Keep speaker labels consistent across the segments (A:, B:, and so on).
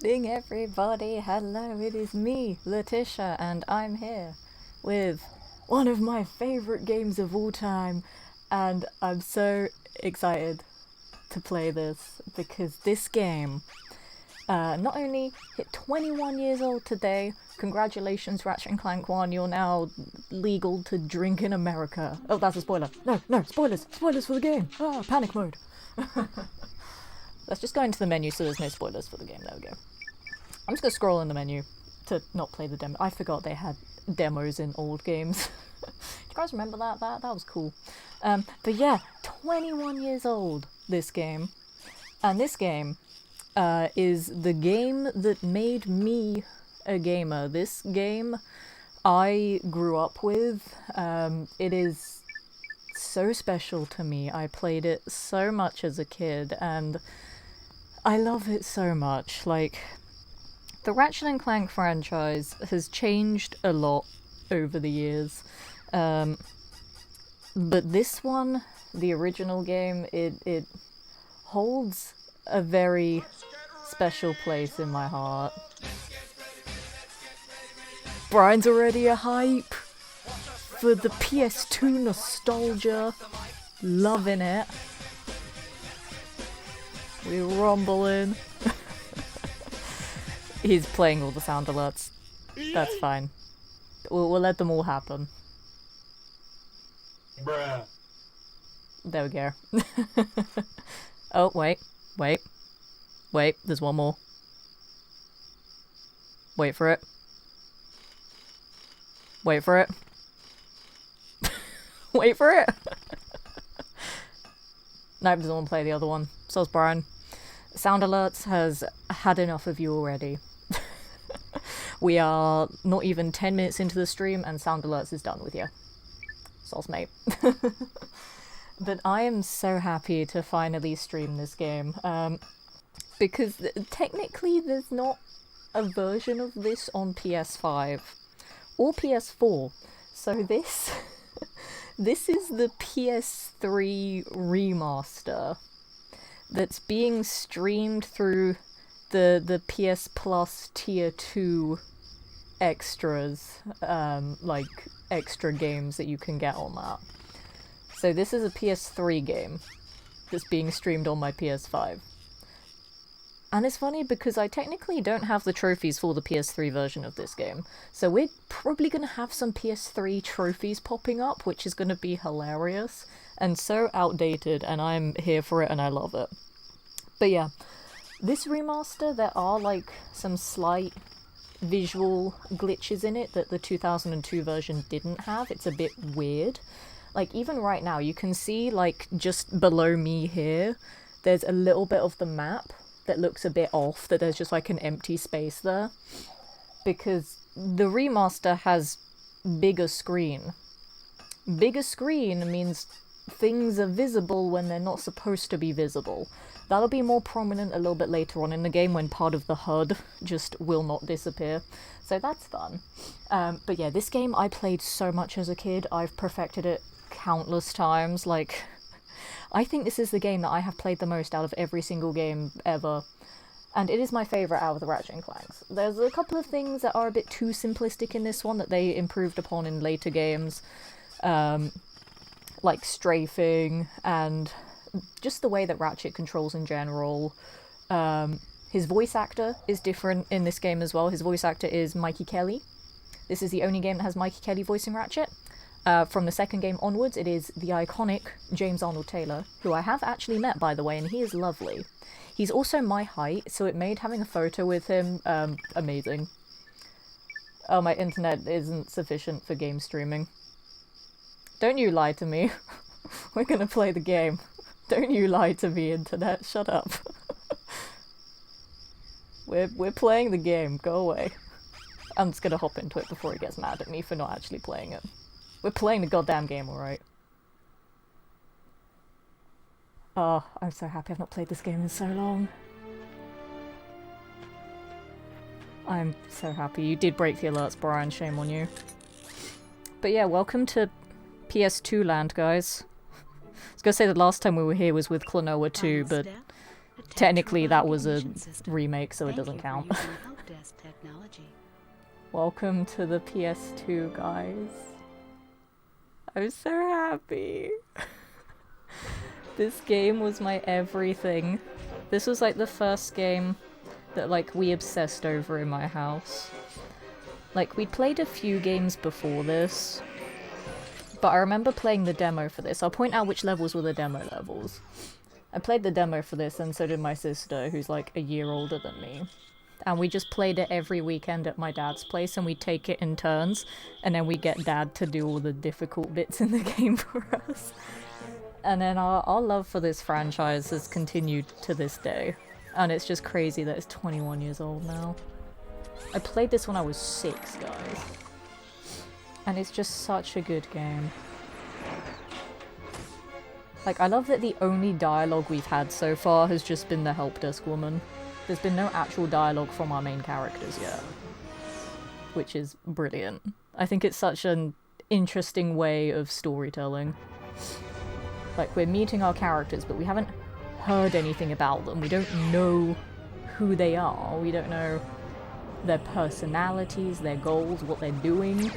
A: Evening, everybody. Hello, it is me, Letitia, and I'm here with one of my favorite games of all time. And I'm so excited to play this because this game not only hit 21 years old today, congratulations, Ratchet and Clank 1, you're now legal to drink in America. Oh, that's a spoiler. No, no, spoilers! Spoilers for the game! Ah, panic mode. Let's just go into the menu so there's no spoilers for the game. There we go. I'm just gonna scroll in the menu to not play the demo. I forgot they had demos in old games. Do you guys remember that? That was cool. But yeah, 21 years old, this game. And this game is the game that made me a gamer. This game I grew up with. It is so special to me. I played it so much as a kid, and I love it so much. Like, the Ratchet and Clank franchise has changed a lot over the years. But this one, the original game, it holds a very special place in my heart. Brian's already a hype for the PS2 nostalgia. Loving it. We're rumbling. He's playing all the sound alerts. That's fine. We'll let them all happen.
B: Bruh.
A: There we go. Oh, wait. There's one more. Wait for it. Wait for it. Wait for it! Nope, doesn't want to play the other one. So's Brian. Sound Alerts has had enough of you already. We are not even 10 minutes into the stream and Sound Alerts is done with you. So's mate. But I am so happy to finally stream this game. Because technically there's not a version of this on PS5 or PS4. So this this is the PS3 remaster that's being streamed through the PS Plus Tier 2 extras, like extra games that you can get on that. So this is a PS3 game that's being streamed on my PS5. And it's funny because I technically don't have the trophies for the PS3 version of this game. So we're probably going to have some PS3 trophies popping up, which is going to be hilarious and so outdated, and I'm here for it and I love it. But yeah, this remaster, there are like some slight visual glitches in it that the 2002 version didn't have. It's a bit weird. Like, even right now, you can see, like, just below me here, there's a little bit of the map that looks a bit off, that there's just like an empty space there. Because the remaster has bigger screen. Bigger screen means things are visible when they're not supposed to be visible. That'll be more prominent a little bit later on in the game when part of the HUD just will not disappear. So that's fun. But yeah, this game I played so much as a kid. I've perfected it countless times. Like, I think this is the game that I have played the most out of every single game ever. And it is my favourite out of the Ratchet and Clanks. There's a couple of things that are a bit too simplistic in this one that they improved upon in later games. Like strafing and just the way that Ratchet controls in general. His voice actor is different in this game as well. His voice actor is Mikey Kelly. This is the only game that has Mikey Kelly voicing Ratchet. From the second game onwards, it is the iconic James Arnold Taylor, who I have actually met, by the way, and he is lovely. He's also my height, so it made having a photo with him amazing. Oh, my internet isn't sufficient for game streaming. Don't you lie to me. We're gonna play the game. Don't you lie to me, internet. Shut up. We're playing the game. Go away. I'm just gonna hop into it before he gets mad at me for not actually playing it. We're playing the goddamn game, alright? Oh, I'm so happy I've not played this game in so long. I'm so happy. You did break the alerts, Brian. Shame on you. But yeah, welcome to PS2 land, guys. I was gonna say the last time we were here was with Klonoa 2, but technically that was a remake, so it doesn't count. Welcome to the PS2, guys. I'm so happy. This game was my everything. This was like the first game that like we obsessed over in my house. Like, we'd played a few games before this, but I remember playing the demo for this. I'll point out which levels were the demo levels. I played the demo for this, and so did my sister, who's like a year older than me. And we just played it every weekend at my dad's place, and we'd take it in turns, and then we'd get dad to do all the difficult bits in the game for us. And then our love for this franchise has continued to this day. And it's just crazy that it's 21 years old now. I played this when I was 6, guys. And it's just such a good game. Like, I love that the only dialogue we've had so far has just been the help desk woman. There's been no actual dialogue from our main characters yet. Which is brilliant. I think it's such an interesting way of storytelling. Like, we're meeting our characters, but we haven't heard anything about them. We don't know who they are. We don't know their personalities, their goals, what they're doing.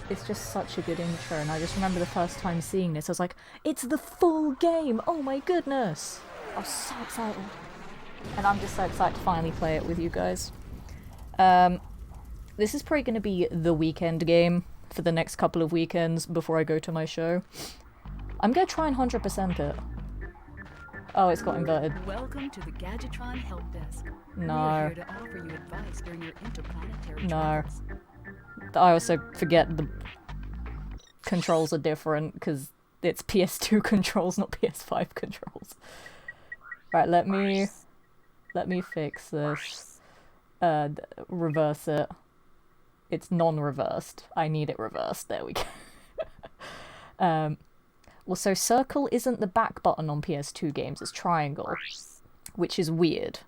A: It's just such a good intro, and I just remember the first time seeing this, I was like, it's the full game! Oh my goodness! I was so excited. And I'm just so excited to finally play it with you guys. This is probably going to be the weekend game for the next couple of weekends before I go to my show. I'm going to try and 100% it. Oh, it's got inverted.
B: Welcome to the Gadgetron Help Desk.
A: No.
B: We're here to offer you advice during your interplanetary travels.
A: I also forget the controls are different because it's PS2 controls, not PS5 controls. Right, let me fix this. Reverse it. It's non-reversed. I need it reversed. There we go. Well, so circle isn't the back button on PS2 games, it's triangle, which is weird.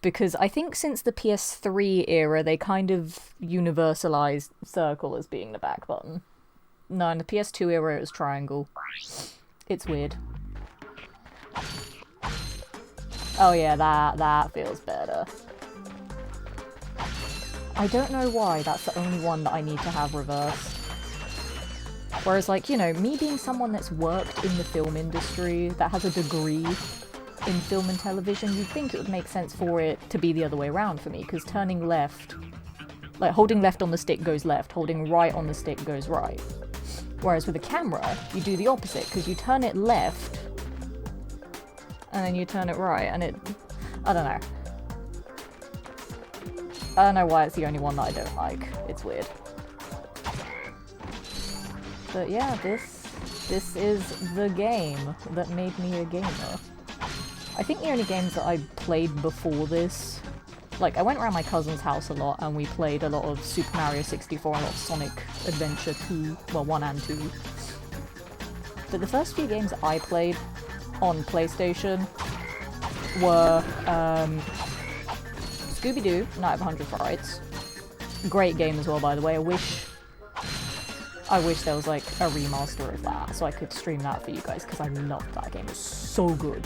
A: Because I think since the PS3 era, they kind of universalized circle as being the back button. No, in the PS2 era, it was triangle. It's weird. Oh yeah, that feels better. I don't know why that's the only one that I need to have reversed. Whereas, like, you know, me being someone that's worked in the film industry, that has a degree in film and television, you'd think it would make sense for it to be the other way around for me, because turning left, like, holding left on the stick goes left, holding right on the stick goes right. Whereas with a camera, you do the opposite, because you turn it left, and then you turn it right, and it... I don't know. I don't know why it's the only one that I don't like. It's weird. But yeah, this is the game that made me a gamer. I think the only games that I played before this, like, I went around my cousin's house a lot and we played a lot of Super Mario 64 and a lot of Sonic Adventure 2, well, 1 and 2. But the first few games that I played on PlayStation were Scooby-Doo, Night of 100 Frights. Great game as well, by the way. I wish there was, like, a remaster of that, so I could stream that for you guys, because I loved that game. It was so good.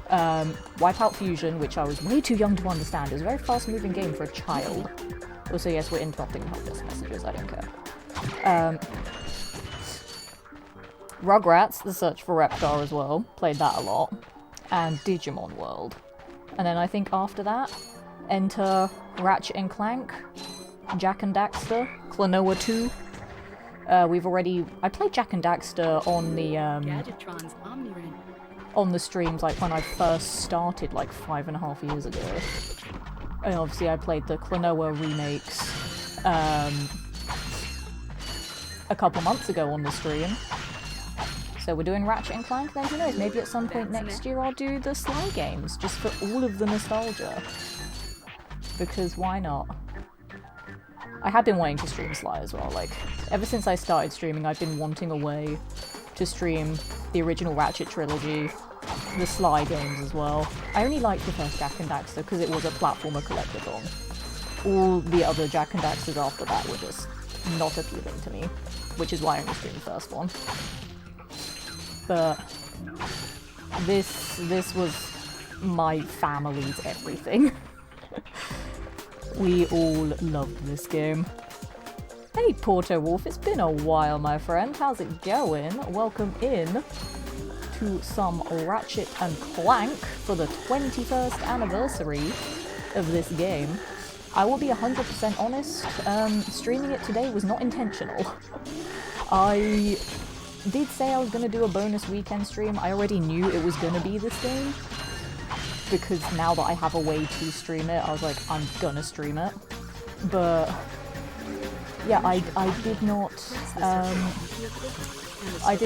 A: Wipeout Fusion, which I was way too young to understand. It was a very fast-moving game for a child. Also, yes, we're interrupting help desk messages, I don't care. Rugrats, The Search for Reptar as well. Played that a lot. And Digimon World. And then I think after that, enter Ratchet and Clank, Jak and Daxter, Klonoa 2. I played Jak and Daxter on the, on the streams, like, when I first started, like, 5.5 years ago. And obviously I played the Klonoa remakes, a couple months ago on the stream. So we're doing Ratchet and Clank, then who knows, maybe at some point next year I'll do the Sly games, just for all of the nostalgia. Because why not? I have been wanting to stream Sly as well, like, ever since I started streaming I've been wanting a way to stream the original Ratchet trilogy, the Sly games as well. I only liked the first Jak and Daxter because it was a platformer collectathon. All the other Jak and Daxters after that were just not appealing to me, which is why I only streamed the first one. But This was my family's everything. We all loved this game. Hey Porto Wolf, it's been a while my friend, how's it going? Welcome in to some Ratchet and Clank for the 21st anniversary of this game. I will be 100% honest, streaming it today was not intentional. I did say I was going to do a bonus weekend stream. I already knew it was going to be this game, because now that I have a way to stream it, I was like, I'm gonna stream it. But yeah, I did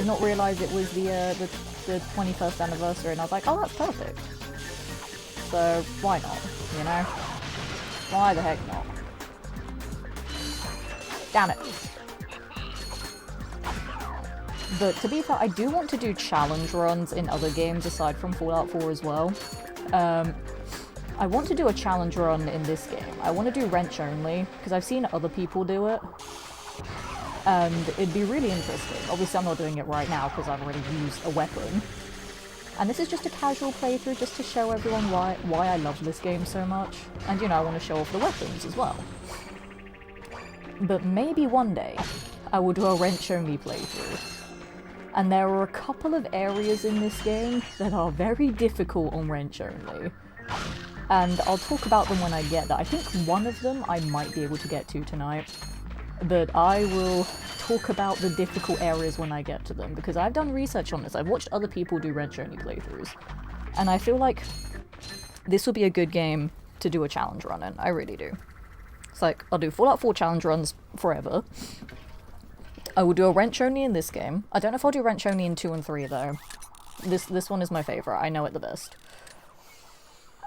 A: not realize it was the 21st anniversary, and I was like, oh, that's perfect. So why not, you know? Why the heck not? Damn it. But to be fair, I do want to do challenge runs in other games aside from Fallout 4 as well. I want to do a challenge run in this game. I want to do wrench only, because I've seen other people do it. And it'd be really interesting. Obviously I'm not doing it right now because I've already used a weapon. And this is just a casual playthrough just to show everyone why I love this game so much. And you know, I want to show off the weapons as well. But maybe one day I will do a wrench only playthrough. And there are a couple of areas in this game that are very difficult on wrench only. And I'll talk about them when I get there. I think one of them I might be able to get to tonight. But I will talk about the difficult areas when I get to them, because I've done research on this. I've watched other people do wrench only playthroughs. And I feel like this will be a good game to do a challenge run in. I really do. It's like, I'll do Fallout 4 challenge runs forever. I will do a wrench only in this game. I don't know if I'll do wrench only in 2 and 3 though. This one is my favourite. I know it the best.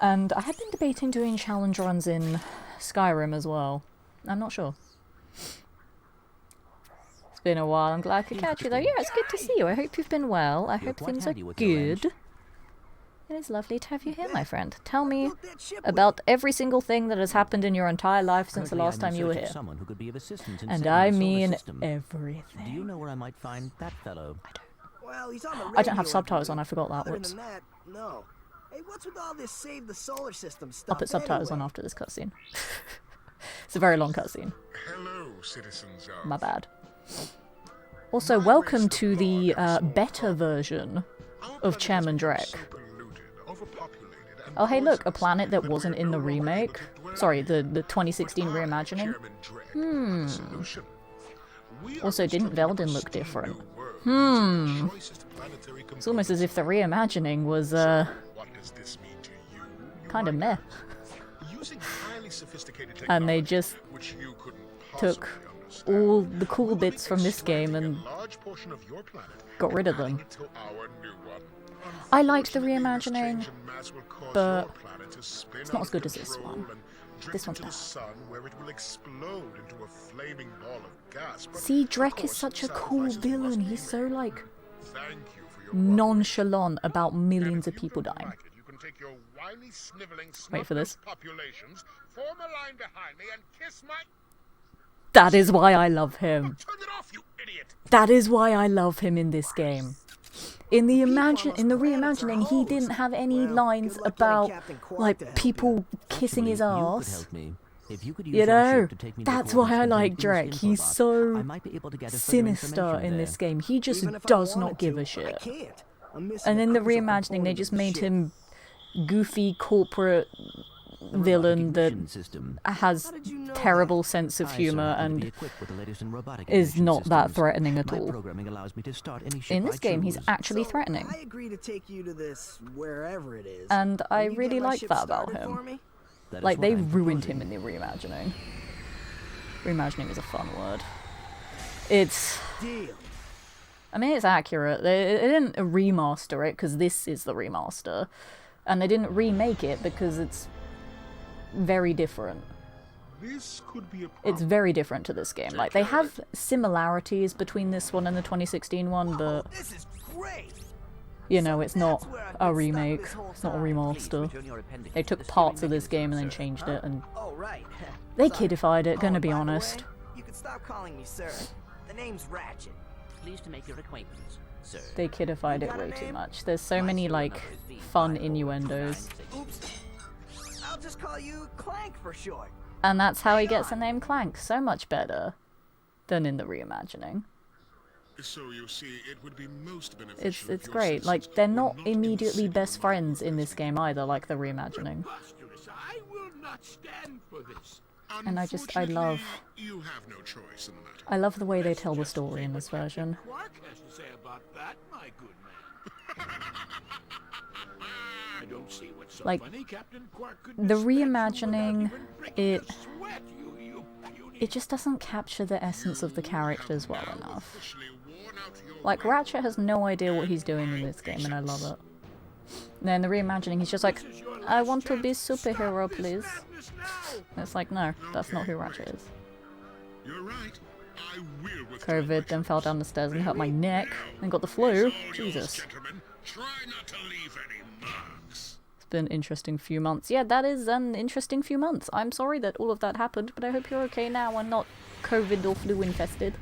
A: And I had been debating doing challenge runs in Skyrim as well. I'm not sure. It's been a while. I'm glad I could catch you though. Yeah, it's good to see you. I hope you've been well. I hope things are good. It is lovely to have you here, my friend. Tell me about every single thing that has happened in your entire life since the last time you were here. And I mean everything.
C: Do you know where I might find that fellow?
A: I don't.
D: Well, he's on the radio.
A: I don't have subtitles on, I forgot that.
D: Other
A: Whoops.
D: than that, no. Hey, what's with all this save the solar system stuff?
A: I'll put subtitles on
D: anyway?
A: after this cutscene. It's a very long cutscene.
E: Hello, citizens of...
A: My bad. Also, welcome to the beta version of Chairman Drek. Oh hey look, a planet that wasn't in the remake. Sorry, the 2016 reimagining. Also, didn't Veldin look different? It's almost as if the reimagining was, kind of meh. And they just took all the cool bits from this game and got rid of them. I liked the reimagining, but it's not as good as this one. This one's better. See, Drek is such a cool villain. He's so, like, nonchalant about millions of people dying. Wait for this. That is why I love him. That is why I love him in this game. In the reimagining, he didn't have any lines about, like, people kissing his ass. You know, that's why I like Drake. He's so sinister in this game. He just does not give a shit. And in the reimagining, they just made him goofy corporate villain that has terrible sense of humor and is not that threatening at all. In this game, he's actually threatening.
D: I agree to take you to this wherever it is.
A: And I
D: Will you
A: really
D: get my
A: like
D: ship
A: that about
D: started for
A: him.
D: me?
A: Like, they ruined him in the reimagining. Reimagining is a fun word. It's...
D: Deal.
A: I mean, it's accurate. They didn't remaster it, because this is the remaster. And they didn't remake it, because it's very different.
E: This could be a
A: It's very different to this game. Like, they have similarities between this one and the 2016 one, but,
D: This is great.
A: you know, it's not a remake. It's not a remaster. They took parts of this game and then changed it, and
D: Oh, right.
A: they
D: Sorry.
A: kidified it, gonna
D: Oh,
A: be
D: by the
A: honest.
D: way, you can stop calling me sir. The name's Ratchet.
C: Pleased to make your acquaintance. sir.
A: They kidified it way too much. There's so many, like, fun innuendos.
D: Oops. I'll just call you Clank for short.
A: And that's how he gets the name Clank. So much better than in the reimagining.
E: So you see, it would be most beneficial.
A: It's great. Like, they're not immediately best friends in this game either, like the reimagining.
F: I will not stand for this.
A: And I love...
E: You have no choice in the matter.
A: I love the way they tell the story in this version.
F: Quark has to say about that, my good man. I don't see what's so
A: Like,
F: funny, Captain Quark could
A: the
F: dispense you
A: reimagining,
F: without even breaking
A: it...
F: a sweat, you puny-
A: It just doesn't capture the essence of the characters well enough.
E: Officially worn out your
A: Like, Ratchet has no idea what he's doing in this game, and I love it. And then the reimagining, he's just like, I want to be superhero, please. And it's like, no, that's not who Ratchet is.
E: You're right. I will withdraw
A: COVID,
E: my
A: then fell
E: troops.
A: down the stairs and hurt my neck, and got the
E: It's
A: flu.
E: all yours,
A: Jesus.
E: gentlemen. Try not to leave any marks.
A: It's been an interesting few months. Yeah, that is an interesting few months. I'm sorry that all of that happened, but I hope you're okay now and not COVID or flu infested.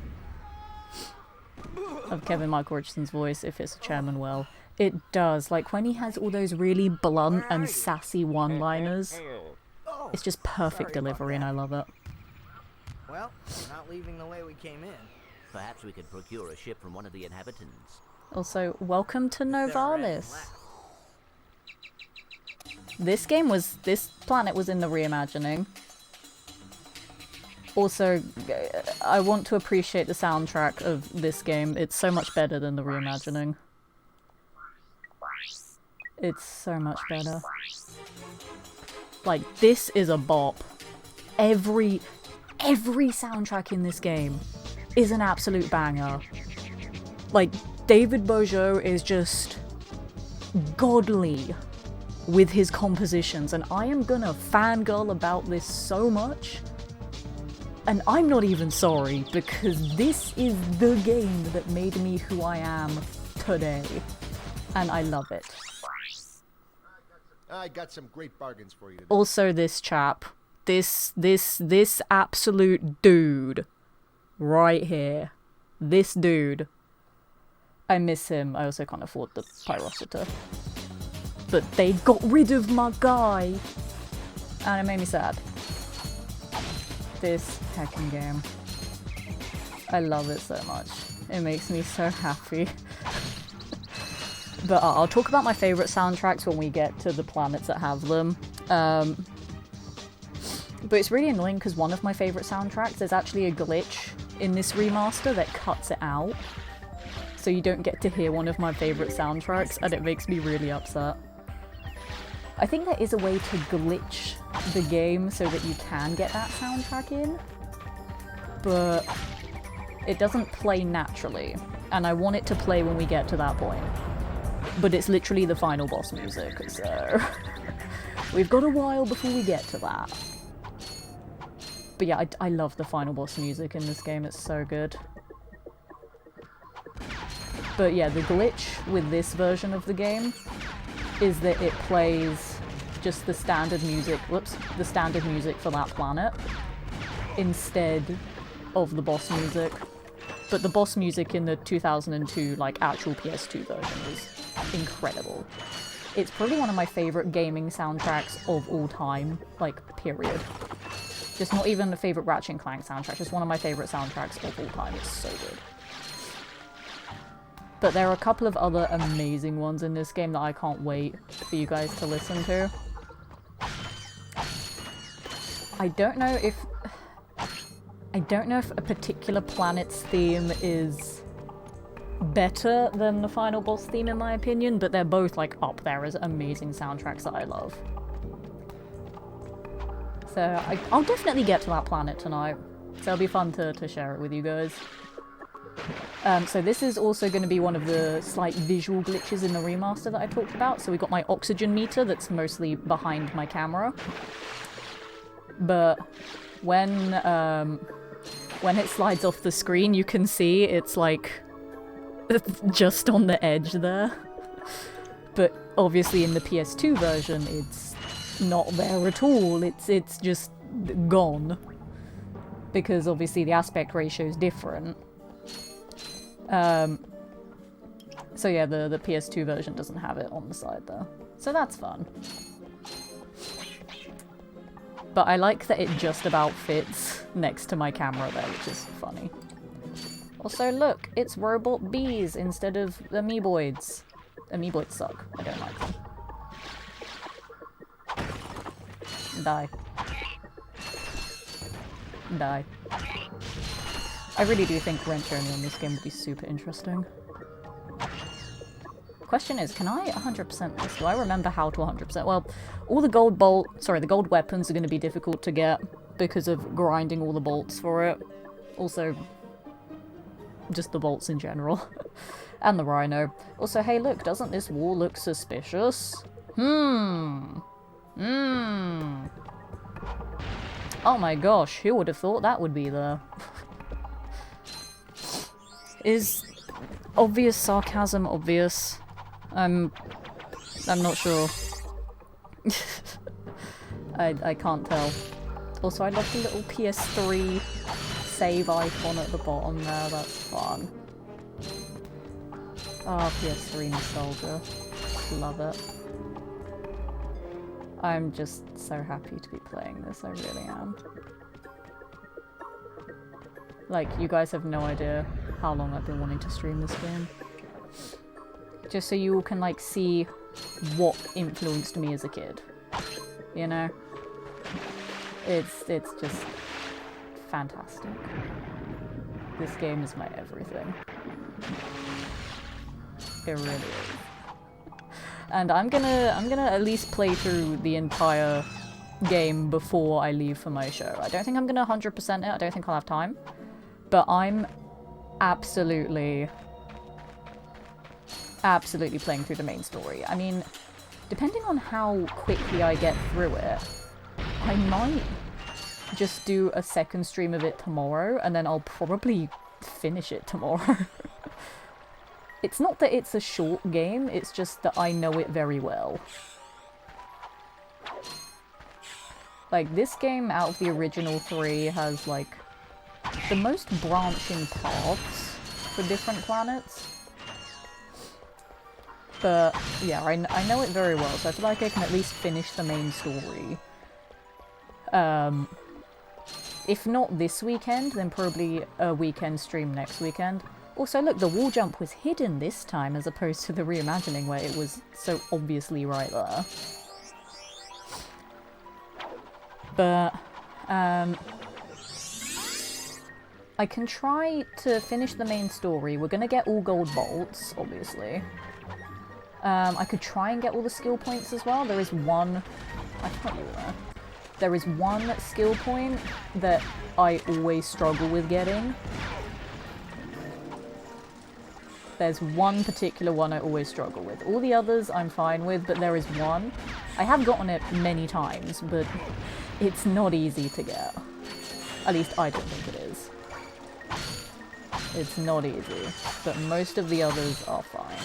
A: Of Kevin Michael Richardson's voice, if it's a chairman well. It does. Like, when he has all those really blunt and sassy one-liners,
D: Oh,
A: it's just perfect
D: sorry about
A: delivery, and
D: that.
A: I love it.
D: Well, we're not leaving the way we came in.
C: Perhaps we could procure a ship from one of the inhabitants.
A: Also, welcome to
D: They're red and
A: Novalis.
D: black.
A: This planet was in the reimagining. Also, I want to appreciate the soundtrack of this game. It's so much better than the reimagining. It's so much better. Like, this is a bop. Every soundtrack in this game is an absolute banger. Like, David Bojo is just godly with his compositions, and I am gonna fangirl about this so much. And I'm not even sorry, because this is the game that made me who I am today. And I love it.
G: I got some great bargains for you today.
A: Also, this chap. This absolute dude. Right here. This dude. I miss him. I also can't afford the Pyrocita. But they got rid of my guy. And it made me sad. This heckin' game. I love it so much. It makes me so happy. But I'll talk about my favourite soundtracks when we get to the planets that have them. But it's really annoying because one of my favourite soundtracks, there's actually a glitch in this remaster that cuts it out. So you don't get to hear one of my favourite soundtracks, and it makes me really upset. I think there is a way to glitch the game so that you can get that soundtrack in, but it doesn't play naturally, and I want it to play when we get to that point. But it's literally the final boss music, so we've got a while before we get to that. But yeah, I love the final boss music in this game, it's so good. But yeah, the glitch with this version of the game is that it plays just the standard music, the standard music for that planet instead of the boss music. But the boss music in the 2002, like, actual PS2 version is incredible. It's probably one of my favourite gaming soundtracks of all time, like, period. Just not even a favourite Ratchet and Clank soundtrack, just one of my favourite soundtracks of all time. It's so good. But there are a couple of other amazing ones in this game that I can't wait for you guys to listen to. I don't know if a particular planet's theme is better than the final boss theme in my opinion, but they're both like up there as amazing soundtracks that I love. So I'll definitely get to that planet tonight. So it'll be fun to share it with you guys. So this is also going to be one of the slight visual glitches in the remaster that I talked about. So we got my oxygen meter that's mostly behind my camera. But when it slides off the screen, you can see it's like just on the edge there. But obviously in the PS2 version, it's not there at all. It's just gone. Because obviously the aspect ratio is different. So yeah, the PS2 version doesn't have it on the side there. So that's fun. But I like that it just about fits next to my camera there, which is funny. Also, look, it's robot bees instead of amoeboids. Amoeboids suck. I don't like them. Die. Die. I really do think wrench only on this game would be super interesting. Question is, can I 100% this? Do I remember how to 100%? Well, all the the gold weapons are going to be difficult to get because of grinding all the bolts for it. Also, just the bolts in general. And the rhino. Also, hey look, doesn't this wall look suspicious? Oh my gosh, who would have thought that would be there? Is obvious sarcasm obvious? I'm not sure. I can't tell. Also, I love the little PS3 save icon at the bottom there, that's fun. Oh, PS3 nostalgia. Love it. I'm just so happy to be playing this, I really am. Like, you guys have no idea how long I've been wanting to stream this game. Just so you all can, like, see what influenced me as a kid. You know? It's just fantastic. This game is my everything. It really is. And I'm gonna at least play through the entire game before I leave for my show. I don't think I'm gonna 100% it, I don't think I'll have time. But I'm absolutely playing through the main story. I mean, depending on how quickly I get through it, I might just do a second stream of it tomorrow, and then I'll probably finish it tomorrow. It's not that it's a short game, it's just that I know it very well. Like, this game out of the original 3 has, like, the most branching paths for different planets. But, yeah, I know it very well, so I feel like I can at least finish the main story. If not this weekend, then probably a weekend stream next weekend. Also, look, the wall jump was hidden this time as opposed to the reimagining where it was so obviously right there. But, I can try to finish the main story. We're gonna get all gold bolts, obviously. I could try and get all the skill points as well. There is one... I thought you were there. There is one skill point that I always struggle with getting. There's one particular one I always struggle with. All the others I'm fine with, but there is one. I have gotten it many times, but it's not easy to get. At least I don't think it is. It's not easy, but most of the others are fine.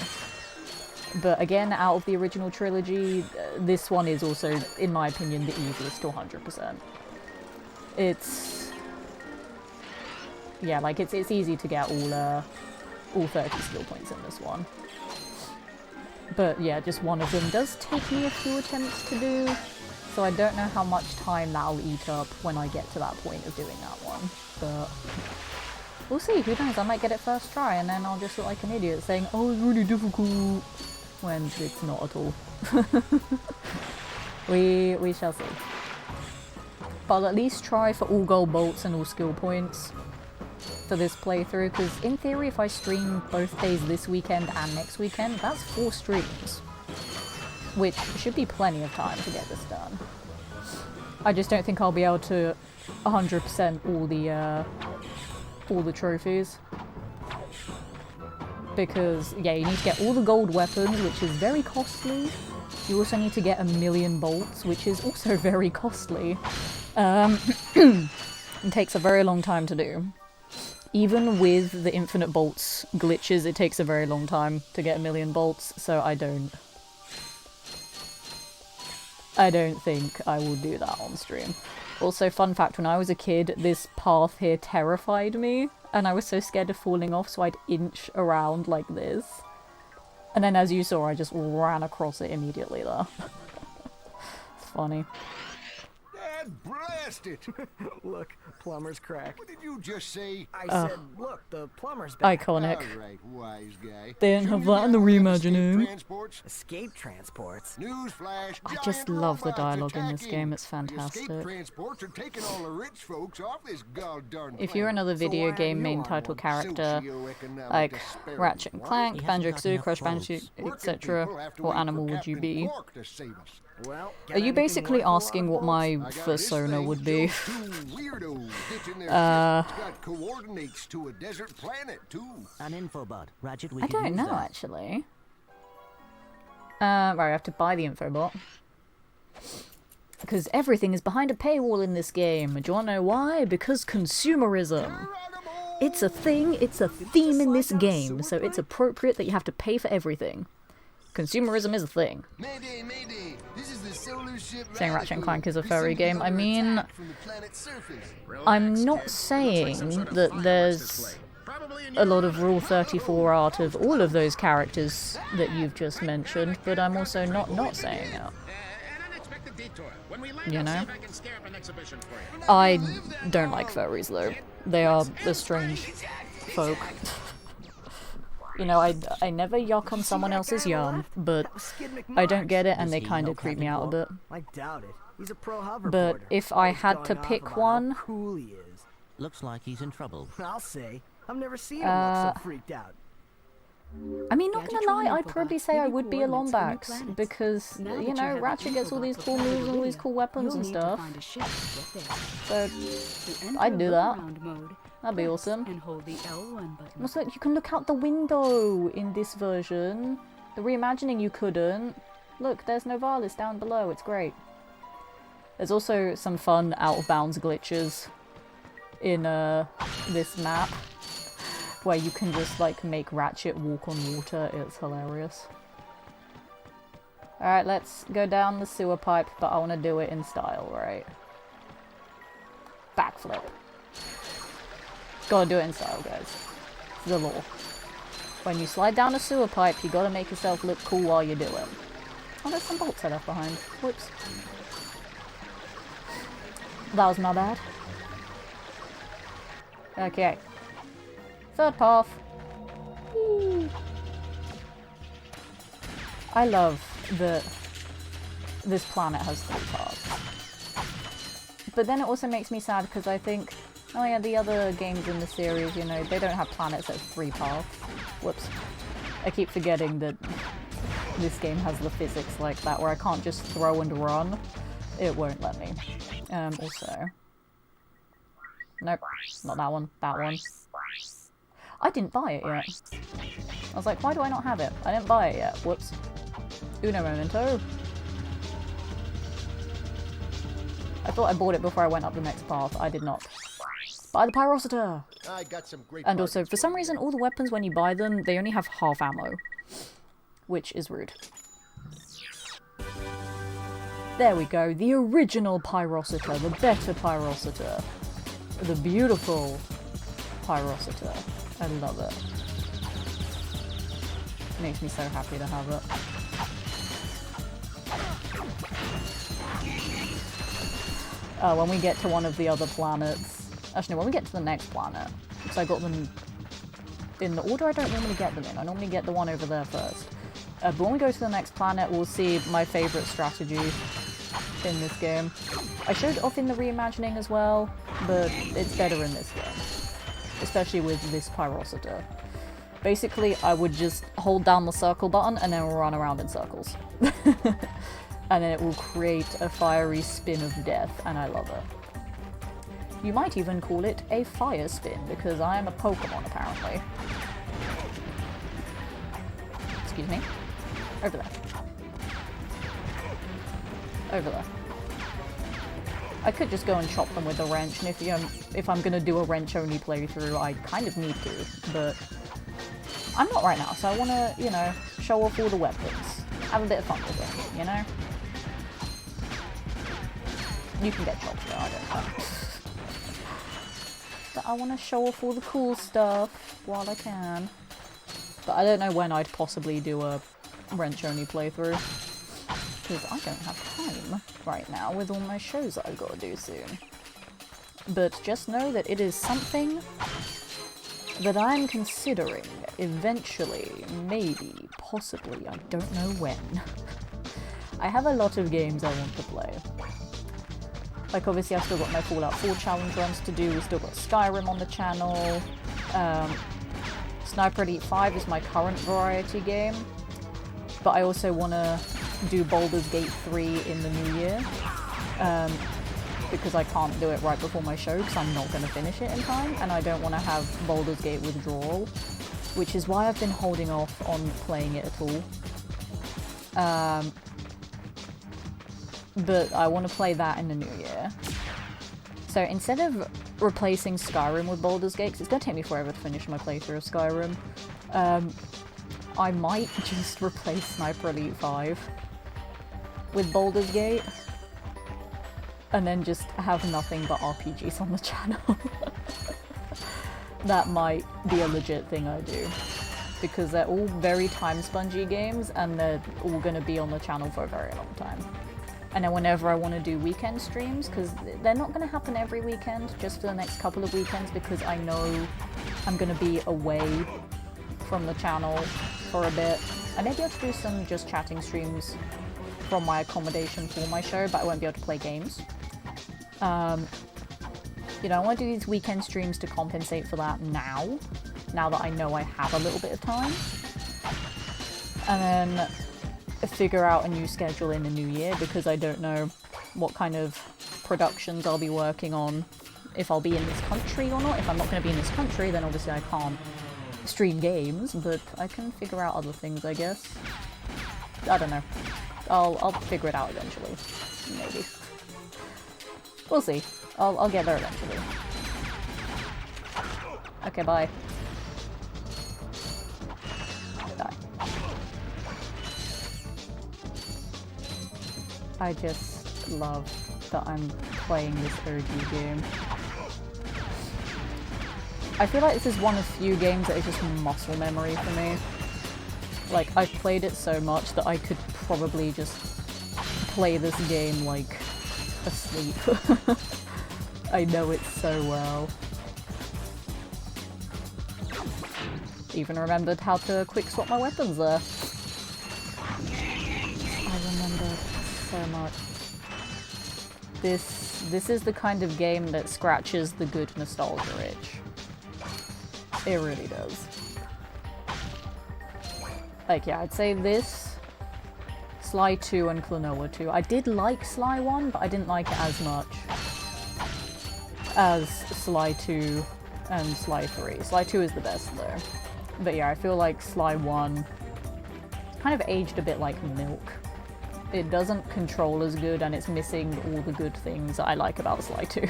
A: But again, out of the original trilogy, this one is also, in my opinion, the easiest to 100%. It's... yeah, like, it's easy to get all 30 skill points in this one. But yeah, just one of them does take me a few attempts to do, so I don't know how much time that'll eat up when I get to that point of doing that one. But we'll see, who knows, I might get it first try and then I'll just look like an idiot saying, oh, it's really difficult, when it's not at all. We shall see. But I'll at least try for all gold bolts and all skill points for this playthrough, because in theory if I stream both days this weekend and next weekend, that's 4 streams. Which should be plenty of time to get this done. I just don't think I'll be able to 100% all the trophies. Because, yeah, you need to get all the gold weapons, which is very costly. You also need to get 1,000,000 bolts, which is also very costly. It takes a very long time to do. Even with the infinite bolts glitches, it takes a very long time to get 1,000,000 bolts, so I don't think I will do that on stream. Also, fun fact, when I was a kid, this path here terrified me, and I was so scared of falling off, so I'd inch around like this. And then as you saw, I just ran across it immediately there. It's funny.
G: Dad, blast it!
D: Look, plumber's crack.
G: What did you just say?
D: I said, look, the plumber's back.
A: Iconic.
G: All right, wise guy.
A: They didn't have
G: Sure
A: that in the
G: you got escape
A: reimagining.
G: transports?
D: Escape transports.
G: Newsflash,
A: I just
G: giant
A: love the
G: robots
A: dialogue in this
G: attacking.
A: game, it's
G: The
A: fantastic.
G: escape transports are taking all the rich folks off this goddamn
A: If you're
G: planet.
A: another video
D: why
A: game
D: are you
A: main
D: on
A: title
D: one?
A: character,
G: Socioeconomic
A: like
G: disparity.
A: Ratchet and
G: What?
A: Clank,
C: He hasn't got
A: Banjo-Kazooie,
C: enough
A: Crash
C: votes.
A: Bandicoot,
G: Working
A: etc.,
G: people have to
A: what
G: wait for
A: animal would you
G: Captain
A: be?
G: Clark to save us.
D: Well,
A: Are you basically asking what my persona would be?
G: Got coordinates to a desert planet too.
C: An infobot. Ratchet, we
A: I
C: could
A: don't
C: use
A: know,
C: that.
A: actually. Right, I have to buy the infobot. Because everything is behind a paywall in this game. Do you want to know why? Because consumerism. It's a thing, it's a theme in this game, so it's appropriate that you have to pay for everything. Consumerism is a thing.
G: Mayday, mayday. This is the solar ship
A: Saying Ratchet and
G: Radical.
A: Clank is a
G: We
A: furry
G: sent
A: game,
G: you
A: I
G: under
A: mean,
G: attack from the planet's surface.
A: I'm
E: Relax,
A: not
E: kid.
A: saying
E: Looks like some sort of
A: that
E: fireworks
A: there's
E: display. Probably in
A: a lot
E: your
A: of Rule 34 art of all of those characters that you've just mentioned, but I'm also not saying it.
E: An unexpected detour. When we land,
A: You
E: I'll see
A: know?
E: if I can scare up an exhibition for you.
A: I don't like furries though. They are a strange folk. You know, I never yuck on someone else's yum, but I don't get it and they kind of creep me out a bit.
D: I doubt it. He's a pro hoverboarder.
A: But if I
D: Always
A: had to
D: going off
A: pick
D: about how
A: one,
D: cool he is.
C: Looks like he's in trouble.
D: I'll say. I've never seen him look so freaked out.
A: I mean, not gonna lie, I'd
B: Gadgetron
A: probably
B: Infobot,
A: say I
B: give you
A: would be a
B: coordinates for new
A: Lombax,
B: planets.
A: because,
B: Now
A: you
B: that
A: know,
B: have
A: Ratchet
B: the
A: gets all
B: infobot
A: these
B: with
A: cool
B: Planet
A: moves and all these
B: Iridia,
A: cool weapons
B: you'll
A: and
B: need to
A: stuff.
B: find a ship to get there.
A: So,
B: To enter
A: I'd do that.
B: look-around mode,
A: That'd be
B: press
A: awesome.
B: And hold the L1 button.
A: Also, you can look out the window in this version. The reimagining you couldn't. Look, there's Novalis down below, it's great. There's also some fun out-of-bounds glitches in this map, where you can just like make Ratchet walk on water. It's hilarious. Alright, let's go down the sewer pipe, but I want to do it in style, right? Backflip. Gotta do it in style, guys. It's the law. When you slide down a sewer pipe, you gotta make yourself look cool while you do it. Oh, there's some bolts I left behind. Whoops. That was my bad. Okay. Third path. Whee. I love that this planet has 3 paths. But then it also makes me sad because I think, oh yeah, the other games in the series, you know, they don't have planets that have 3 paths. Whoops. I keep forgetting that this game has the physics like that, where I can't just throw and run. It won't let me. Also... Nope, not that one, that one. I didn't buy it yet. I was like, why do I not have it? I didn't buy it yet. Whoops. Uno momento. I thought I bought it before I went up the next path. I did not. Buy the Pyrocitor!
G: I got some great
A: And also,
G: bargains
A: for some
G: you
A: reason,
G: there.
A: all the weapons, when you buy them, they only have half ammo. Which is rude. There we go, the original Pyrocitor, the better Pyrocitor. The beautiful Pyrocitor. I love it. Makes me so happy to have it. When we get to one of the other planets... Actually, no, when we get to the next planet. Because I got them in the order I don't normally get them in. I normally get the one over there first. But when we go to the next planet, we'll see my favourite strategy in this game. I showed it off in the reimagining as well, but it's better in this game. Especially with this Pyrocitor. Basically, I would just hold down the circle button and then run around in circles. And then it will create a fiery spin of death, and I love it. You might even call it a fire spin, because I am a Pokemon, apparently. Excuse me. Over there. Over there. I could just go and chop them with a wrench, and if I'm gonna do a wrench-only playthrough, I kind of need to, but I'm not right now, so I wanna, you know, show off all the weapons. Have a bit of fun with it, you know? You can get chopped though, I don't care. But I wanna show off all the cool stuff while I can. But I don't know when I'd possibly do a wrench-only playthrough. Because I don't have time right now with all my shows that I've got to do soon. But just know that it is something that I'm considering eventually, maybe, possibly, I don't know when. I have a lot of games I want to play. Like, obviously I've still got my Fallout 4 challenge runs to do, we've still got Skyrim on the channel. Sniper Elite 5 is my current variety game. But I also want to do Baldur's Gate 3 in the new year. Because I can't do it right before my show because I'm not going to finish it in time, and I don't want to have Baldur's Gate withdrawal, which is why I've been holding off on playing it at all. But I want to play that in the new year. So instead of replacing Skyrim with Baldur's Gate, 'cause it's going to take me forever to finish my playthrough of Skyrim, I might just replace Sniper Elite 5 with Baldur's Gate. And then just have nothing but RPGs on the channel. That might be a legit thing I do. Because they're all very time-spongy games, and they're all going to be on the channel for a very long time. And then whenever I want to do weekend streams, because they're not going to happen every weekend, just for the next couple of weekends, because I know I'm going to be away from the channel for a bit. I may be able to do some just chatting streams from my accommodation for my show, but I won't be able to play games. You know, I want to do these weekend streams to compensate for that now that I know I have a little bit of time. And then figure out a new schedule in the new year, because I don't know what kind of productions I'll be working on, if I'll be in this country or not. If I'm not going to be in this country, then obviously I can't stream games, but I can figure out other things, I guess. I don't know. I'll figure it out eventually. Maybe. We'll see. I'll get there eventually. Okay, bye. Die. I just love that I'm playing this OG game. I feel like this is one of few games that is just muscle memory for me. Like, I've played it so much that I could probably just play this game, like, asleep. I know it so well. Even remembered how to quick swap my weapons there. I remember so much. This is the kind of game that scratches the good nostalgia itch. It really does. Like, yeah, I'd say this, Sly 2 and Klonoa 2. I did like Sly 1, but I didn't like it as much as Sly 2 and Sly 3. Sly 2 is the best, though. But yeah, I feel like Sly 1 kind of aged a bit like milk. It doesn't control as good, and it's missing all the good things that I like about Sly 2.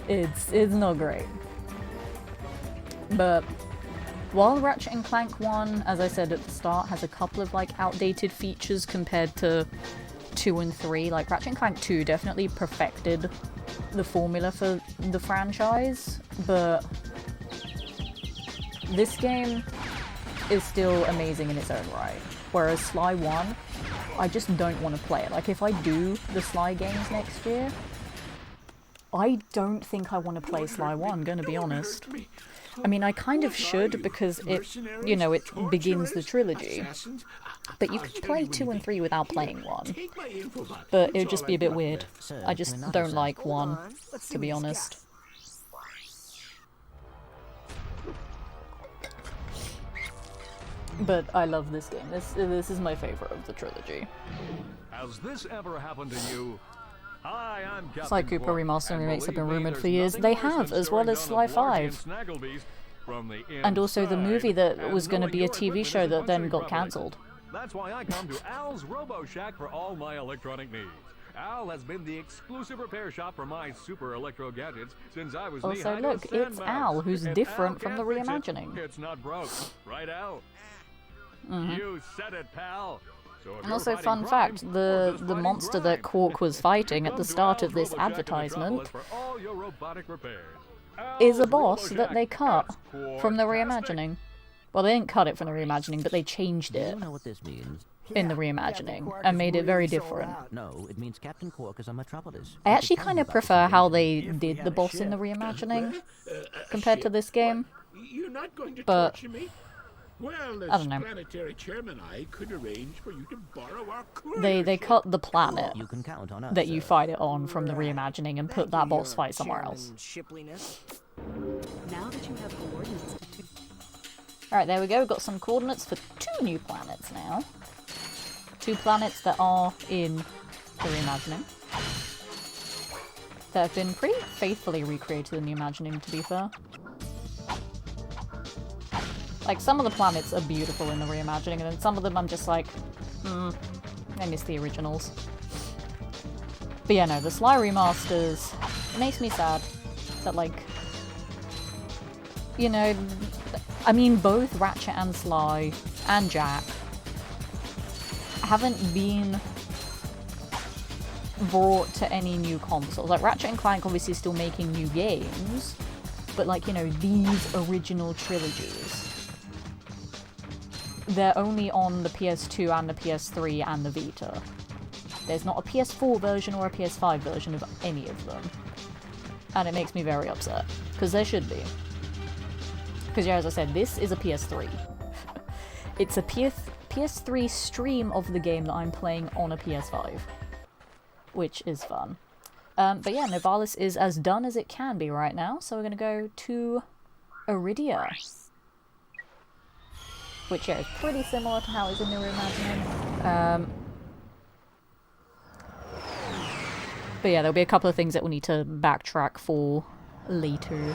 A: It's not great. But while Ratchet and Clank 1, as I said at the start, has a couple of like outdated features compared to 2 and 3, like Ratchet and Clank 2 definitely perfected the formula for the franchise, but this game is still amazing in its own right. Whereas Sly 1, I just don't want to play it. Like, if I do the Sly games next year, I don't think I want to play Sly 1, gonna be honest. I mean, I kind of should, because it, you know, it begins the trilogy. But you can play 2 and 3 without playing 1. But it would just be a bit weird. I just don't like 1, to be honest. But I love this game. This is my favorite of the trilogy.
F: Has this ever happened to you? Hi, I'm Captain
A: Sly Cooper
F: Quark,
A: remaster
F: and
A: remakes have been
F: believe me,
A: rumoured for
F: there's
A: years.
F: nothing
A: They
F: worse
A: have,
F: than
A: as well as
F: staring
A: Sly
F: down a wargame
A: 5.
F: Snagglebeast from the
A: And also the movie that
F: inside
A: was going to
F: and
A: be a
F: knowing
A: TV
F: your
A: show
F: equipment
A: that then
F: is
A: got
F: country
A: cancelled.
F: That's why I come to Al's Robo Shack for all my electronic needs. Al has been the exclusive repair shop for my super electro gadgets since I was
A: Also,
F: knee-high to
A: look, it's
F: sandbags.
A: Al, who's
F: If
A: different
F: Al
A: from the
F: can't fix it,
A: reimagining.
F: It's not broke, right, Al? You said it, pal. So if
A: And
F: you're
A: also,
F: fighting
A: fun
F: crime,
A: fact,
F: or
A: the
F: just fighting
A: monster that
F: crime,
A: Quark was fighting at the
F: come to
A: start
F: Al's
A: of this
F: Robo Shack in
A: advertisement
F: Metropolis for all your robotic repairs.
A: is a
F: Al's
A: boss
F: Robo
A: that they
F: Shack,
A: cut
F: it's
A: from the
F: Quark-tastic.
A: reimagining. Well, they didn't cut it from the reimagining, but they changed
C: Do
A: it
C: you know what this means?
A: in the reimagining and made it very different.
C: No, it means Captain Quark is on Metropolis.
A: I
C: He
A: actually
C: could tell
A: kind
C: you
A: of
C: about this
A: prefer how
C: information.
A: they did the boss in the reimagining compared to this game.
H: You're not going to
A: But-
H: torture me? Well,
A: I don't know.
H: planetary chairman, I could arrange for you to borrow our
A: They cut the planet
C: You can count on us.
A: that you
C: sir.
A: fight it on from the reimagining and put that boss fight somewhere
D: Chairman
A: else.
D: Shipliness.
B: Now that you have coordinates to
A: Alright, there we go. We've got some coordinates for 2 new planets now. 2 planets that are in the reimagining. That have been pretty faithfully recreated in the imagining, to be fair. Like, some of the planets are beautiful in the reimagining, and then some of them I'm just like, I miss the originals. But yeah, no, the Sly remasters, it makes me sad that, like, you know, I mean, both Ratchet and Sly and Jack haven't been brought to any new consoles. Like, Ratchet and Clank obviously still making new games, but, like, you know, these original trilogies, they're only on the PS2 and the PS3 and the Vita. There's not a PS4 version or a PS5 version of any of them. And it makes me very upset, because there should be. Because, yeah, as I said, this is a PS3. It's a PS3 stream of the game that I'm playing on a PS5. Which is fun. But yeah, Novalis is as done as it can be right now, so we're going to go to Iridia. Which, yeah, is pretty similar to how it's in the reimagining. But yeah, there'll be a couple of things that we'll need to backtrack for later.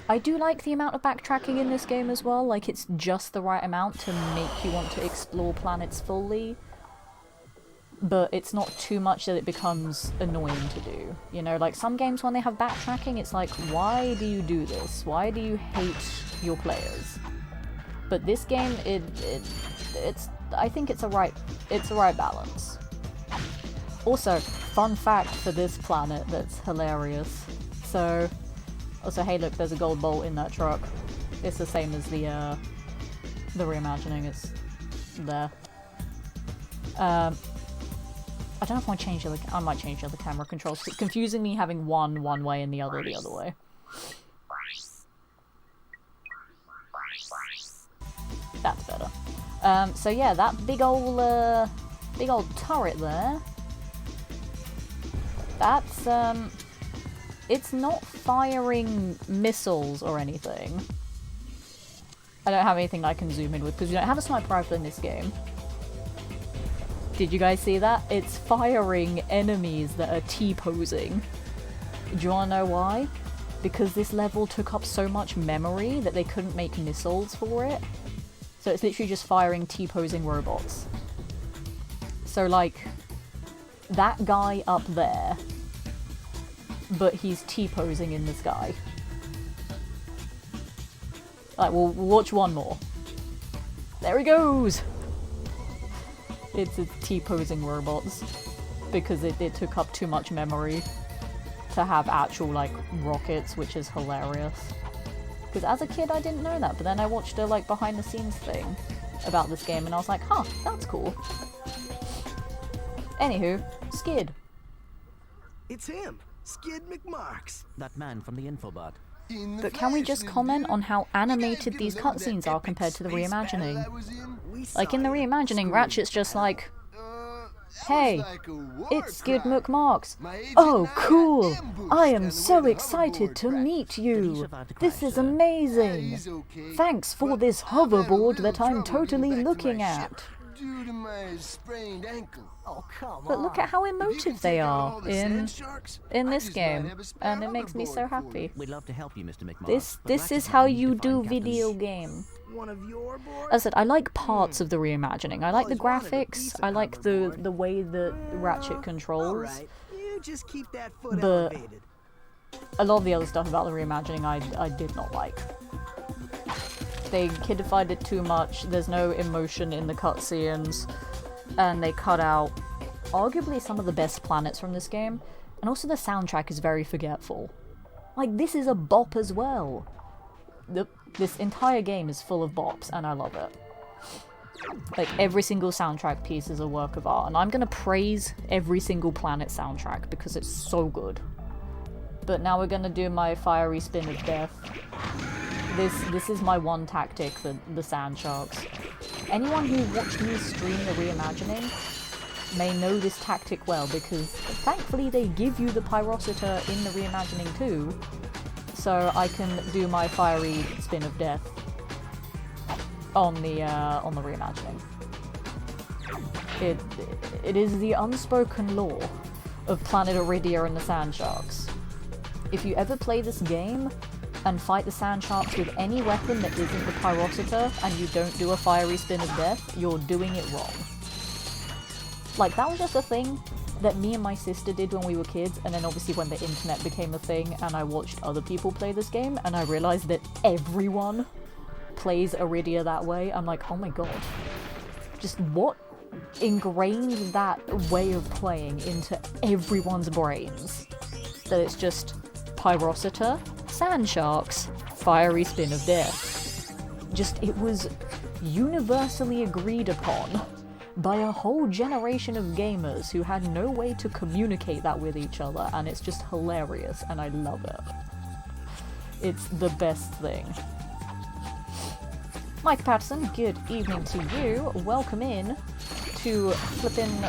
A: I do like the amount of backtracking in this game as well, like it's just the right amount to make you want to explore planets fully. But it's not too much that it becomes annoying to do. You know, like some games when they have backtracking, it's like, why do you do this? Why do you hate your players? But this game, it's I think it's a right balance. Also, fun fact for this planet that's hilarious. So, also, hey look, there's a gold bolt in that truck. It's the same as the reimagining, it's there. I don't know if I want to change I might change the other camera controls. It's confusing me having one way and the other way. That's better. So yeah, that big old turret there. That's it's not firing missiles or anything. I don't have anything I can zoom in with because we don't have a sniper rifle in this game. Did you guys see that? It's firing enemies that are T-posing. Do you wanna know why? Because this level took up so much memory that they couldn't make missiles for it. So it's literally just firing T-posing robots. So like, that guy up there, but he's T-posing in the sky. Alright, we'll watch one more. There he goes! It's T-posing robots. Because it took up too much memory to have actual, like, rockets, which is hilarious. Because as a kid I didn't know that, but then I watched a, like, behind-the-scenes thing about this game, and I was like, huh, that's cool. Anywho, Skid.
D: It's him, Skid McMarks.
C: That man from the infobot.
A: But can we just comment on how animated these cutscenes are compared to the reimagining? Like, in the reimagining, Ratchet's just like, hey, it's Skid McMarks. Oh, cool! I am so excited to meet you. This is amazing. Thanks for this hoverboard that I'm totally looking at.
G: Due to my sprained ankle.
D: Oh, come
A: But
D: on.
A: look at how emotive they are in this
G: just might
A: game,
G: have a spare
A: and it makes me so
G: hoverboard for
A: happy.
C: We'd love to help you, Mr. McMahon.
A: This
C: but
A: is
C: Ratchet
A: how
C: and I need
A: you
C: to
A: do
C: find Captain
A: video game.
D: One of your boards?
A: As I said, I like parts of the reimagining. I like the
D: Always wanted a
A: graphics,
D: decent
A: I like the
D: hoverboard.
A: way that Ratchet controls.
D: Alright, you just keep that foot
A: But-
D: elevated.
A: A lot of the other stuff about the reimagining I did not like. They kidified it too much, there's no emotion in the cutscenes, and they cut out arguably some of the best planets from this game, and also the soundtrack is very forgetful. Like, this is a bop as well. This entire game is full of bops, and I love it. Like, every single soundtrack piece is a work of art, and I'm gonna praise every single Planet soundtrack because it's so good. But now we're gonna do my fiery spin of death. This is my one tactic for the Sand Sharks. Anyone who watched me stream the reimagining may know this tactic well, because thankfully they give you the Pyrociter in the reimagining too, so I can do my fiery spin of death on the reimagining. It is the unspoken law of Planet Iridia and the Sand Sharks. If you ever play this game and fight the Sand Sharks with any weapon that isn't the Pyrociter and you don't do a fiery spin of death, you're doing it wrong. Like, that was just a thing that me and my sister did when we were kids, and then obviously when the internet became a thing and I watched other people play this game and I realized that everyone plays Iridia that way. I'm like, oh my god. Just what ingrained that way of playing into everyone's brains? That it's just Pyrociter, Sand Sharks, fiery spin of death. Just, it was universally agreed upon by a whole generation of gamers who had no way to communicate that with each other, and it's just hilarious, and I love it. It's the best thing. Mike Patterson, good evening to you. Welcome in to flippin'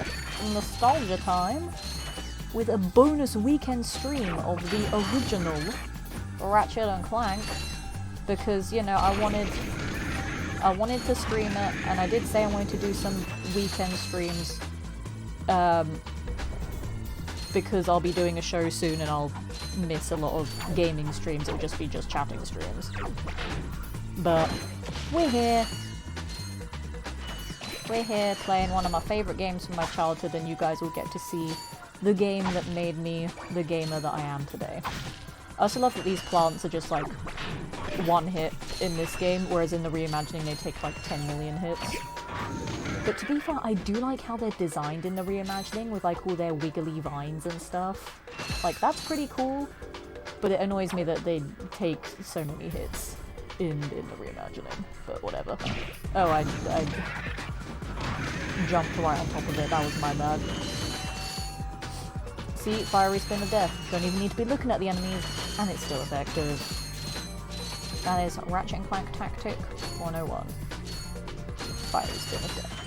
A: nostalgia time with a bonus weekend stream of the original Ratchet and Clank, because, you know, I wanted to stream it, and I did say I wanted to do some weekend streams, because I'll be doing a show soon and I'll miss a lot of gaming streams. It'll just be chatting streams. But we're here. We're here playing one of my favourite games from my childhood, and you guys will get to see the game that made me the gamer that I am today. I also love that these plants are just like one hit in this game, whereas in the reimagining they take like 10 million hits. But to be fair, I do like how they're designed in the reimagining with like all their wiggly vines and stuff. Like, that's pretty cool, but it annoys me that they take so many hits in the reimagining, but whatever. Oh, I jumped right on top of it, that was my bad. See, fiery spin of death. Don't even need to be looking at the enemies, and it's still effective. That is Ratchet and Clank Tactic 101. Fiery spin of death.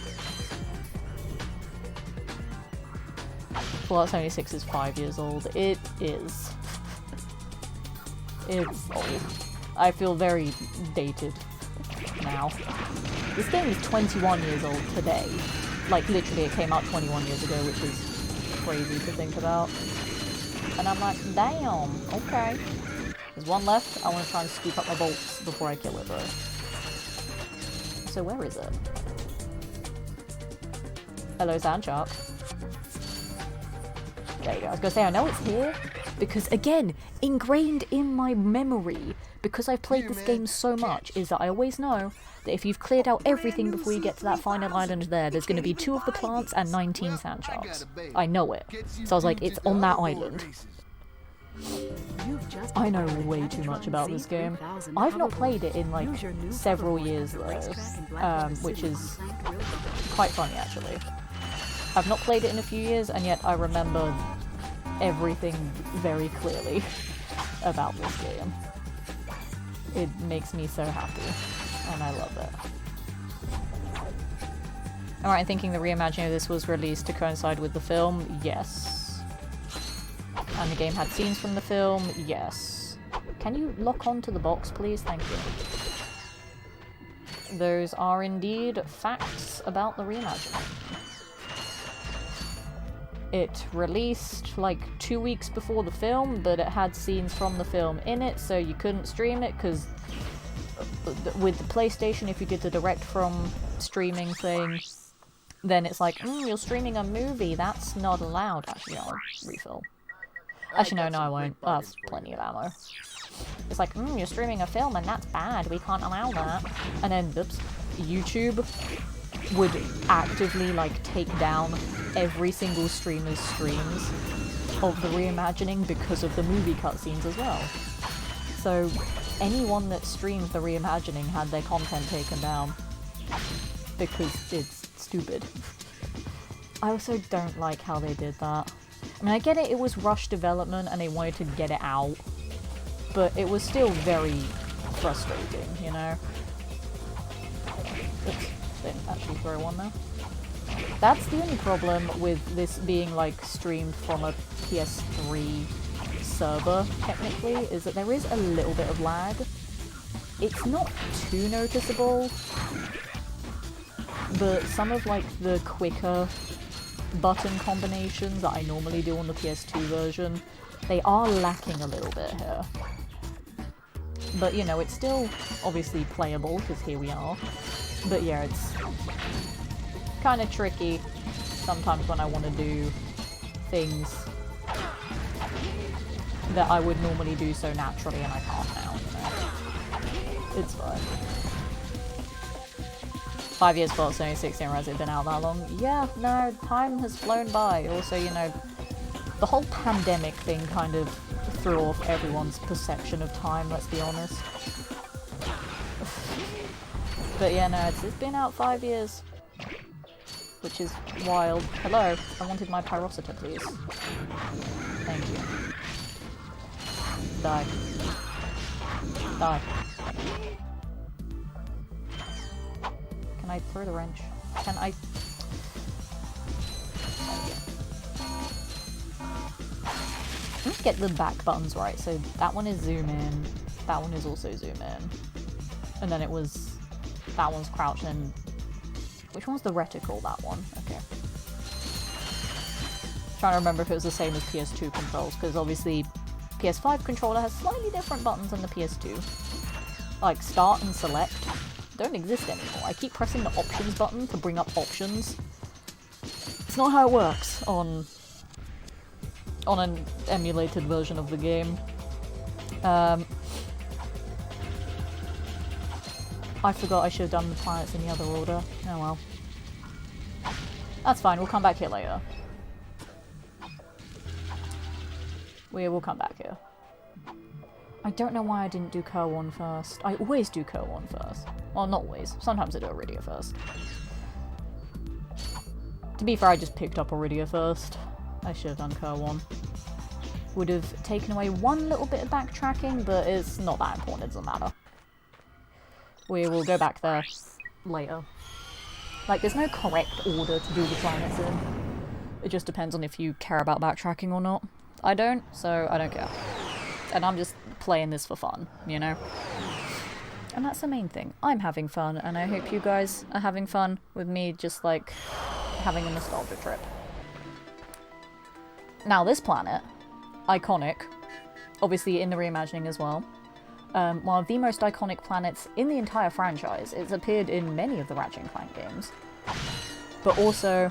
A: Fallout 76 is 5 years old. It is. It's old. I feel very dated now. This game is 21 years old today. Like, literally, it came out 21 years ago, which is crazy to think about. And I'm like, damn, okay. There's one left. I want to try and scoop up my bolts before I kill it, though. So where is it? Hello, Sand Shark. There you go. I was going to say, I know it's here, because, again, ingrained in my memory, because I've played this game so much, is that I always know that if you've cleared out everything before you get to that final island there's going to be 2 of the plants and 19 Sand Sharks. I know it. So I was like, it's on that island. I know way too much about this game. I've not played it in like several years though, which is quite funny actually. I've not played it in a few years, and yet I remember everything very clearly about this game. It makes me so happy, and I love it. Alright, I'm thinking the reimagining of this was released to coincide with the film. Yes. And the game had scenes from the film. Yes. Can you lock onto the box, please? Thank you. Those are indeed facts about the reimagining. It released like 2 weeks before the film, but it had scenes from the film in it, so you couldn't stream it, because with the PlayStation, if you did the direct from streaming thing, then it's like, you're streaming a movie, that's not allowed. Actually, I'll refill. Actually, no, I won't. That's plenty of ammo. It's like, you're streaming a film and that's bad, we can't allow that. And then, oops, YouTube would actively like take down every single streamer's streams of the reimagining because of the movie cutscenes as well. So anyone that streamed the reimagining had their content taken down. Because it's stupid. I also don't like how they did that. I mean, I get it, it was rushed development and they wanted to get it out. But it was still very frustrating, you know? Oops, didn't actually throw one there. That's the only problem with this being, like, streamed from a PS3 server, technically, is that there is a little bit of lag. It's not too noticeable, but some of, like, the quicker button combinations that I normally do on the PS2 version, they are lacking a little bit here. But, you know, it's still obviously playable, because here we are. But yeah, it's kind of tricky sometimes when I want to do things that I would normally do so naturally and I can't now, you know? It's fine. 5 years for Sony 16, has it been out that long? Yeah, no, time has flown by. Also, you know, the whole pandemic thing kind of threw off everyone's perception of time, let's be honest. But yeah, no, it's been out 5 years. Which is wild. Hello, I wanted my pyrocita, please. Thank you. Die. Die. Can I throw the wrench? Can I... Let's get the back buttons right. So that one is zoom in, that one is also zoom in. And then it was... that one's crouch and... which one's the reticle, that one? Okay. Trying to remember if it was the same as PS2 controls, because obviously PS5 controller has slightly different buttons than the PS2. Like start and select don't exist anymore. I keep pressing the options button to bring up options. It's not how it works on an emulated version of the game. I forgot I should have done the planets in the other order. Oh well. That's fine, we'll come back here later. We will come back here. I don't know why I didn't do Kerr 1 first. I always do Kerr 1 first. Well, not always. Sometimes I do Iridia first. To be fair, I just picked up Iridia first. I should have done Kerr 1. Would have taken away one little bit of backtracking, but it's not that important, it doesn't matter. We will go back there later. Like, there's no correct order to do the planets in. It just depends on if you care about backtracking or not. I don't, so I don't care. And I'm just playing this for fun, you know? And that's the main thing. I'm having fun, and I hope you guys are having fun with me just, like, having a nostalgia trip. Now, this planet, iconic, obviously in the reimagining as well. One of the most iconic planets in the entire franchise. It's appeared in many of the Ratchet and Clank games. But also,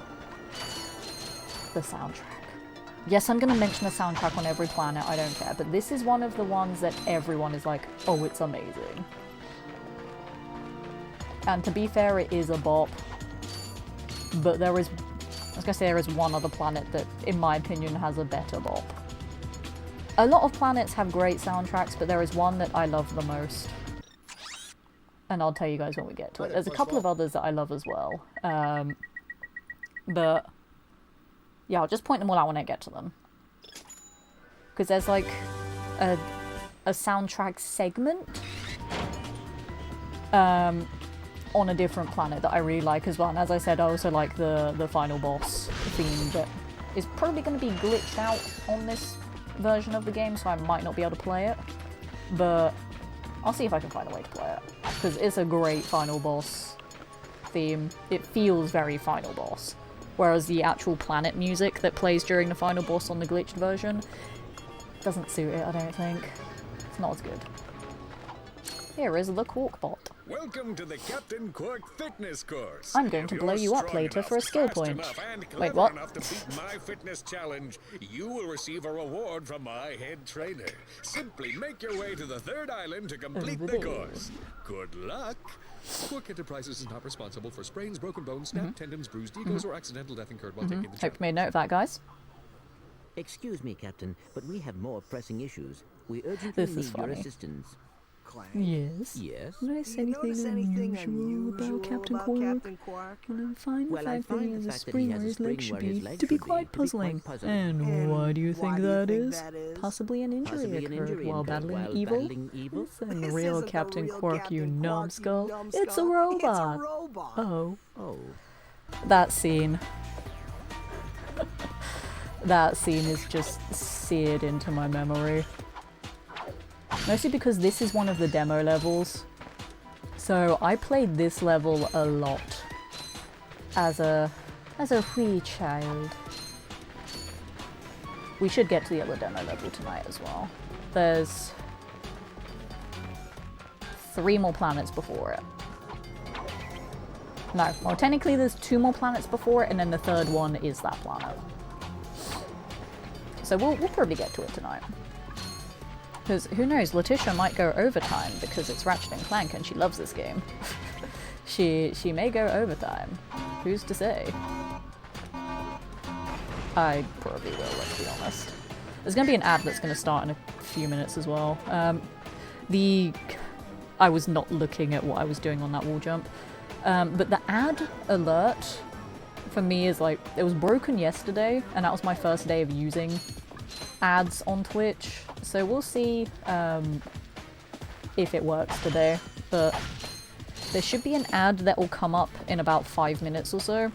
A: the soundtrack. Yes, I'm going to mention the soundtrack on every planet, I don't care, but this is one of the ones that everyone is like, oh, it's amazing. And to be fair, it is a bop. But there is, I was going to say there is one other planet that, in my opinion, has a better bop. A lot of planets have great soundtracks, but there is one that I love the most. And I'll tell you guys when we get to it. There's a couple of others that I love as well. But yeah, I'll just point them all out when I get to them. Because there's like a soundtrack segment on a different planet that I really like as well. And as I said, I also like the final boss theme that is probably going to be glitched out on this version of the game, so I might not be able to play it, but I'll see if I can find a way to play it, because it's a great final boss theme. It feels very final boss, whereas the actual planet music that plays during the final boss on the glitched version doesn't suit it, I don't think. It's not as good. Here is the Quarkbot.
H: Welcome to the Captain Quark fitness course.
A: I'm going to blow you up later for a skill point. Wait, what?
H: Enough to beat my fitness challenge, you will receive a reward from my head trainer. Simply make your way to the third island to complete the course. Good luck. Quark Enterprises is not responsible for sprains, broken bones, snapped tendons, bruised egos, or accidental death incurred while taking the
A: Hope you made note of that, guys.
C: Excuse me, Captain, but we have more pressing issues. We urgently
A: This is
C: need your
A: funny.
C: assistance.
D: Clank.
A: Yes.
C: Yes?
A: Notice
D: Do you notice anything unusual
A: about Captain
D: about
A: Quark?
D: Captain Quark?
A: And I find
C: Well, I
A: the fact that he
C: find
A: has
C: the
A: a
C: fact that he
A: spring
C: has
A: where
C: a
A: his
C: spring
A: legs should
C: where his
A: be
C: legs
A: to be
C: should be,
A: quite
C: to be quite
A: puzzling.
C: puzzling.
A: And why do you think that is?
D: is?
A: Possibly an injury
C: Possibly an
A: occurred
C: injury
A: while
C: occurred
A: battling
C: while
A: evil?
C: battling evil?
A: This isn't the
D: This
A: real
D: isn't the
A: Captain
D: real
A: Quark, you
D: Captain Quark, you
A: numbskull. It's a
D: numbskull. It's a
A: robot.
D: robot.
A: Oh.
C: Oh.
A: That scene. That scene is just seared into my memory. Mostly because this is one of the demo levels. So I played this level a lot as a wee child. We should get to the other demo level tonight as well. There's 3 more planets before it. No, well technically there's 2 more planets before it, and then the 3rd one is that planet. So we'll probably get to it tonight. Because who knows, Letitia might go overtime because it's Ratchet and Clank and she loves this game. she may go overtime. Who's to say? I probably will, let's be honest. There's going to be an ad that's going to start in a few minutes as well. I was not looking at what I was doing on that wall jump. But the ad alert for me is like, it was broken yesterday and that was my first day of using ads on Twitch. So we'll see if it works today. But there should be an ad that will come up in about 5 minutes or so.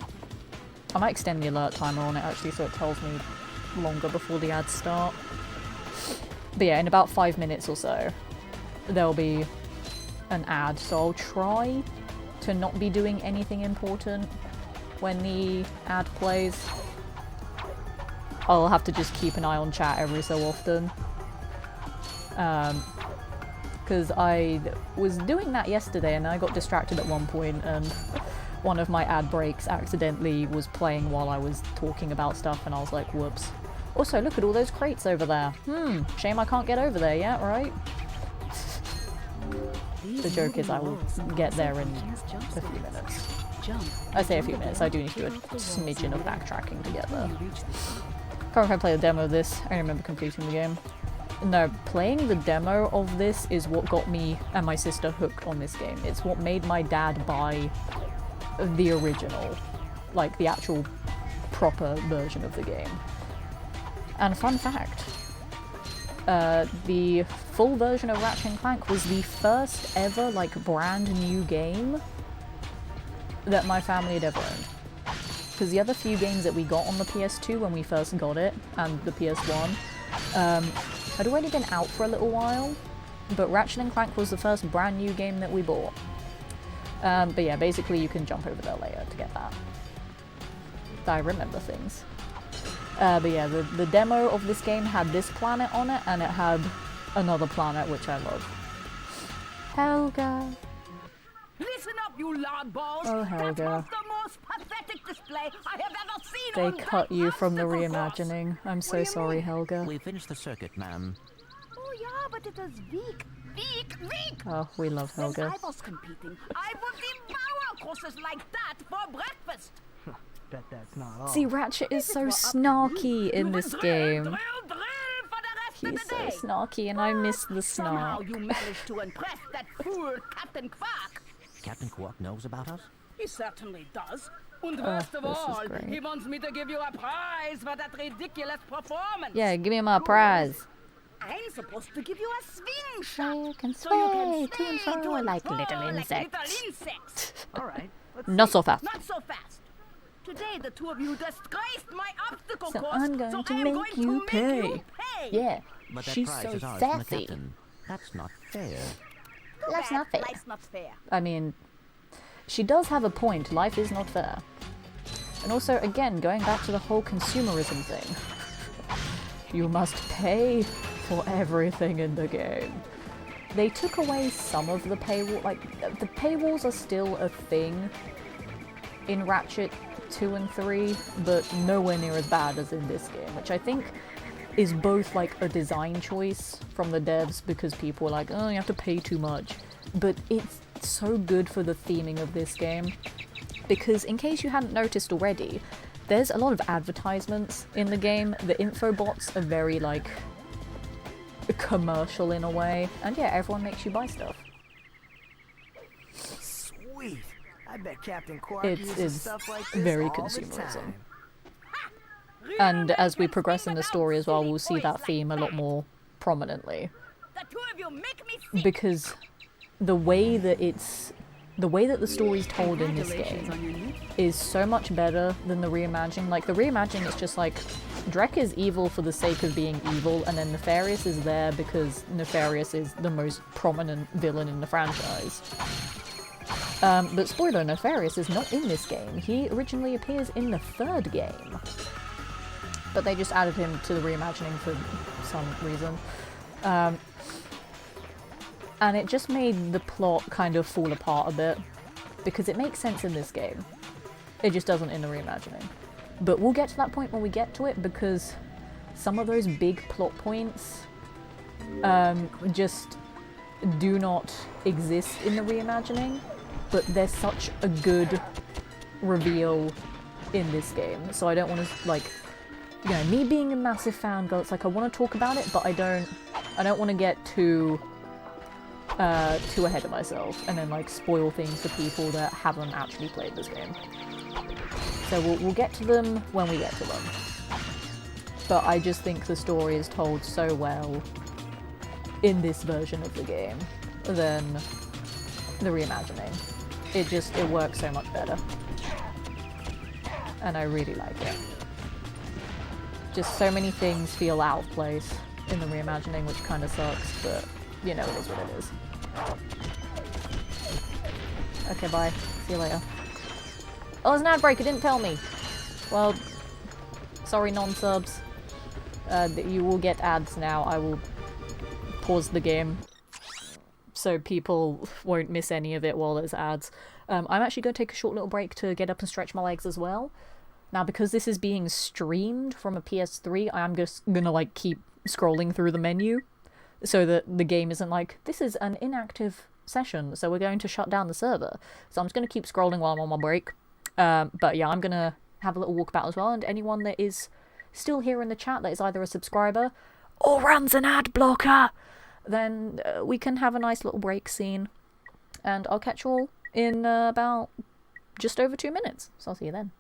A: I might extend the alert timer on it actually so it tells me longer before the ads start. But yeah, in about 5 minutes or so, there'll be an ad. So I'll try to not be doing anything important when the ad plays. I'll have to just keep an eye on chat every so often. Because I was doing that yesterday and I got distracted at one point and one of my ad breaks accidentally was playing while I was talking about stuff and I was like, whoops. Also, look at all those crates over there. Shame I can't get over there yet, right? The joke is I will get there in a few minutes. I say a few minutes, I do need to do a smidgen of backtracking to get there. Can't remember if I played a demo of this, I remember completing the game. No, playing the demo of this is what got me and my sister hooked on this game. It's what made my dad buy the original, like the actual proper version of the game. And fun fact, the full version of Ratchet and Clank was the first ever like brand new game that my family had ever owned. Because the other few games that we got on the PS2 when we first got it, and the PS1, had already been out for a little while, but Ratchet and Clank was the first brand new game that we bought. But yeah, basically you can jump over there later to get that. I remember things. But yeah, the demo of this game had this planet on it, and it had another planet, which I love. Helga.
B: Listen up, you loudballs!
A: Oh, Helga.
B: That was the most pathetic display I have ever seen
A: They
B: on
A: cut
B: that
A: you from the
B: obstacle course.
A: reimagining. I'm
B: What
A: so
B: do you
A: sorry,
B: mean?
A: Helga.
C: We finished the circuit, ma'am.
B: Oh yeah, but it was weak. Weak!
A: Oh, we love
B: When
A: Helga.
B: I was competing, I would devour courses like that for breakfast.
D: Bet that's not all.
A: See, Ratchet is so
B: If it were up to
A: snarky
B: you,
A: in
B: you
A: this
B: would
A: game.
B: drill for the rest
A: He's
B: of
A: so
B: the day.
A: snarky, and I miss the
B: Somehow
A: snark.
B: you managed to impress that fool Captain Quark.
C: Captain Quark knows about us?
B: He certainly does. And worst of
A: this is
B: all,
A: great.
B: he wants me to give you a prize for that ridiculous performance.
A: Yeah, give me my prize.
B: I'm supposed to give you a swing shot.
A: You can
B: So you
A: sway
B: can
A: to and
B: sway
A: fro like little
B: like
A: insects.
B: little insects.
D: All right. Let's
A: Not so fast.
B: Not so fast. Today the two of you disgraced my obstacle
A: So
B: course.
A: I'm going
B: so
A: to
B: I'm
A: make
B: going
A: you
B: to make
A: pay.
B: you pay.
A: Yeah,
C: But that
A: she's
C: prize
A: so
C: is ours from the
A: sassy.
C: captain. That's not fair.
B: Too
A: That's
B: bad.
A: not fair.
B: Life's not fair.
A: I mean, she does have a point. Life is not fair. And also, again, going back to the whole consumerism thing. You must pay for everything in the game. They took away some of the paywall. Like, the paywalls are still a thing in Ratchet 2 and 3, but nowhere near as bad as in this game, which I think is both like a design choice from the devs because people were like, oh, you have to pay too much. But it's so good for the theming of this game. Because in case you hadn't noticed already, there's a lot of advertisements in the game. The info bots are very like commercial in a way, and yeah, everyone makes you buy stuff.
D: Sweet. I bet Captain Quark
A: It
D: uses
A: is
D: stuff like this
A: very
D: all the
A: consumerism.
D: time.
A: And as we progress in the story as well, we'll see that theme a lot more prominently.
B: The two of you make me sick.
A: Because the way that the story's told in this
B: Congratulations on
A: game
B: your new
A: is so much better than the reimagining. Like, the reimagining is just like, Drek is evil for the sake of being evil, and then Nefarious is there because Nefarious is the most prominent villain in the franchise. But spoiler, Nefarious is not in this game. He originally appears in the 3rd game. But they just added him to the reimagining for some reason. And it just made the plot kind of fall apart a bit. Because it makes sense in this game. It just doesn't in the reimagining. But we'll get to that point when we get to it, because some of those big plot points just do not exist in the reimagining. But there's such a good reveal in this game. So I don't want to, like... You know, me being a massive fangirl, it's like I want to talk about it, but I don't want to get too ahead of myself and then like spoil things for people that haven't actually played this game. So we'll get to them when we get to them. But I just think the story is told so well in this version of the game than the reimagining. It works so much better. And I really like it. Just so many things feel out of place in the reimagining, which kind of sucks, but you know, it is what it is. Okay, bye. See you later. Oh, there's an ad break, it didn't tell me! Well, sorry non-subs. You will get ads now. I will pause the game so people won't miss any of it while there's ads. I'm actually going to take a short little break to get up and stretch my legs as well. Now, because this is being streamed from a PS3, I am just gonna, like, keep scrolling through the menu so that the game isn't like, this is an inactive session, so we're going to shut down the server. So I'm just gonna keep scrolling while I'm on my break. But yeah, I'm gonna have a little walkabout as well, and anyone that is still here in the chat that is either a subscriber or runs an ad blocker, then we can have a nice little break scene. And I'll catch you all in about just over 2 minutes. So I'll see you then.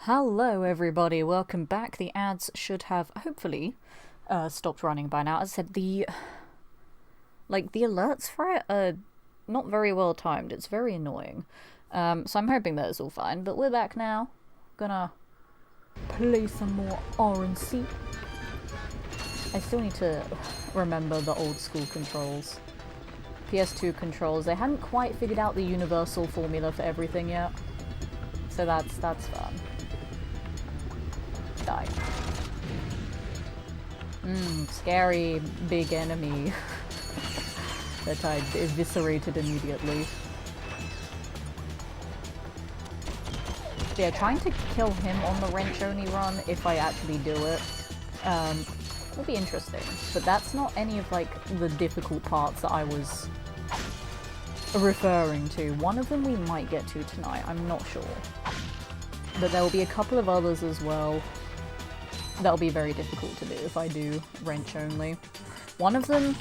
A: Hello everybody, welcome back. The ads should have hopefully stopped running by now. As I said, the Like, the alerts for it are not very well timed. It's very annoying. So I'm hoping that it's all fine. But we're back now. Gonna play some more RNC. I still need to remember the old school controls. PS2 controls. They hadn't quite figured out the universal formula for everything yet. So that's fun. Die. Scary big enemy that I eviscerated immediately. Yeah, trying to kill him on the wrench only run, if I actually do it, will be interesting. But that's not any of, like, the difficult parts that I was referring to. One of them we might get to tonight, I'm not sure. But there will be a couple of others as well that'll be very difficult to do if I do wrench only. One of them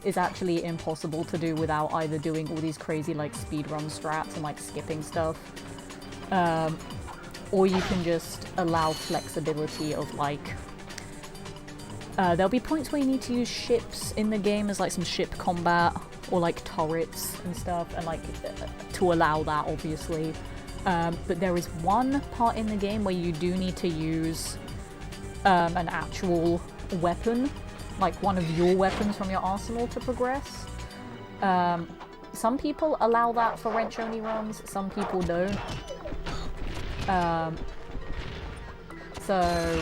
A: is actually impossible to do without either doing all these crazy, like, speedrun strats and, like, skipping stuff. Or you can just allow flexibility of, like... there'll be points where you need to use ships in the game as, like, some ship combat, or, like, turrets and stuff, and, like, to allow that, obviously. But there is one part in the game where you do need to use an actual weapon, like one of your weapons from your arsenal to progress. Some people allow that for wrench-only runs, some people don't. So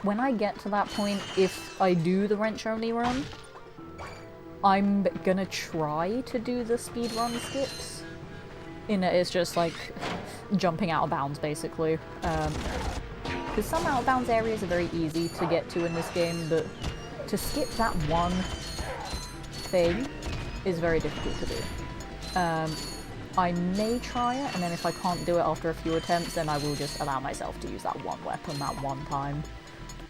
A: when I get to that point, if I do the wrench-only run, I'm gonna try to do the speedrun skips. It's just like jumping out of bounds, basically. Because some out of bounds areas are very easy to get to in this game, but to skip that one thing is very difficult to do. I may try it, and then if I can't do it after a few attempts, then I will just allow myself to use that one weapon that one time.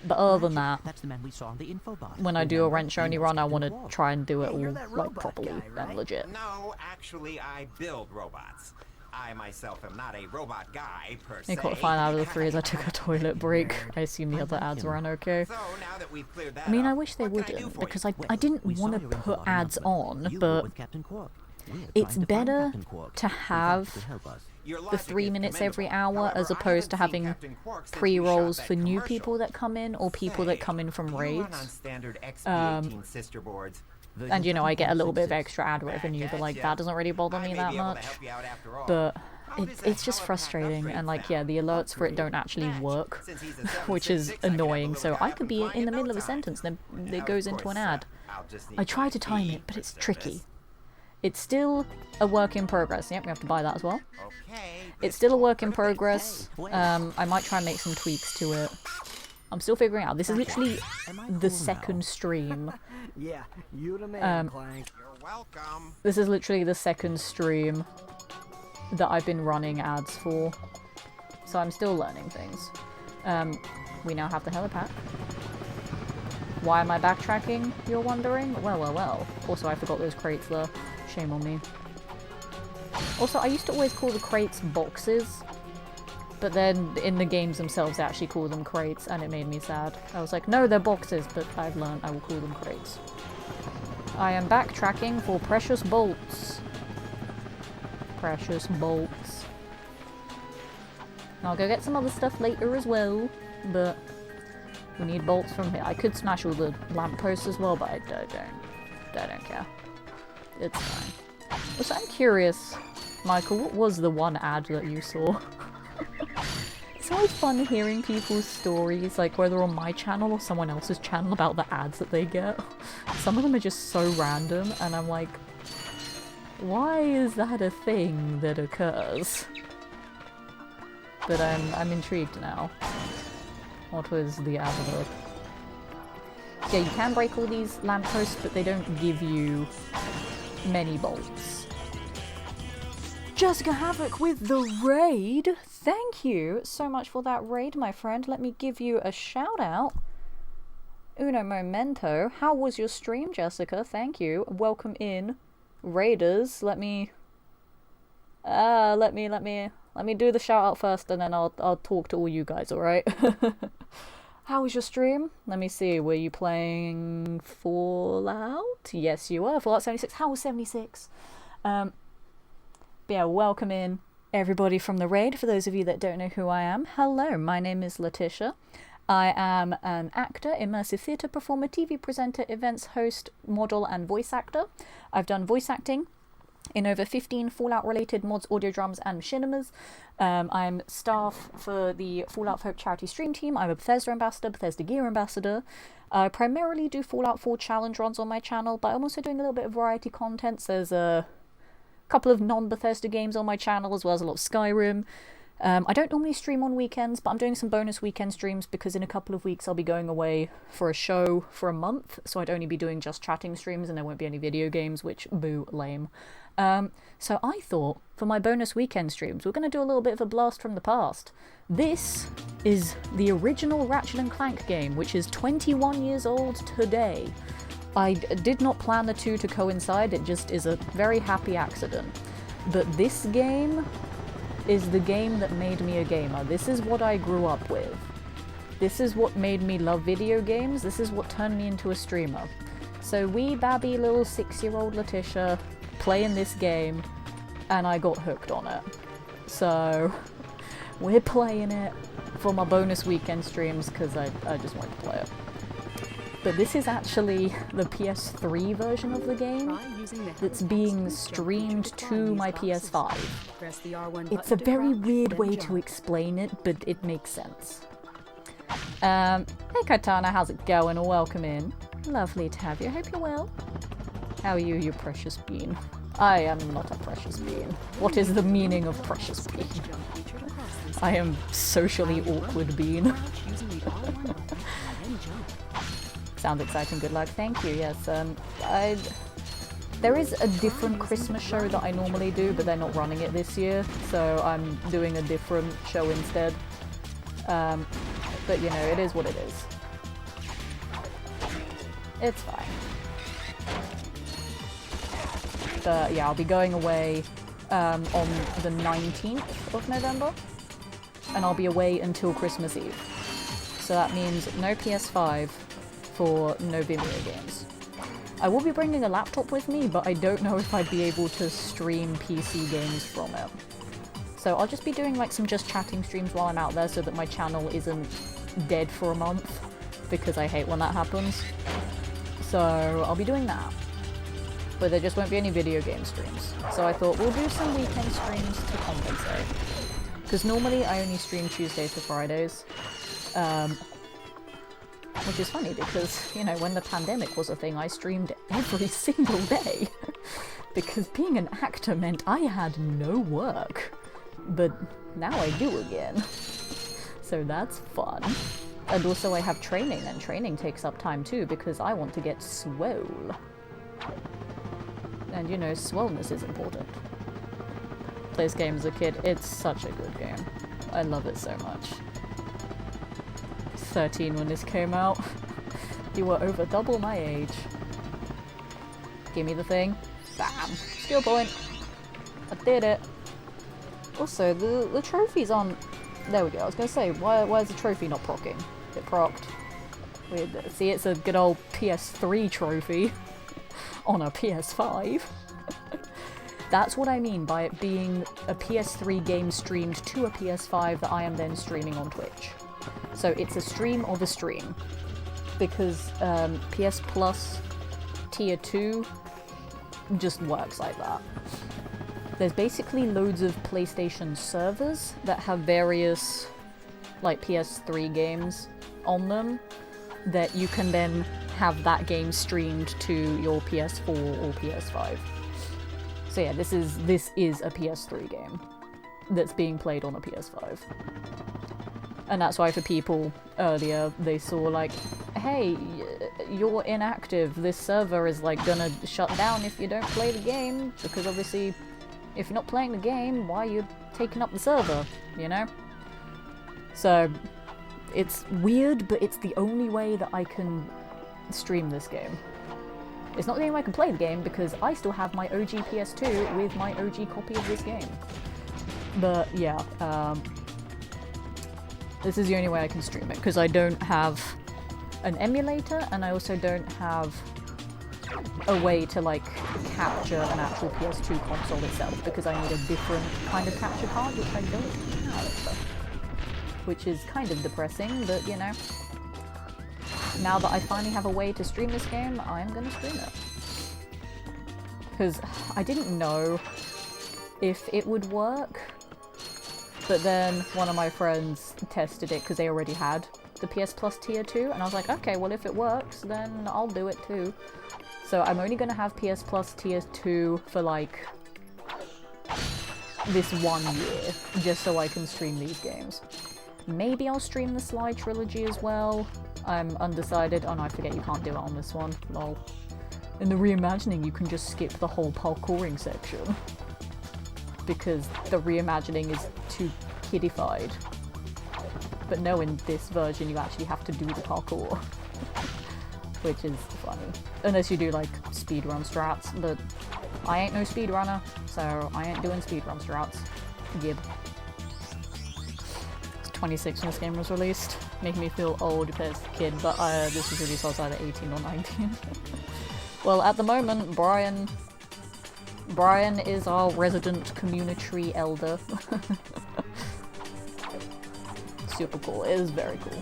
A: But other than that,
C: That's the man we saw on the info bar.
A: when I do a wrench-only run, I want to
C: Quark.
A: try and do it
D: You're
A: all,
D: that
A: like,
D: robot
A: properly
D: guy, right?
A: and legit.
I: No, actually, I build robots. I myself am not a robot guy, per
A: I
I: se.
A: think what I find out of the three is I took a toilet break. I assume the other ads ran okay.
I: So, now that we've cleared that
A: I mean, I
I: up,
A: wish they
I: what can I do
A: wouldn't,
I: for
A: because
I: you?
A: I didn't
C: We saw
A: want to
C: your info
A: put
C: bar
A: ads
C: announcement.
A: on,
C: You
A: but
C: were with Captain Quark. We're
A: it's
C: trying to find
A: better
C: Captain Quark.
A: to
C: He wants
A: have
C: to help us.
I: Your
A: the
I: logic
A: 3
I: is
A: minutes every
I: commendable.
A: hour as
I: However, I
A: opposed to
I: haven't seen
A: having
I: Captain Quark since we
A: pre-rolls
I: shot
A: for
I: that
A: new
I: commercial.
A: people that come in or people that come in from
I: You run on
A: raids.
I: standard XP18 sister boards.
A: And, you know, I get a little bit of
C: 7.66.
A: extra ad revenue, but, like,
I: Gotcha.
A: that doesn't really bother
I: I
A: me
I: may
A: that
I: be able to
A: much.
I: help you out after all.
A: But
I: How does
A: it's
I: a
A: just
I: Holopack
A: frustrating,
I: upgrade
A: and, like,
I: sound?
A: yeah, the alerts for it don't
I: Upgrade
A: actually
I: match.
A: work,
I: Since he's a
A: which is
I: 766, I could have a
A: annoying,
I: little
A: so
I: guy
A: I
I: up
A: could be
I: and
A: in the
I: flying
A: middle of a
I: no time.
A: sentence, and then it
I: Of
A: goes into
I: course,
A: an ad.
I: I'll just
A: I
I: need
A: try
I: my
A: to time
I: fee
A: it, but
I: for
A: it's
I: service.
A: tricky. It's still a work in progress. Yep, we have to buy that as well.
I: Okay.
A: It's still a work in progress. I might try and make some tweaks to it. I'm still figuring out. This is literally
C: Am I
A: the
C: cool now?
A: second stream.
D: Yeah, you the man,
A: Um,
D: Clank.
I: You're welcome.
A: This is literally the second stream that I've been running ads for. So I'm still learning things. We now have the helipack. Why am I backtracking, you're wondering? Well, well, well. Also, I forgot those crates there. Shame on me. Also, I used to always call the crates boxes, but then in the games themselves they actually call them crates, and it made me sad. I was like, no, they're boxes, but I've learned I will call them crates. I am backtracking for precious bolts. Precious bolts. I'll go get some other stuff later as well, but we need bolts from here. I could smash all the lampposts as well, but I don't care. It's fine. Also, I'm curious, Michael, what was the one ad that you saw? It's always fun hearing people's stories, like whether on my channel or someone else's channel, about the ads that they get. Some of them are just so random, and I'm like, why is that a thing that occurs? But I'm intrigued now. What was the advert? Yeah, you can break all these lampposts, but they don't give you many bolts. Jessica Havoc with the raid! Thank you so much for that raid, my friend. Let me give you a shout out. Uno momento. How was your stream, Jessica? Thank you. Welcome in, raiders. Let me do the shout out first, and then I'll talk to all you guys, alright? How was your stream? Let me see, were you playing Fallout? Yes, you were. Fallout 76. How was 76? But yeah, welcome in everybody from the raid. For those of you that don't know who I am, hello, my name is Letitia. I am an actor, immersive theatre performer, TV presenter, events host, model, and voice actor. I've done voice acting in over 15 Fallout-related mods, audio dramas, and machinimas. I'm staff for the Fallout Folk charity stream team. I'm a Bethesda ambassador, Bethesda gear ambassador. I primarily do Fallout 4 challenge runs on my channel, but I'm also doing a little bit of variety content. So there's a couple of non-Bethesda games on my channel, as well as a lot of Skyrim. I don't normally stream on weekends, but I'm doing some bonus weekend streams because in a couple of weeks I'll be going away for a show for a month, so I'd only be doing just chatting streams and there won't be any video games, which, boo, lame. So I thought, for my bonus weekend streams, we're going to do a little bit of a blast from the past. This is the original Ratchet and Clank game, which is 21 years old today. I did not plan the two to coincide, it just is a very happy accident. But this game is the game that made me a gamer. This is what I grew up with. This is what made me love video games. This is what turned me into a streamer. So wee babby little 6-year-old Letitia playing this game, and I got hooked on it. So we're playing it for my bonus weekend streams because I just wanted to play it. But this is actually the PS3 version of the game that's being streamed to my PS5. It's a very weird way to explain it, but it makes sense. Hey Katana, how's it going? Welcome in. Lovely to have you. Hope you're well. How are you, you precious bean? I am not a precious bean. What is the meaning of precious bean? I am socially awkward bean. Sounds exciting, good luck. Thank you, yes. There is a different Christmas show that I normally do, but they're not running it this year, so I'm doing a different show instead. But you know, it is what it is. It's fine. But yeah, I'll be going away on the 19th of November, and I'll be away until Christmas Eve. So that means no PS5 for no Vimeo games. I will be bringing a laptop with me, but I don't know if I'd be able to stream PC games from it. So I'll just be doing like some just chatting streams while I'm out there so that my channel isn't dead for a month, because I hate when that happens. So I'll be doing that. But there just won't be any video game streams. So I thought we'll do some weekend streams to compensate. Because normally I only stream Tuesdays to Fridays. Which is funny because, you know, when the pandemic was a thing, I streamed every single day. Because being an actor meant I had no work. But now I do again. So that's fun. And also I have training, and training takes up time too, because I want to get swole. And you know, swollenness is important. Played this game as a kid, it's such a good game. I love it so much. 13 when this came out. You were over double my age. Give me the thing. Bam! Skill point! I did it! Also, the trophies aren't... There we go, I was gonna say, why is the trophy not proccing? It procced. Weird. See, it's a good old PS3 trophy on a PS5. That's what I mean by it being a PS3 game streamed to a PS5 that I am then streaming on Twitch. So it's a stream of a stream. Because PS Plus Tier 2 just works like that. There's basically loads of PlayStation servers that have various, like, PS3 games on them that you can then have that game streamed to your PS4 or PS5. So yeah, this is a PS3 game that's being played on a PS5. And that's why for people earlier, they saw like, hey, you're inactive, this server is like gonna shut down if you don't play the game, because obviously if you're not playing the game, why are you taking up the server, you know? So it's weird, but it's the only way that I can stream this game. It's not the only way I can play the game, because I still have my OG PS2 with my OG copy of this game. But yeah, This is the only way I can stream it, because I don't have an emulator, and I also don't have a way to, like, capture an actual PS2 console itself, because I need a different kind of capture card, which I don't have. Which is kind of depressing, but, you know. Now that I finally have a way to stream this game, I'm gonna stream it. Because I didn't know if it would work, but then one of my friends tested it because they already had the PS Plus Tier 2, and I was like, okay, well if it works, then I'll do it too. So I'm only gonna have PS Plus Tier 2 for like this 1 year, just so I can stream these games. Maybe I'll stream the Sly trilogy as well. I'm undecided. Oh no, I forget you can't do it on this one. Lol. In the reimagining, you can just skip the whole parkouring section. Because the reimagining is too kiddified. But no, in this version you actually have to do the parkour. Which is funny. Unless you do like speedrun strats, but I ain't no speedrunner, so I ain't doing speedrun strats. Gib. 26 when this game was released. Making me feel old as a kid, but this was released outside at 18 or 19. Well, at the moment, Brian is our resident community elder. Super cool. It is very cool.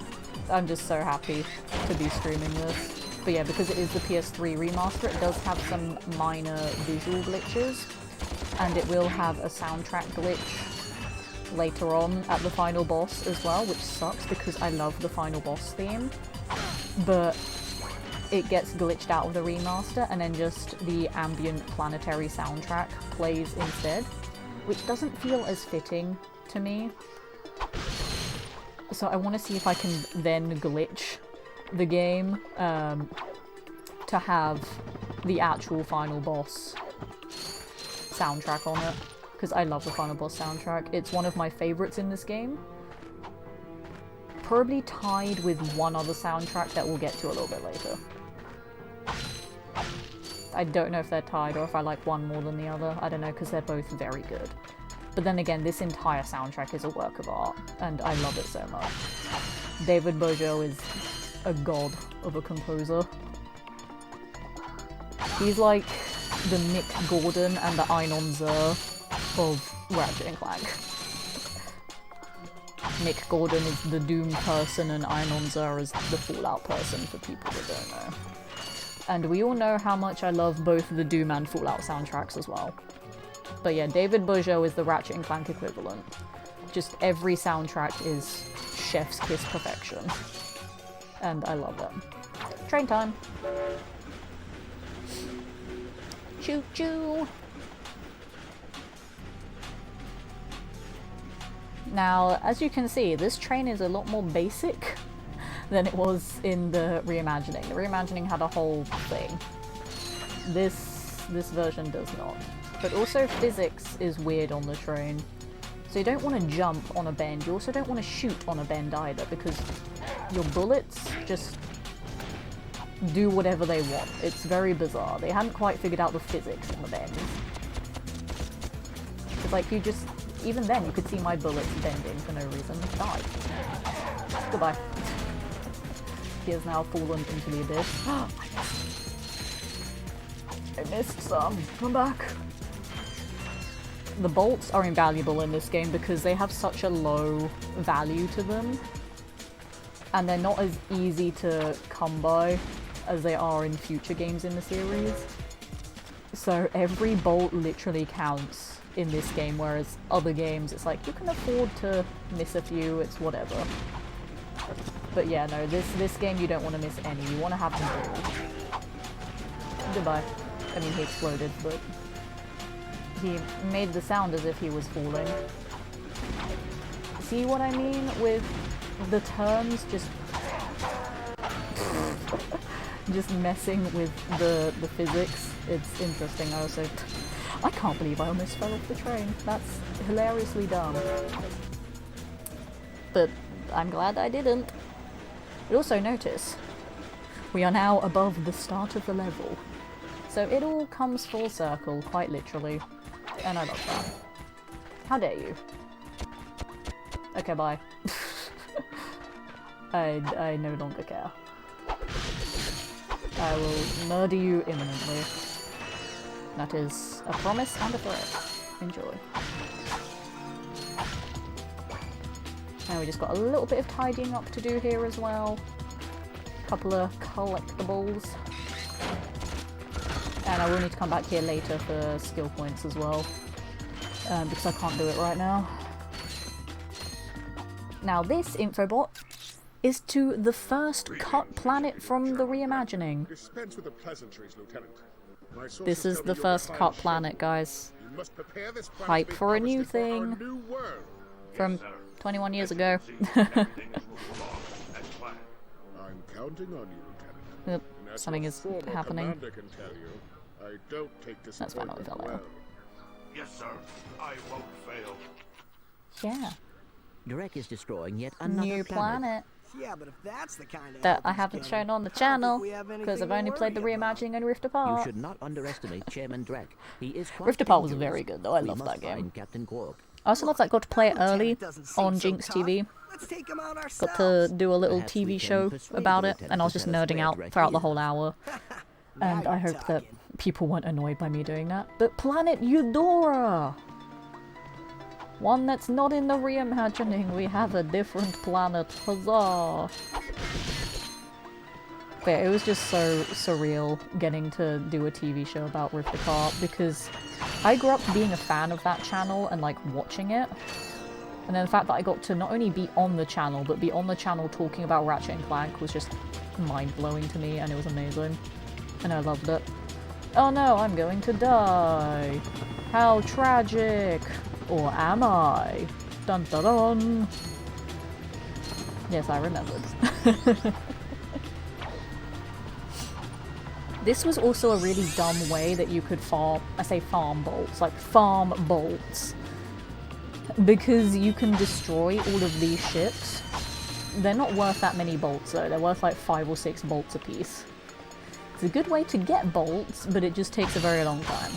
A: I'm just so happy to be streaming this. But yeah, because it is the PS3 remaster, it does have some minor visual glitches, and it will have a soundtrack glitch later on at the final boss as well, which sucks because I love the final boss theme, but it gets glitched out of the remaster and then just the ambient planetary soundtrack plays instead, which doesn't feel as fitting to me. So I want to see if I can then glitch the game to have the actual final boss soundtrack on it. Because I love the final boss soundtrack. It's one of my favorites in this game. Probably tied with one other soundtrack that we'll get to a little bit later. I don't know if they're tied or if I like one more than the other. I don't know, because they're both very good. But then again, this entire soundtrack is a work of art, and I love it so much. David Bojo is a god of a composer. He's like the Mick Gordon and the Einon Zur of Ratchet and Clank. Mick Gordon is the Doom person and Einon Zur is the Fallout person, for people that don't know. And we all know how much I love both the Doom and Fallout soundtracks as well. But yeah, David Bojo is the Ratchet and Clank equivalent. Just every soundtrack is chef's kiss perfection. And I love it. Train time! Choo choo! Now, as you can see, this train is a lot more basic than it was in the reimagining. The reimagining had a whole thing. This version does not. But also physics is weird on the train. So you don't want to jump on a bend, you also don't want to shoot on a bend either, because your bullets just do whatever they want. It's very bizarre. They hadn't quite figured out the physics on the bends. It's like you just... Even then, you could see my bullets bending for no reason. Die. Goodbye. He has now fallen into the abyss. I missed some. Come back. The bolts are invaluable in this game because they have such a low value to them. And they're not as easy to come by as they are in future games in the series. So every bolt literally counts in this game, whereas other games it's like you can afford to miss a few, it's whatever. But yeah, no, this game you don't want to miss any, you want to have them all. Goodbye. I mean, he exploded, but he made the sound as if he was falling. See what I mean with the terms just just messing with the physics? It's interesting. I can't believe I almost fell off the train. That's hilariously dumb. But I'm glad I didn't. But also notice, we are now above the start of the level. So it all comes full circle, quite literally. And I love that. How dare you? Okay, bye. I no longer care. I will murder you imminently. That is a promise and a threat. Enjoy. And we just got a little bit of tidying up to do here as well. Couple of collectibles. And I will need to come back here later for skill points as well. Because I can't do it right now. Now this infobot is to the first cut planet from the reimagining.
E: Dispense with the pleasantries, Lieutenant. My sources
A: This is
E: tell
A: the
E: me
A: first
E: you'll
A: cut
E: find
A: planet,
E: ship.
A: guys.
E: You must prepare this planet
A: Hype
E: to be
A: for a new
E: harvested for our
A: thing.
E: new world.
A: From 21 years ago.
E: I'm counting on you, Lieutenant.
A: Yep,
E: And as
A: something
E: your
A: is
E: former
A: happening.
E: commander can tell you, I don't take
A: That's fine, I'll
E: disappointment
A: fill it
E: well.
A: out.
J: Yes, sir. I won't fail.
A: Yeah.
C: Drek is destroying yet another
A: New planet.
D: Yeah, but if that's the kind of
A: That
D: help
A: I
D: he's
A: haven't
D: getting,
A: shown on the
D: I don't think
A: channel.
D: we have
A: Because
D: anything
A: I've
D: to
A: only played the
D: worry about.
A: reimagining and Rift
C: You
A: Apart.
C: should not underestimate Chairman Drek. He is quite
A: Rift Apart was
C: dangerous.
A: very good though, I
C: We
A: love
C: must
A: that game.
C: find Captain Quark.
A: I also love that I got to play it
D: Lieutenant
A: early
D: doesn't seem
A: on
D: so
A: Jinx
D: tough.
A: TV.
D: Let's take him out
A: Got
D: ourselves.
A: to do a little
C: Perhaps we
A: TV
C: can
A: show
C: persuade
A: about
C: the
A: it,
C: Lieutenant
A: and I was
C: to
A: just
C: tell us
A: nerding
C: where
A: out
C: Drek
A: throughout the
C: is.
A: whole hour.
D: Now
A: And I
D: you're
A: hope that
D: talking.
A: people weren't annoyed by me doing that. But Planet Eudora! One that's not in the reimagining, we have a different planet, huzzah! But yeah, it was just so surreal getting to do a TV show about Rift Apart, because I grew up being a fan of that channel and like watching it. And then the fact that I got to not only be on the channel, but be on the channel talking about Ratchet and Clank was just mind-blowing to me, and it was amazing. And I loved it. Oh no, I'm going to die! How tragic! Or am I? Dun dun dun! Yes, I remembered. This was also a really dumb way that you could farm, I say farm bolts, like farm bolts. Because you can destroy all of these ships. They're not worth that many bolts though, they're worth like 5 or 6 bolts apiece. It's a good way to get bolts, but it just takes a very long time.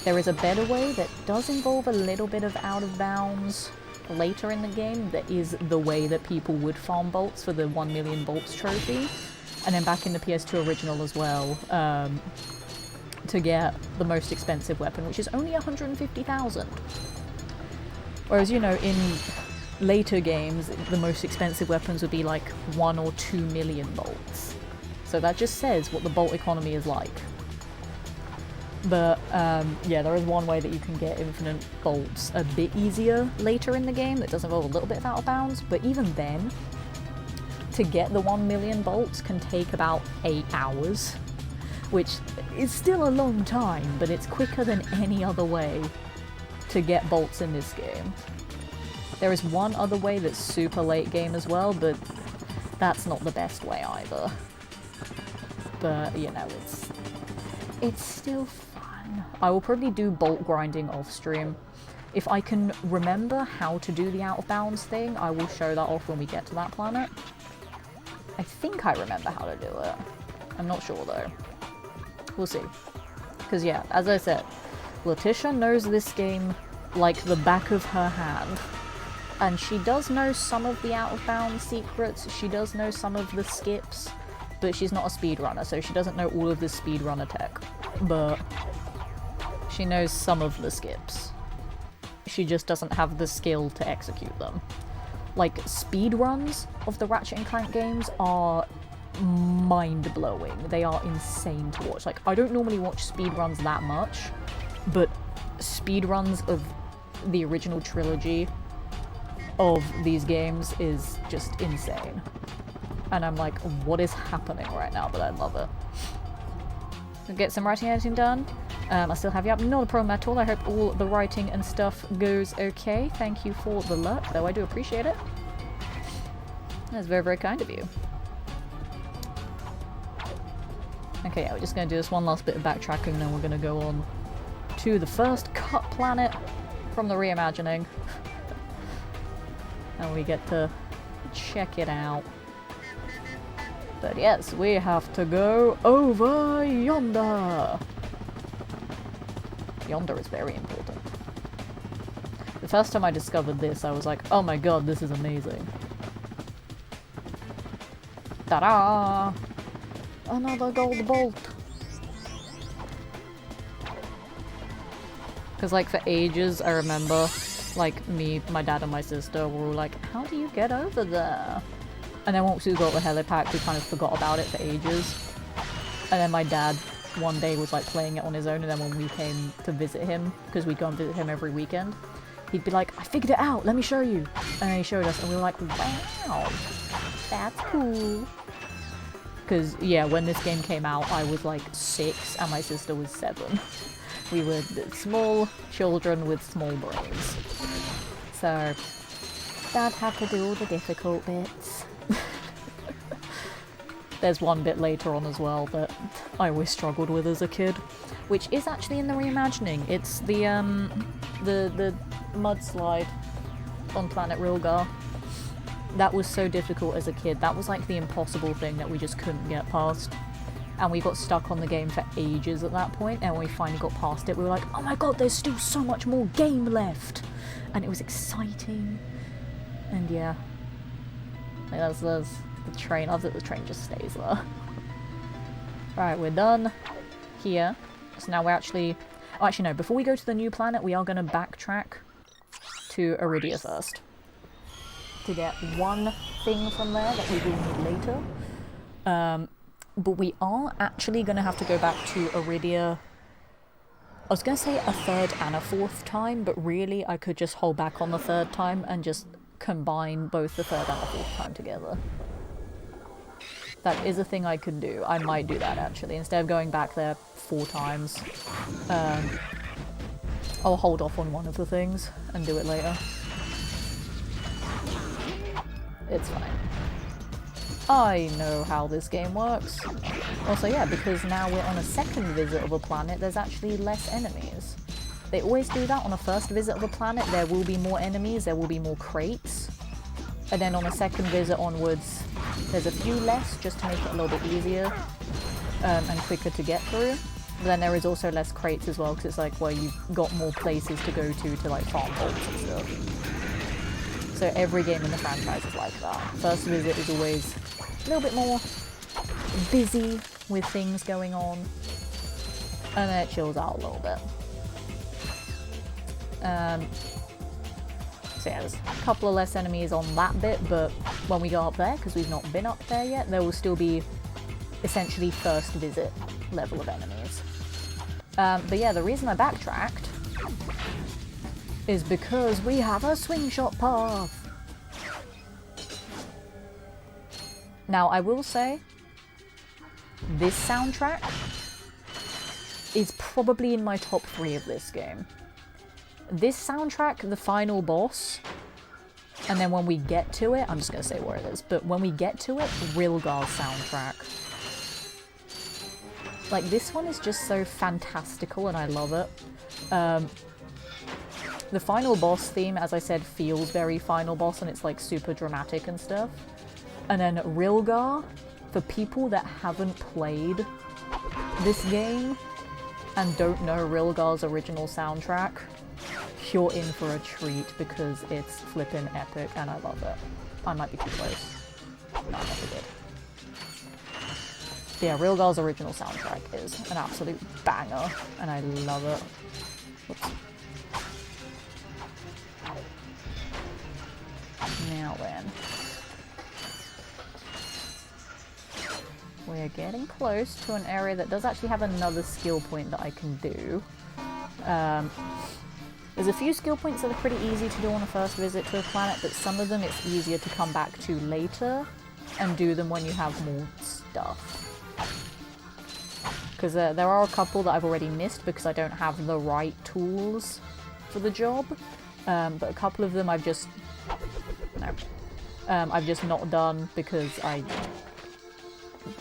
A: There is a better way that does involve a little bit of out of bounds later in the game, that is the way that people would farm bolts for the 1 million bolts trophy. And then back in the PS2 original as well, to get the most expensive weapon, which is only 150,000. Whereas, you know, in later games, the most expensive weapons would be like 1 or 2 million bolts. So that just says what the bolt economy is like. But, yeah, there is one way that you can get infinite bolts a bit easier later in the game that does involve a little bit of out of bounds, but even then, to get the 1 million bolts can take about 8 hours, which is still a long time, but it's quicker than any other way to get bolts in this game. There is one other way that's super late game as well, but that's not the best way either. But, you know, it's still fun. I will probably do bolt grinding off stream. If I can remember how to do the out of bounds thing, I will show that off when we get to that planet. I think I remember how to do it. I'm not sure though. We'll see. Because yeah, as I said, Letitia knows this game like the back of her hand. And she does know some of the out of bounds secrets, she does know some of the skips, but she's not a speedrunner, so she doesn't know all of the speedrunner tech. But she knows some of the skips. She just doesn't have the skill to execute them. Like, speedruns of the Ratchet and Clank games are mind-blowing. They are insane to watch. Like, I don't normally watch speedruns that much, but speedruns of the original trilogy of these games is just insane. And I'm like, what is happening right now? But I love it. So get some writing editing done. I still have you up. Not a problem at all. I hope all the writing and stuff goes okay. Thank you for the luck, though I do appreciate it. That's very, very kind of you. Okay, yeah, we're just going to do this one last bit of backtracking, and then we're going to go on to the first cut planet from the reimagining. And we get to check it out. But yes, we have to go over yonder. Yonder is very important. The first time I discovered this, I was like, oh my god, this is amazing. Ta-da! Another gold bolt! Because, like, for ages, I remember, like, me, my dad, and my sister were all like, how do you get over there? And then once we got the helipack, we kind of forgot about it for ages. And then my dad, one day, was, like, playing it on his own, and then when we came to visit him, because we go and visit him every weekend, he'd be like, I figured it out, let me show you! And then he showed us, and we were like, wow, that's cool. Because, yeah, when this game came out, I was, like, 6, and my sister was 7. We were small children with small brains. So, Dad had to do all the difficult bits. There's one bit later on as well that I always struggled with as a kid, which is actually in the reimagining. It's the mudslide on Planet Rilgar. That was so difficult as a kid. That was like the impossible thing that we just couldn't get past. And we got stuck on the game for ages at that point, and when we finally got past it, we were like, oh my god, there's still so much more game left! And it was exciting. And yeah. Like, there's the train. I love that the train just stays there. Right, we're done here. So now we're actually... Oh, actually no, before we go to the new planet, we are going to backtrack to Iridia first. To get one thing from there that we will need later. But we are actually going to have to go back to Iridia. I was going to say a third and a fourth time, but really I could just hold back on the third time and just combine both the third and the fourth time together. That is a thing I could do. I might do that actually. Instead of going back there 4 times, I'll hold off on one of the things and do it later. It's fine. I know how this game works. Also, yeah, because now we're on a second visit of a planet, there's actually less enemies. They always do that on a first visit of a planet. There will be more enemies, there will be more crates. And then on a second visit onwards, there's a few less, just to make it a little bit easier and quicker to get through. But then there is also less crates as well, because it's like, well, you've got more places to go to like farm bolts and stuff. So every game in the franchise is like that. First visit is always a little bit more busy with things going on, and then it chills out a little bit. So yeah, there's a couple of less enemies on that bit, but when we go up there, because we've not been up there yet, there will still be essentially first visit level of enemies. But yeah, the reason I backtracked is because we have a swing shot path. Now, I will say, this soundtrack is probably in my top 3 of this game. This soundtrack, the final boss, and then when we get to it, I'm just going to say where it is, but when we get to it, Rilgar's soundtrack. Like, this one is just so fantastical and I love it. The final boss theme, as I said, feels very final boss and it's like super dramatic and stuff. And then Rilgar, for people that haven't played this game and don't know Rilgar's original soundtrack, you're in for a treat because it's flippin' epic and I love it. I might be too close. No, I never did. But yeah, Rilgar's original soundtrack is an absolute banger and I love it. Whoops. Now then. We're getting close to an area that does actually have another skill point that I can do. There's a few skill points that are pretty easy to do on a first visit to a planet, but some of them it's easier to come back to later and do them when you have more stuff. Because there are a couple that I've already missed because I don't have the right tools for the job, but a couple of them I've just... no. I've just not done because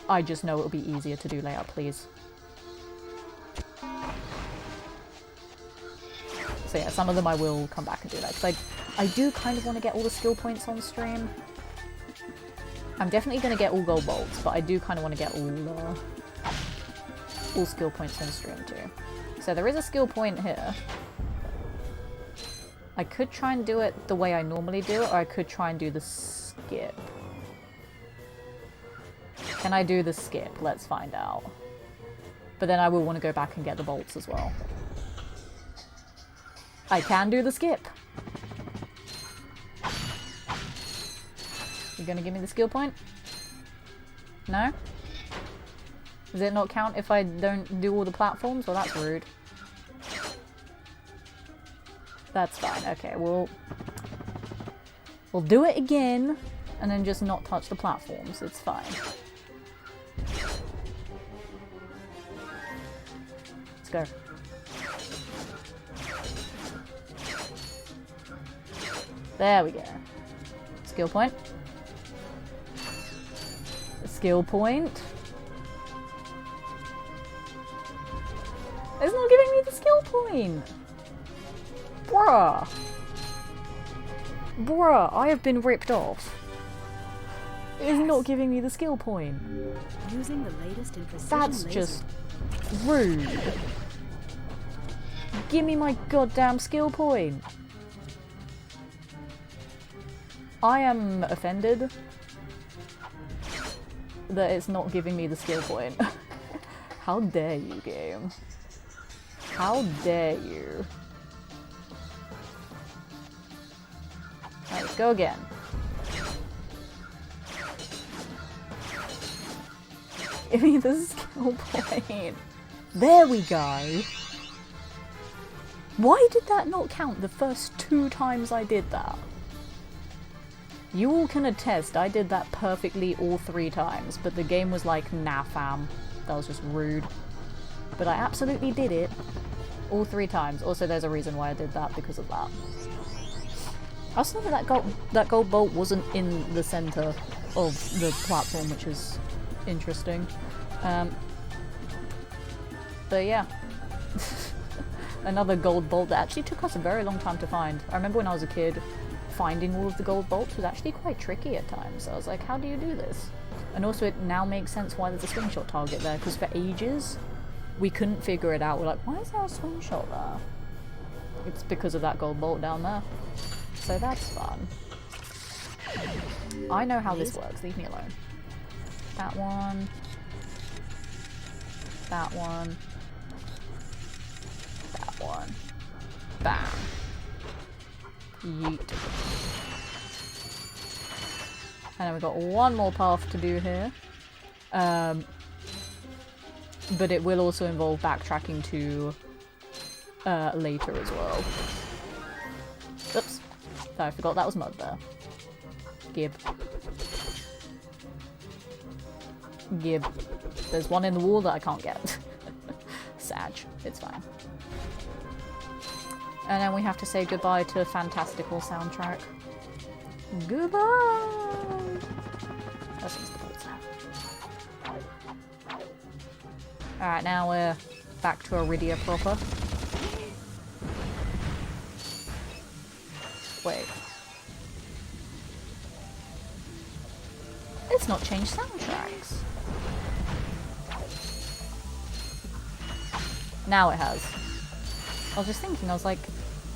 A: I just know it'll be easier to do later, please. So yeah, some of them I will come back and do that, because I do kind of want to get all the skill points on stream. I'm definitely going to get all gold bolts, but I do kind of want to get all skill points on stream too. So there is a skill point here. I could try and do it the way I normally do it, or I could try and do the skip. Can I do the skip? Let's find out. But then I will want to go back and get the bolts as well. I can do the skip. You gonna give me the skill point? No? Does it not count if I don't do all the platforms? Well, that's rude. That's fine. Okay, we'll do it again and then just not touch the platforms. It's fine. Let's go. There we go. Skill point. Skill point. It's not giving me the skill point! Bruh! Bruh, I have been ripped off. It is not giving me the skill point.
K: Using the latest in precision
A: That's
K: laser.
A: just rude. Give me my goddamn skill point. I am offended that it's not giving me the skill point. How dare you, game? How dare you? Alright, let's go again. Give me the skill point. There we go. Why did that not count the first 2 times I did that? You all can attest I did that perfectly all 3 times, but the game was like, nah fam. That was just rude. But I absolutely did it all 3 times. Also, there's a reason why I did that, because of that. I also know that gold bolt wasn't in the center of the platform, which is interesting. But yeah. Another gold bolt that actually took us a very long time to find. I remember when I was a kid, finding all of the gold bolts was actually quite tricky at times. So I was like, how do you do this? And also it now makes sense why there's a slingshot target there, because for ages we couldn't figure it out. We're like, why is there a slingshot there? It's because of that gold bolt down there. So that's fun. I know how this works, leave me alone. That one. That one. That one. Bam. Yeet. And then we've got one more path to do here. But it will also involve backtracking to later as well. Oops. I forgot that was mud there. Gib. Gib. There's one in the wall that I can't get. Sag. It's fine. And then we have to say goodbye to a fantastical soundtrack. Goodbye! That's just the bolts now. Alright, now we're back to Iridia proper. Wait. It's not changed soundtracks. Now it has. I was just thinking, I was like,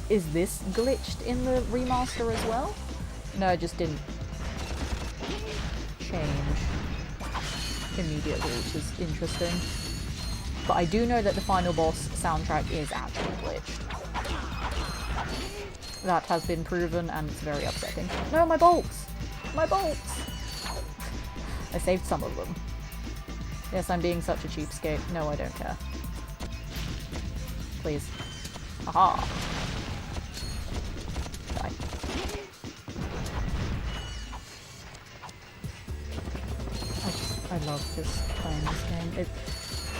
A: is this glitched in the remaster as well? No, it just didn't change immediately, which is interesting. But I do know that the final boss soundtrack is actually glitched. That has been proven, and it's very upsetting. No, my bolts! My bolts! I saved some of them. Yes, I'm being such a cheapskate. No, I don't care. Please. Aha! Die. I love this playing this game.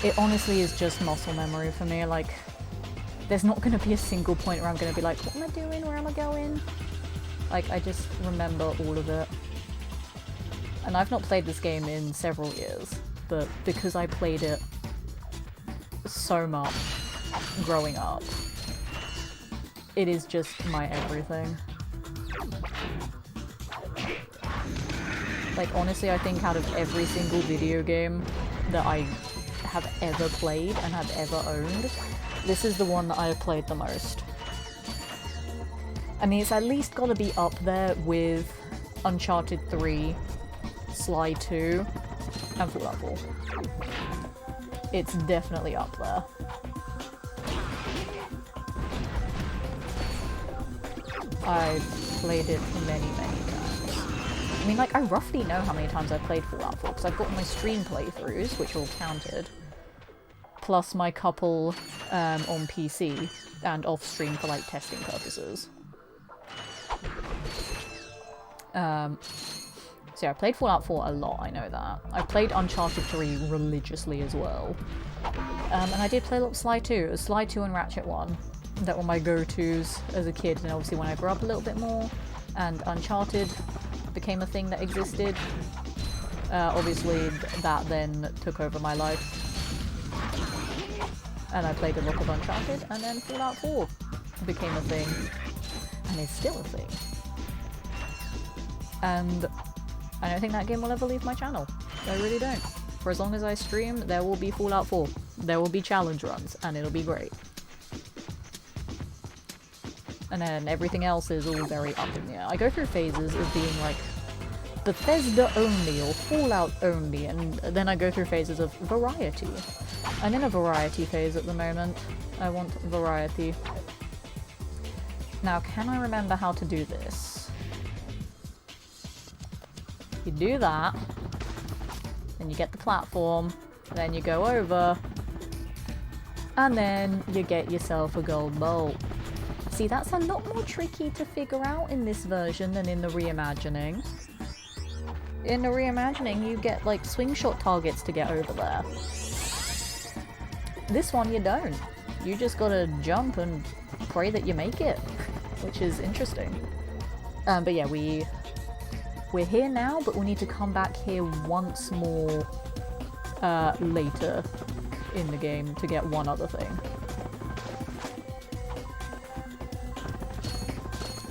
A: It honestly is just muscle memory for me. Like, there's not going to be a single point where I'm going to be like, what am I doing? Where am I going? Like, I just remember all of it. And I've not played this game in several years, but because I played it so much growing up, it is just my everything. Like, honestly, I think out of every single video game that I have ever played and have ever owned, this is the one that I have played the most. I mean, it's at least got to be up there with Uncharted 3, Sly 2, and Fallout 4. It's definitely up there. I've played it many times. I mean, like, I roughly know how many times I've played Fallout 4, because I've got my stream playthroughs, which are all counted, plus my couple on PC, and off-stream for, like, testing purposes. So yeah, I played Fallout 4 a lot, I know that. I've played Uncharted 3 religiously as well. And I did play a lot of Sly 2. Sly 2 and Ratchet 1. That were my go-tos as a kid, and obviously when I grew up a little bit more, and Uncharted became a thing that existed, obviously that then took over my life. And I played a lot of Uncharted, and then Fallout 4 became a thing, and is still a thing. And I don't think that game will ever leave my channel. I really don't. For as long as I stream, there will be Fallout 4. There will be challenge runs, and it'll be great. And then everything else is all very up in the air. I go through phases of being like Bethesda only or Fallout only, and then I go through phases of variety. I'm in a variety phase at the moment. I want variety. Now, can I remember how to do this? You do that, then you get the platform, then you go over, and then you get yourself a gold bolt. See, that's a lot more tricky to figure out in this version than in the reimagining. In the reimagining, you get, like, swing shot targets to get over there. This one, you don't. You just gotta jump and pray that you make it, which is interesting. But yeah, we're here now, but we need to come back here once more later in the game to get one other thing.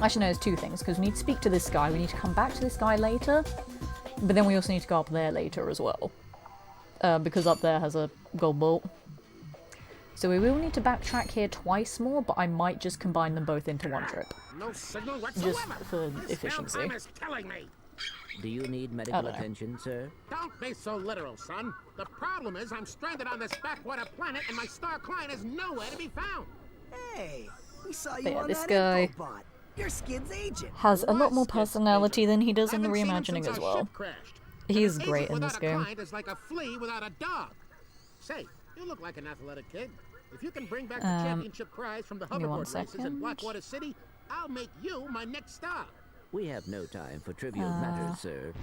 A: Actually, no, there's two things, because we need to speak to this guy, we need to come back to this guy later, but then we also need to go up there later as well. Because up there has a gold bolt. So we will need to backtrack here twice more, but I might just combine them both into one trip.
J: No signal whatsoever.
A: Just for efficiency.
J: Is telling me.
C: Do you need medical attention, sir?
J: Don't be so literal, son. The problem is I'm stranded on this backwater planet and my star client is nowhere to be found.
D: Hey, we saw you
A: Yeah,
D: on
A: this
D: that
A: guy
D: infobot. Your Skid's agent.
A: has a lot more personality than he does in the reimagining as well. He's great in this game.
J: Is like a flea without a dog. Say, you look like an athletic kid. If you can bring back the championship prize from the hoverboard races in Blackwater City, I'll make you my next star.
C: We have no time for trivial matters, sir.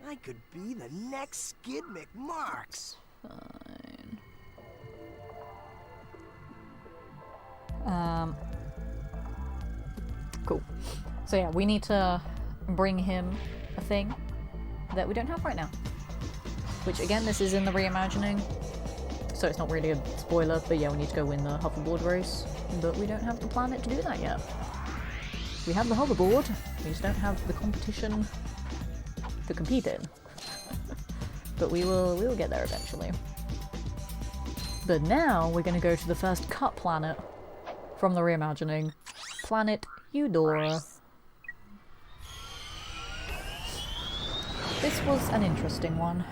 D: I could be the next Skid McMarks.
A: Fine. Cool. So yeah, we need to bring him a thing that we don't have right now. Which again, this is in the reimagining, so it's not really a spoiler, but yeah, we need to go win the hoverboard race. But we don't have the planet to do that yet. We have the hoverboard, we just don't have the competition to compete in. But we will get there eventually. But now we're going to go to the first cut planet from the reimagining, Planet Eudora. This was an interesting one.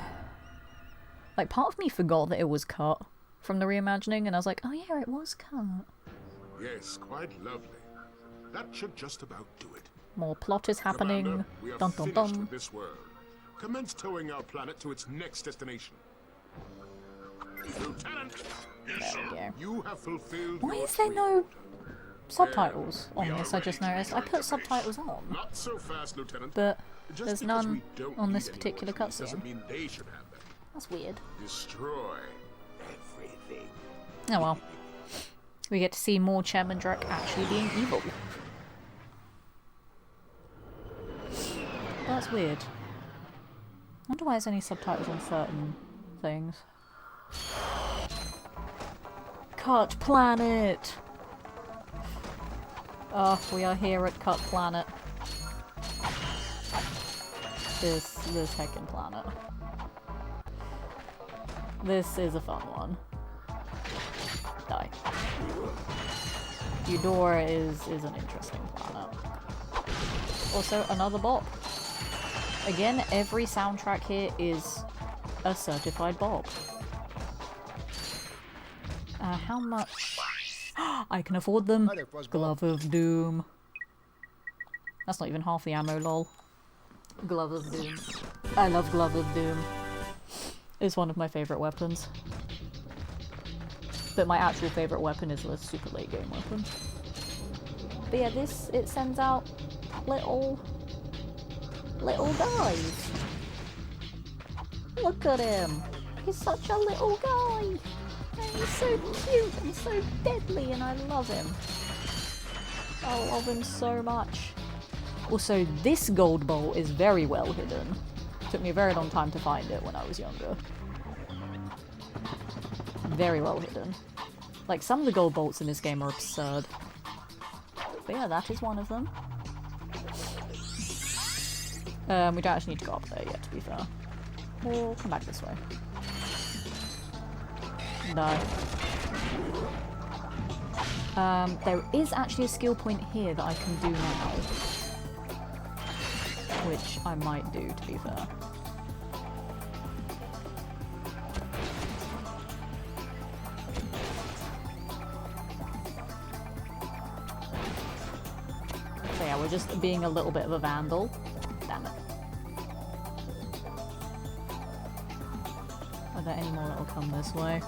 A: Like, part of me forgot that it was cut from the reimagining, and I was like, oh yeah, it was cut.
E: Yes, quite lovely. That should just about do it.
A: More plot is happening.
E: Commander, we are
A: Dun dun
E: finished
A: dun.
E: with this world. Commence towing our planet to its next destination. Lieutenant! Yes,
A: There we go.
E: you have fulfilled
A: Why
E: your
A: is there
E: three
A: no
E: orders.
A: subtitles on
E: We are
A: this? I just
E: ready to
A: noticed. I
E: join
A: put
E: the
A: subtitles
E: nation.
A: on,
E: Not so fast, Lieutenant.
A: but
E: Just
A: there's
E: because
A: none
E: we don't
A: on
E: need
A: this
E: any
A: particular
E: more trees
A: cutscene.
E: doesn't mean they should have them.
A: That's weird.
E: Destroy everything.
A: Oh well. We get to see more Chairman Drek actually being evil. That's weird. I wonder why there's any subtitles on certain things. Cut Planet! Oh, we are here at Cut Planet. This heckin' planet. This is a fun one. Die. Eudora is an interesting planet. Also, another bop. Again, every soundtrack here is a certified bop. How much? I can afford them. Glove of Doom. That's not even half the ammo, lol. Glove of Doom. I love Glove of Doom. It's one of my favourite weapons. But my actual favourite weapon is a super late game weapon. But yeah, this, it sends out little guys. Look at him. He's such a little guy. And he's so cute and so deadly, and I love him. I love him so much. Also, this gold bolt is very well hidden. Took me a very long time to find it when I was younger. Very well hidden. Like, some of the gold bolts in this game are absurd. But yeah, that is one of them. We don't actually need to go up there yet, to be fair. We'll come back this way. No. There is actually a skill point here that I can do now. Which I might do, to be fair. So yeah, we're just being a little bit of a vandal. Damn it. Are there any more that'll come this way?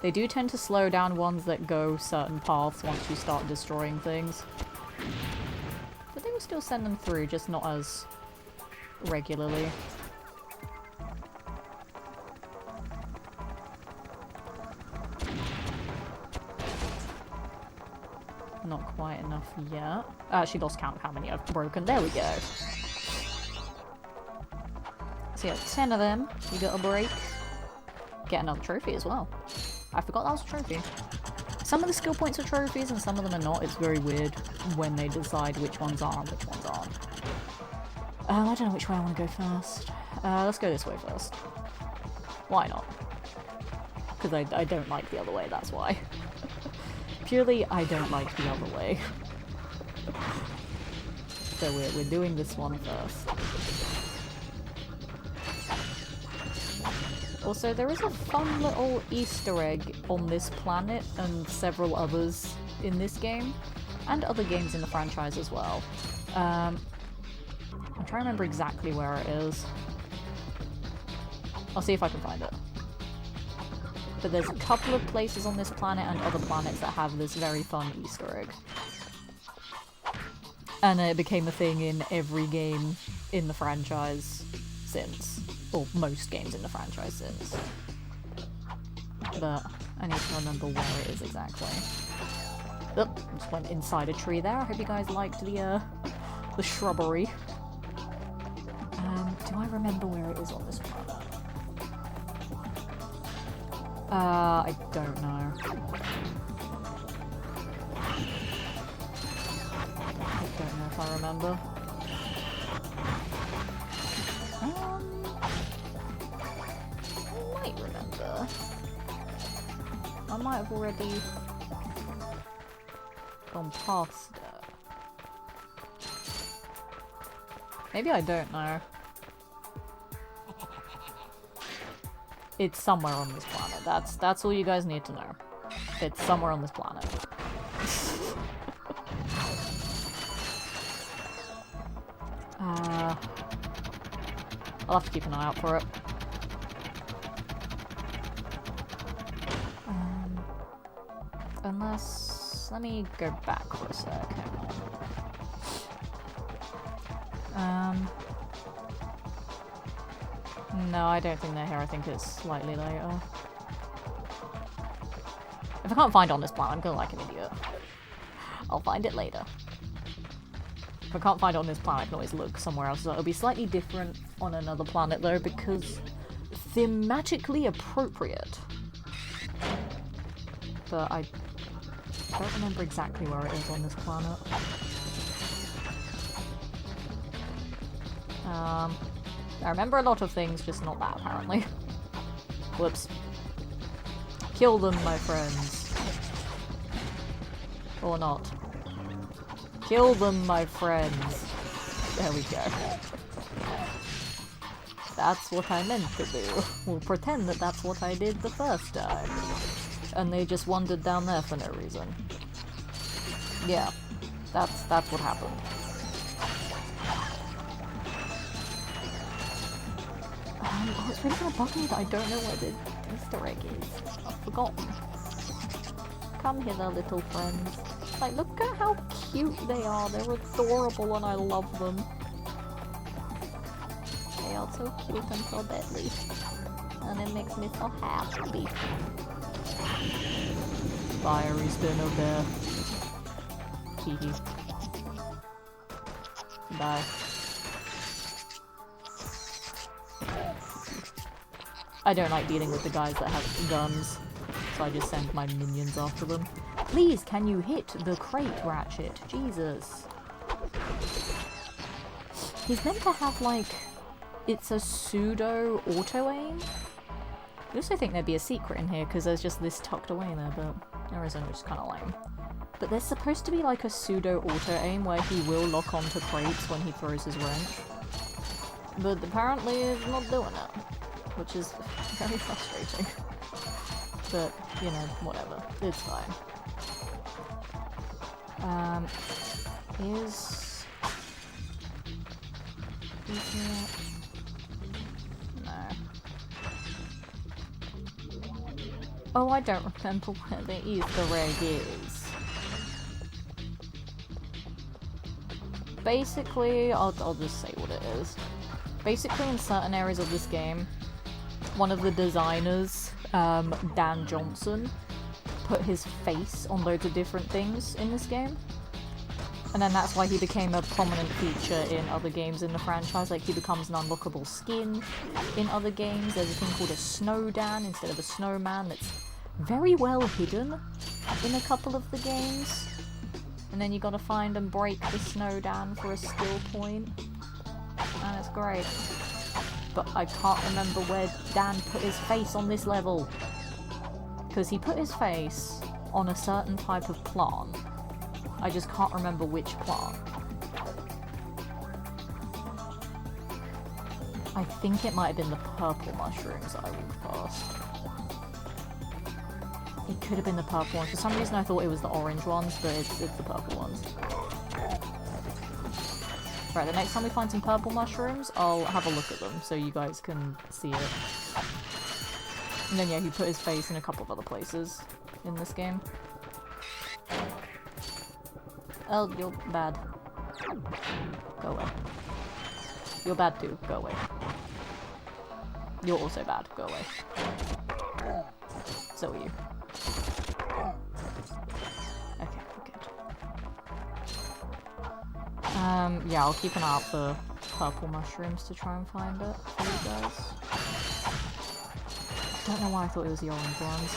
A: They do tend to slow down ones that go certain paths once you start destroying things. But they will still send them through, just not as regularly. Not quite enough yet. I actually lost count of how many I've broken. There we go. So yeah, 10 of them. You got a break. Get another trophy as well. I forgot that was a trophy. Some of the skill points are trophies and some of them are not. It's very weird when they decide which ones are and which ones aren't. I don't know which way I want to go first. Let's go this way first. Why not? Because I don't like the other way, that's why. Purely, I don't like the other way. So we're doing this one first. Also, there is a fun little Easter egg on this planet and several others in this game, and other games in the franchise as well. I'm trying to remember exactly where it is. I'll see if I can find it. But there's a couple of places on this planet and other planets that have this very fun Easter egg. And it became a thing in every game in the franchise since. Or most games in the franchise since. But I need to remember where it is exactly. Oh, just went inside a tree there. I hope you guys liked the shrubbery. Do I remember where it is on this planet? I don't know. I don't know if I remember. I might remember. I might have already gone past it. Maybe I don't know. It's somewhere on this planet. That's all you guys need to know. It's somewhere on this planet. I'll have to keep an eye out for it. Unless... let me go back for a sec. No, I don't think they're here. I think it's slightly later. If I can't find it on this planet, I'm gonna like an idiot. I'll find it later. If I can't find it on this planet, I can always look somewhere else. So it'll be slightly different on another planet though, because thematically appropriate. But I don't remember exactly where it is on this planet. I remember a lot of things, just not that apparently. Whoops. Kill them, my friends. Or not. Kill them, my friends. There we go. That's what I meant to do. We'll pretend that that's what I did the first time. And they just wandered down there for no reason. Yeah, that's what happened. Oh, it's really gonna bug me that I don't know where the Easter egg is. I've forgotten. Come hither, little friends. Like, look at how cute they are. They're adorable and I love them. They are so cute and so deadly. And it makes me so happy. Fiery spinner bear. Hee. Bye. I don't like dealing with the guys that have guns, so I just send my minions after them. Please, can you hit the crate, Ratchet? Jesus. He's meant to have, like, it's a pseudo auto-aim? I also think there'd be a secret in here, because there's just this tucked away there, but there isn't, which is kind of lame. But there's supposed to be, like, a pseudo auto-aim where he will lock onto crates when he throws his wrench. But apparently he's not doing it, which is very frustrating. But, you know, whatever. It's fine. Is it? No. Oh, I don't remember where the Easter egg is. Basically, I'll just say what it is. Basically, in certain areas of this game, one of the designers, Dan Johnson, put his face on loads of different things in this game. And then that's why he became a prominent feature in other games in the franchise. Like, he becomes an unlockable skin in other games. There's a thing called a Snow Dan instead of a snowman that's very well hidden in a couple of the games. And then you gotta find and break the Snow Dan for a skill point. And it's great. But I can't remember where Dan put his face on this level. Because he put his face on a certain type of plant. I just can't remember which plant. I think it might have been the purple mushrooms that I walked past. It could have been the purple ones. For some reason I thought it was the orange ones, but it's the purple ones. Right, the next time we find some purple mushrooms, I'll have a look at them so you guys can see it. And then yeah, he put his face in a couple of other places in this game. Oh, you're bad. Go away. You're bad too. Go away. You're also bad. Go away. So are you. Okay, good. Yeah, I'll keep an eye out for purple mushrooms to try and find it for you guys. I don't know why I thought it was the orange ones.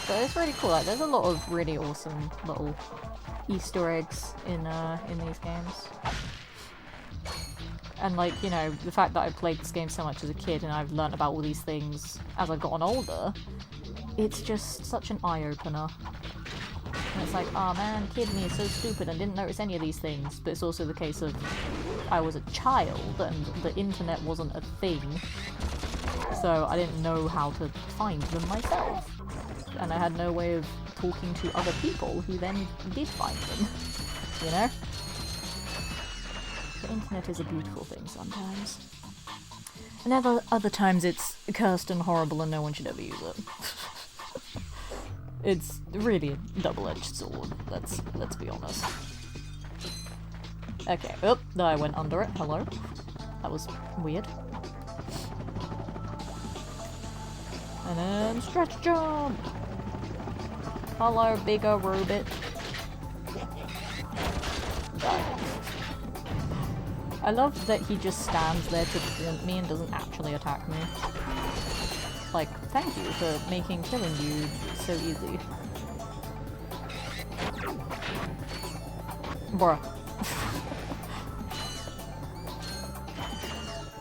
A: But it's really cool. Like, there's a lot of really awesome little Easter eggs in these games. And like, you know, the fact that I played this game so much as a kid and I've learnt about all these things as I've gotten older, it's just such an eye-opener. And it's like, oh man, kid me is so stupid and didn't notice any of these things. But it's also the case of I was a child and the internet wasn't a thing. So I didn't know how to find them myself. And I had no way of talking to other people who then did find them, you know? The internet is a beautiful thing sometimes. And other times it's cursed and horrible and no one should ever use it. It's really a double-edged sword, let's be honest. Okay, oh, I went under it, hello. That was weird. And then stretch jump! Hello, bigger robot. Die. I love that he just stands there to taunt me and doesn't actually attack me. Like, thank you for making killing you so easy. Bruh.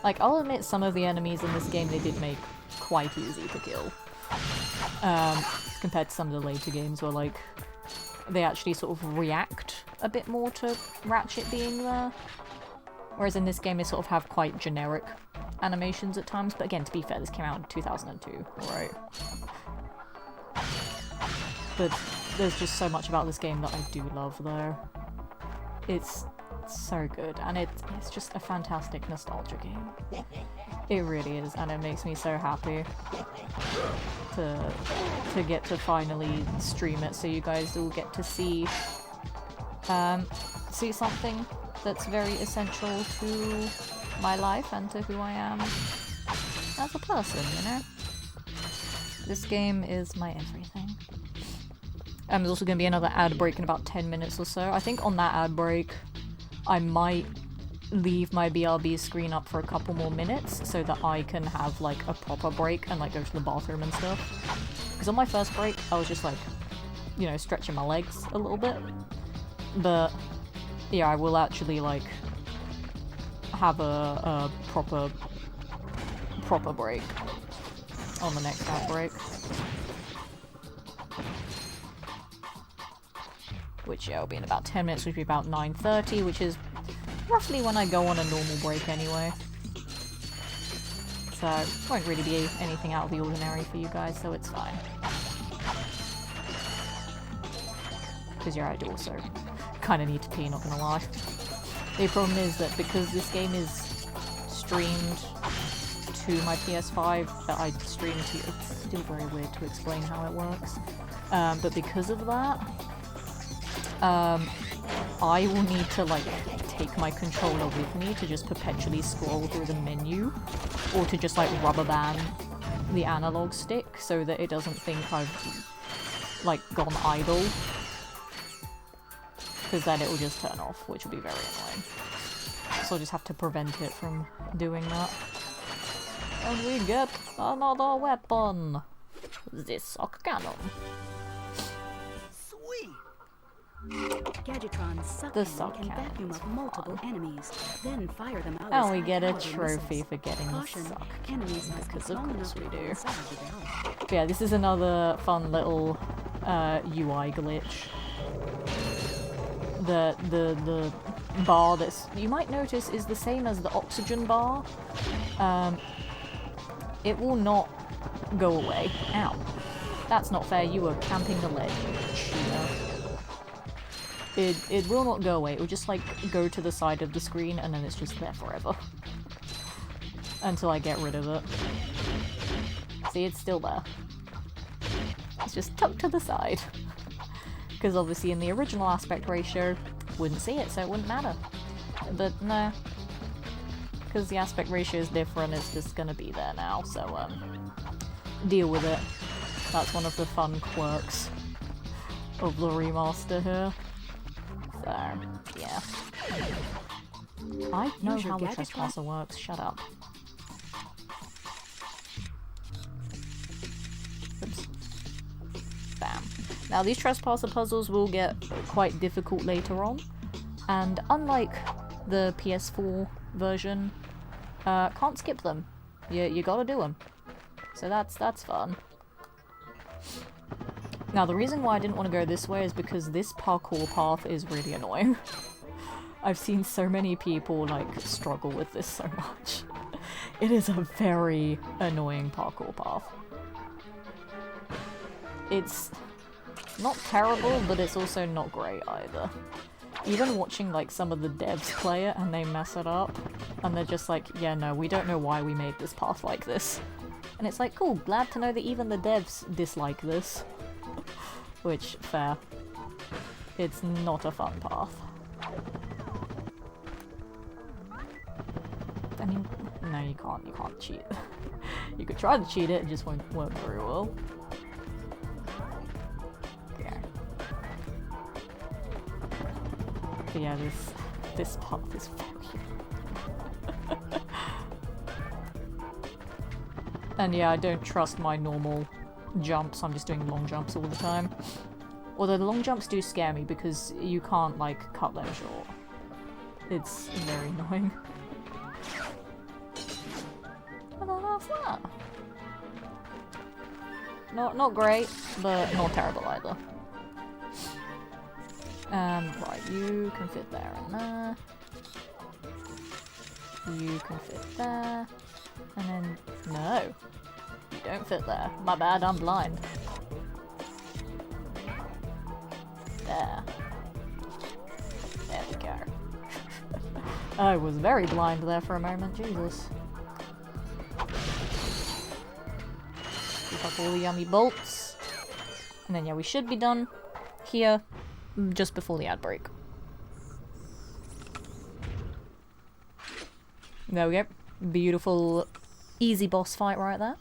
A: Like, I'll admit some of the enemies in this game they did make quite easy to kill. Compared to some of the later games where, like, they actually sort of react a bit more to Ratchet being there. Whereas in this game, they sort of have quite generic animations at times. But again, to be fair, this came out in 2002, right? But there's just so much about this game that I do love, though. It's so good, and it's just a fantastic nostalgia game. It really is, and it makes me so happy to get to finally stream it, so you guys will get to see see something that's very essential to my life and to who I am as a person, you know? This game is my everything. There's also going to be another ad break in about 10 minutes or so. I think on that ad break, I might leave my BRB screen up for a couple more minutes so that I can have like a proper break and like go to the bathroom and stuff. Because on my first break, I was just like, you know, stretching my legs a little bit. But yeah, I will actually like have a proper break on the next ad break. Which, yeah, will be in about 10 minutes, which will be about 9:30, which is roughly when I go on a normal break anyway. So, won't really be anything out of the ordinary for you guys, so it's fine. Because, yeah, I do also kind of need to pee, not gonna lie. The problem is that because this game is streamed to my PS5, that I stream to, it's still very weird to explain how it works. But because of that, I will need to like take my controller with me to just perpetually scroll through the menu, or to just like rubber band the analog stick so that it doesn't think I've like gone idle, because then it will just turn off, which will be very annoying. So I'll just have to prevent it from doing that. And we get another weapon! The sock cannon.
K: Gadgetrons suck
A: The
K: in
A: sock
K: and
A: cannon
K: vacuum
A: is
K: up multiple
A: fun.
K: enemies, then fire them out.
A: And
K: as
A: we get a
K: high-powered
A: trophy
K: missiles.
A: for getting the
K: Caution,
A: sock
K: enemies must be
A: because of
K: small
A: course
K: enough to
A: we
K: fit
A: do.
K: inside the belt.
A: But yeah, this is another fun little UI glitch. The bar that's, you might notice, is the same as the oxygen bar. It will not go away. Ow. That's not fair, you were camping the ledge, you cheater. It will not go away, it will just like go to the side of the screen and then it's just there forever. Until I get rid of it. See, it's still there. It's just tucked to the side. Because obviously in the original aspect ratio, wouldn't see it, so it wouldn't matter. But no. Because the aspect ratio is different, it's just gonna be there now, so deal with it. That's one of the fun quirks of the remaster here. So, yeah. I know how the trespasser works, shut up. Oops. Bam. Now these trespasser puzzles will get quite difficult later on, and unlike the PS4 version, can't skip them. You gotta do them. So that's fun. Now the reason why I didn't want to go this way is because this parkour path is really annoying. I've seen so many people like struggle with this so much. It is a very annoying parkour path. It's not terrible, but it's also not great either. Even watching like some of the devs play it and they mess it up, and they're just like, yeah, no, we don't know why we made this path like this. And it's like, cool, glad to know that even the devs dislike this. Which, fair. It's not a fun path. I mean, no, you can't cheat. You could try to cheat it, it just won't work very well. Yeah. But yeah, this path is very... And yeah, I don't trust my normal jumps, I'm just doing long jumps all the time. Although the long jumps do scare me because you can't, like, cut them short. It's very annoying. What the hell's that? Not great, but not terrible either. Right, you can fit there and there. You can fit there. And then, no. You don't fit there. My bad, I'm blind. There. There we go. I was very blind there for a moment, Jesus. Keep up all the yummy bolts. And then yeah, we should be done here just before the ad break. There we go. Beautiful, easy boss fight right there.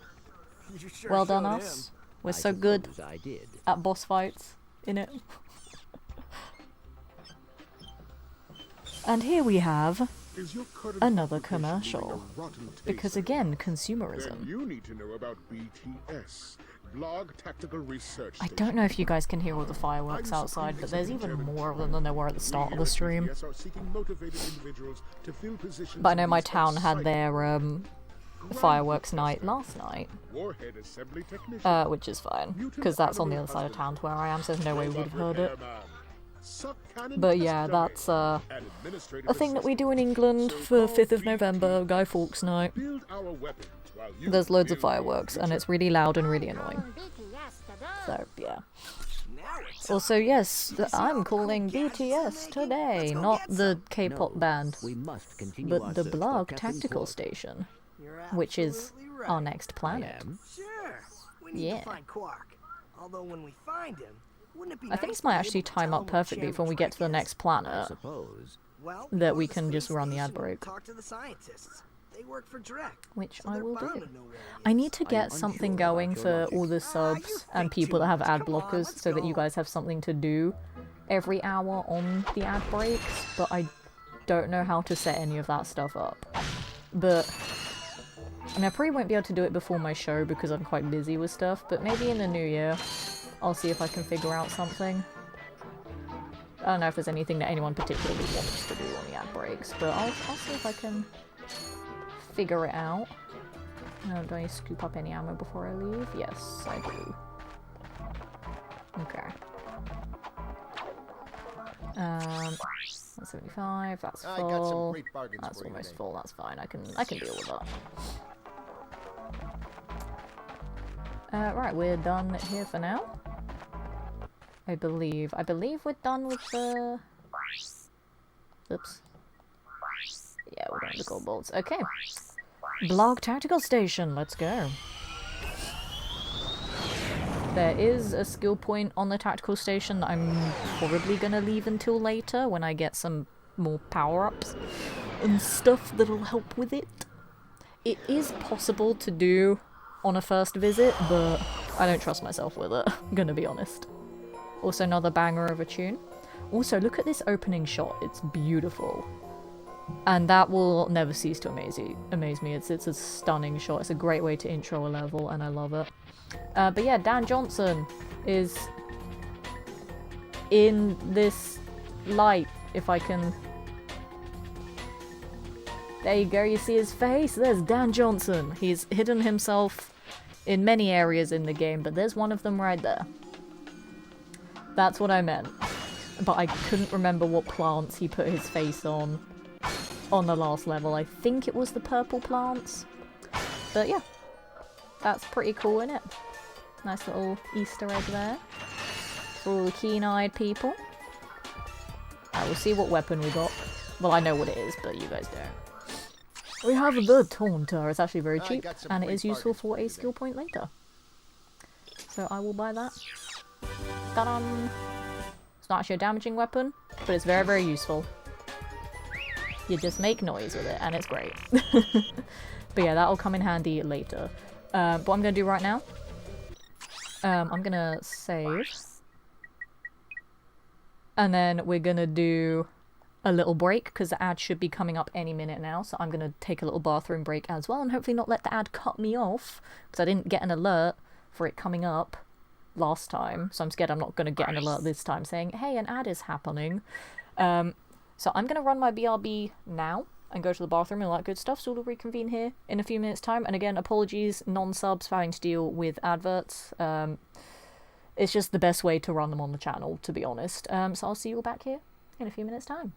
D: You sure
A: Well done,
D: showed
A: us.
D: him.
A: We're so good
C: I did.
A: at boss fights, innit? And here we have
E: Is your current
A: another
E: occupation
A: commercial.
E: doing a rotten taste?
A: Because again, consumerism.
E: Then you need to know about BTS, Blog Tactical Research
A: I
E: Station.
A: don't know if you guys can hear all the fireworks outside, but there's even more of them than there were at the start of the stream.
E: BTS are seeking motivated individuals to fill positions
A: But I know
E: in
A: my
E: these
A: town had
E: exciting
A: their fireworks night last night,
E: Warhead Assembly Technician.
A: which is fine, because that's on the other side of town to where I am, so there's no way we would have heard it. But yeah, that's a thing that we do in England for 5th of November, Guy Fawkes night. There's loads of fireworks, and it's really loud and really annoying. So, yeah. Also, yes, I'm calling BTS today, not the K-pop band,
C: We must continue
A: but
C: our
A: the
C: search for
A: Blog
C: Captain
A: Tactical
C: Quark.
A: Station,
D: You're
A: which is
D: absolutely right.
A: our next planet.
D: Sure. We need
A: Yeah.
D: to find Quark. Although when we find him, wouldn't it be
A: I think
D: nice
A: this might
D: to be
A: actually
D: able to
A: time
D: tell
A: up
D: him what
A: perfectly for when we get to the
D: Channel
A: next
C: I
A: planet,
C: suppose.
D: Well,
A: that
D: go
A: we
D: to the
A: can just
D: space
A: run the ad
D: station and
A: break.
D: Talk to the scientists. They work for Drek.
A: which
D: So
A: I
D: they're
A: will
D: bound
A: do.
D: to know where he
A: I
D: is.
A: need to get something going for all the subs and people that have ad blockers so that you guys have something to do every hour on the ad breaks, but I don't know how to set any of that stuff up. But I mean, I probably won't be able to do it before my show because I'm quite busy with stuff, but maybe in the new year I'll see if I can figure out something. I don't know if there's anything that anyone particularly wants to do on the ad breaks, but I'll see if I can figure it out. Do I scoop up any ammo before I leave? Yes, I do. Okay. 175, that's
G: I got some
A: full.
G: great bargains
A: That's
G: for you
A: almost
G: today.
A: full, that's fine. I can deal with that. Right, we're done here for now. I believe we're done with the... Oops. Yeah, we're done with the gold bolts. Okay. Blog Tactical Station, let's go. There is a skill point on the tactical station that I'm probably gonna leave until later when I get some more power-ups and stuff that'll help with it. It is possible to do on a first visit, but I don't trust myself with it, I'm gonna be honest. Also another banger of a tune. Also, look at this opening shot, it's beautiful. And that will never cease to amaze me. It's a stunning shot. It's a great way to intro a level, and I love it. But yeah, Dan Johnson is in this light, if I can... There you go, you see his face? There's Dan Johnson. He's hidden himself in many areas in the game, but there's one of them right there. That's what I meant. But I couldn't remember what plants he put his face on the last level. I think it was the purple plants. But yeah, that's pretty cool, isn't it? Nice little Easter egg there for all the keen-eyed people. We'll see what weapon we got. Well, I know what it is, but you guys don't. We have the Taunter. It's actually very cheap, and it is useful for a skill point later. So I will buy that. Ta-da! It's not actually a damaging weapon, but it's very, very useful. You just make noise with it, and it's great. But yeah, that'll come in handy later. What I'm going to do right now, I'm going to save. And then we're going to do a little break, because the ad should be coming up any minute now. So I'm going to take a little bathroom break as well, and hopefully not let the ad cut me off, because I didn't get an alert for it coming up last time. So I'm scared I'm not going to get an alert this time saying, hey, an ad is happening. So I'm going to run my BRB now and go to the bathroom and all that good stuff, so we'll reconvene here in a few minutes' time. And again, apologies, non-subs, for having to deal with adverts. It's just the best way to run them on the channel, to be honest. So I'll see you all back here in a few minutes' time.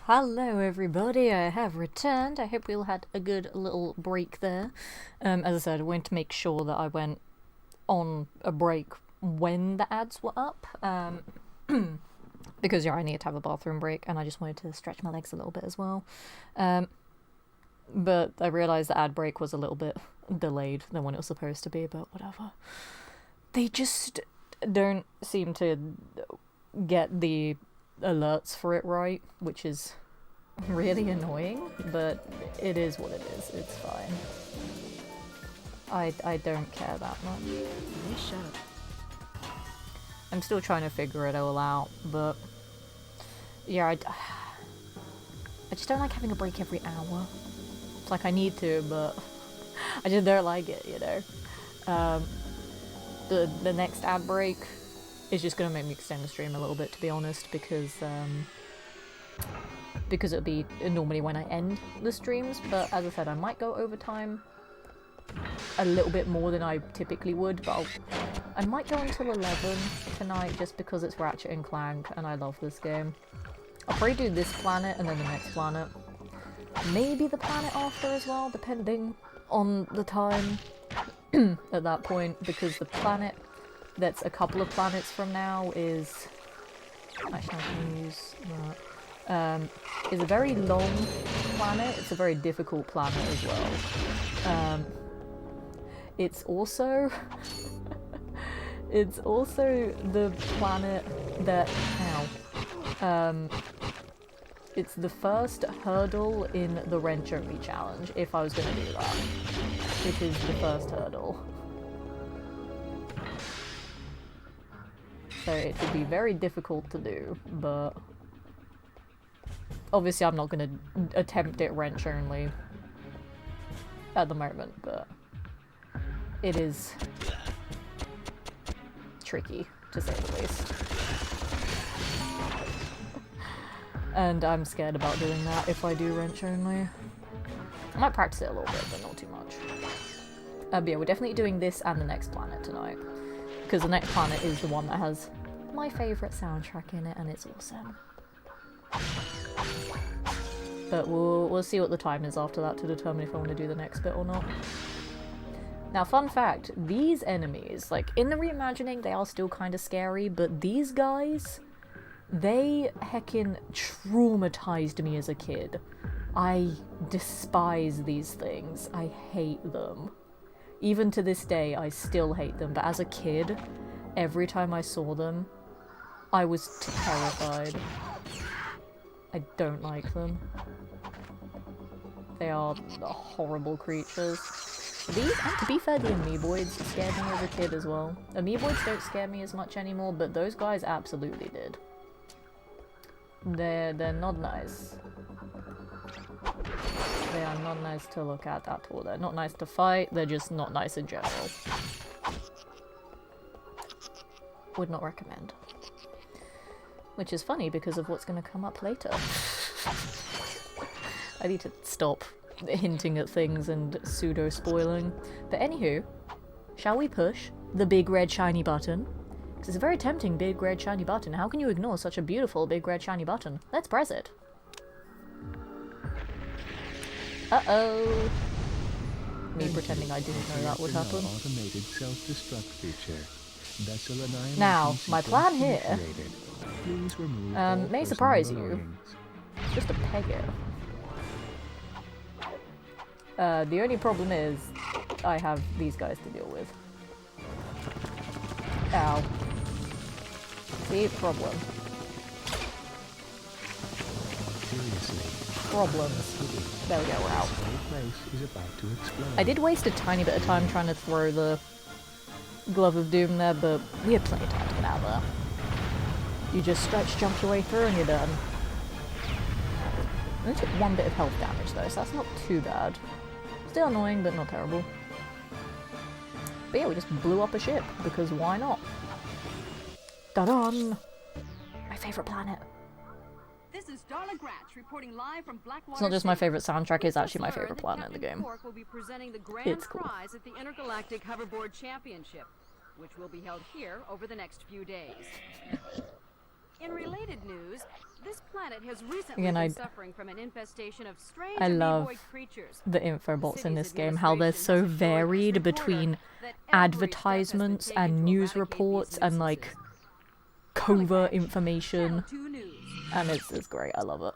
A: Hello everybody, I have returned. I hope we all had a good little break there. As I said, I wanted to make sure that I went on a break when the ads were up. Because, yeah, I needed to have a bathroom break, and I just wanted to stretch my legs a little bit as well. But I realised the ad break was a little bit delayed than when it was supposed to be, but whatever. They just don't seem to get the alerts for it right, which is really annoying, but it is what it is. It's fine. I don't care that much.
K: They shut up.
A: I'm still trying to figure it all out, but yeah, I just don't like having a break every hour. It's like I need to, but I just don't like it, you know. The next ad break is just gonna make me extend the stream a little bit, to be honest, because it'll be normally when I end the streams, but as I said, I might go overtime a little bit more than I typically would, but I might go until 11 tonight just because it's Ratchet and Clank and I love this game. I'll probably do this planet and then the next planet. Maybe the planet after as well, depending on the time at that point, because the planet that's a couple of planets from now is... Actually, I can use that. Is a very long planet. It's a very difficult planet as well. It's also... it's also the planet that... Ow. It's the first hurdle in the wrench-only challenge, if I was going to do that. It is the first hurdle. So it would be very difficult to do, but... Obviously I'm not going to attempt it wrench-only at the moment, but... It is... tricky, to say the least. And I'm scared about doing that if I do wrench only. I might practice it a little bit, but not too much. But yeah, we're definitely doing this and the next planet tonight. Because the next planet is the one that has my favourite soundtrack in it, and it's awesome. But we'll see what the time is after that to determine if I want to do the next bit or not. Now, fun fact, these enemies, like, in the reimagining, they are still kind of scary, but these guys... They heckin' traumatized me as a kid. I despise these things. I hate them. Even to this day, I still hate them. But as a kid, every time I saw them, I was terrified. I don't like them. They are horrible creatures. These, and to be fair, the amoeboids scared me as a kid as well. Amoeboids don't scare me as much anymore, but those guys absolutely did. They're not nice. They are not nice to look at all. They're not nice to fight, they're just not nice in general. Would not recommend. Which is funny because of what's going to come up later. I need to stop hinting at things and pseudo-spoiling. But anywho, shall we push the big red shiny button? It's a very tempting big red shiny button. How can you ignore such a beautiful big red shiny button? Let's press it. Uh-oh. Me pretending I didn't know that would happen.
L: Automated self-destruct feature.
A: Now, my plan here may surprise you. Just to peg it. The only problem is I have these guys to deal with. Ow. See? Problem. Problems. There we go, we're out. I did waste a tiny bit of time trying to throw the Glove of Doom there, but we had plenty of time to get out of there. You just stretch, jump your way through, and you're done. I only took 1 bit of health damage though, so that's not too bad. Still annoying, but not terrible. But yeah, we just blew up a ship, because why not? Da-dun! My favourite planet.
M: This is Darla Gratch reporting live from Blackwater.
A: It's not just my favourite soundtrack, it's actually my favourite planet in the game.
M: Will be presenting the grand
A: It's cool.
M: prize at the Intergalactic Hoverboard Championship, which will be held here over the next few days. In related news, this planet has recently
A: Again,
M: been suffering from an infestation of strange
A: I love
M: amoeboid creatures.
A: the info bots in this game, how they're so varied between advertisements and news reports and like covert information, and it's great. I love it.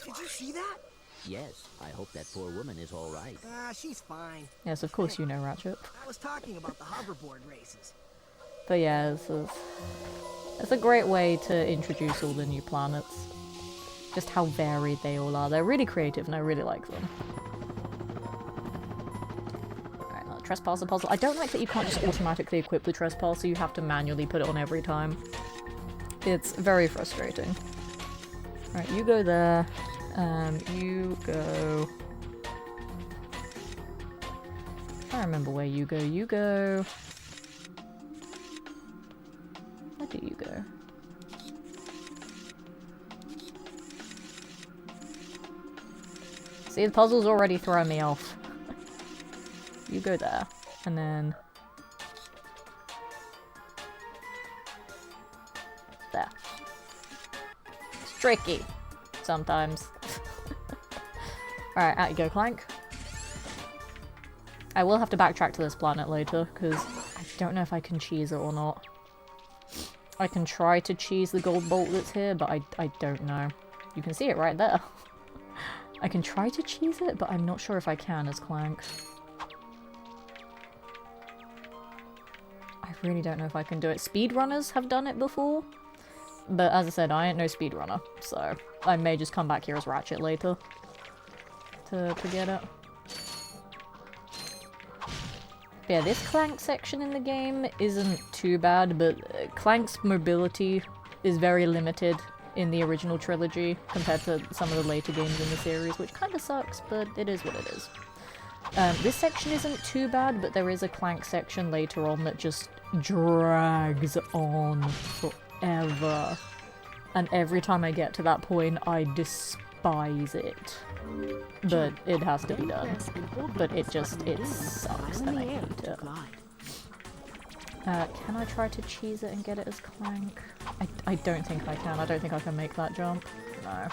D: Did you see that?
C: Yes, I hope that poor woman is all right.
D: She's fine.
A: Yes, of course you know, Ratchet.
D: I was talking about the hoverboard races.
A: But yeah, it's a great way to introduce all the new planets. Just how varied they all are. They're really creative and I really like them. Alright, now Trespasser puzzle. I don't like that you can't just automatically equip the Trespasser, you have to manually put it on every time. It's very frustrating. Alright, you go there. You go... I remember where you go. You go... Where do you go? See, the puzzle's already throwing me off. You go there, and then... There. It's tricky. Sometimes. Alright, out you go, Clank. I will have to backtrack to this planet later, because I don't know if I can cheese it or not. I can try to cheese the gold bolt that's here, but I don't know. You can see it right there. I can try to cheese it, but I'm not sure if I can as Clank. I really don't know if I can do it. Speedrunners have done it before, but as I said, I ain't no speedrunner, so I may just come back here as Ratchet later to get it. Yeah, this Clank section in the game isn't too bad, but Clank's mobility is very limited in the original trilogy compared to some of the later games in the series, which kind of sucks, but it is what it is. This section isn't too bad, but there is a Clank section later on that just drags on forever. And every time I get to that point, I despise it. But it has to be done. But it sucks and I hate it. Can I try to cheese it and get it as Clank? I don't think I can. I don't think I can make that jump. No.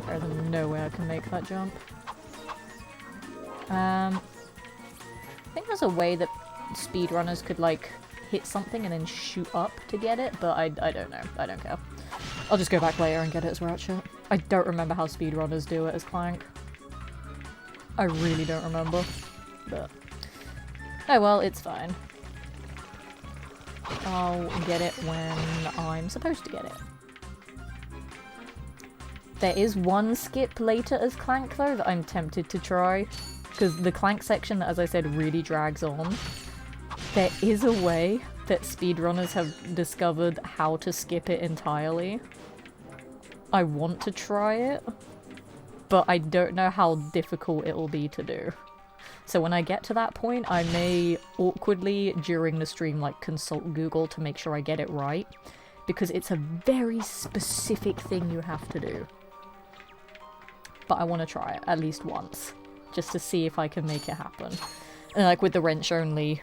A: There's no way I can make that jump. I think there's a way that speedrunners could, like, hit something and then shoot up to get it, but I don't know. I don't care. I'll just go back later and get it as Ratchet. I don't remember how speedrunners do it as Clank. I really don't remember. But... oh well, it's fine. I'll get it when I'm supposed to get it. There is one skip later as Clank, though, that I'm tempted to try. Because the Clank section, as I said, really drags on. There is a way that speedrunners have discovered how to skip it entirely. I want to try it, but I don't know how difficult it will be to do. So when I get to that point, I may awkwardly, during the stream, like, consult Google to make sure I get it right. Because it's a very specific thing you have to do. But I want to try it, at least once. Just to see if I can make it happen. And like with the wrench-only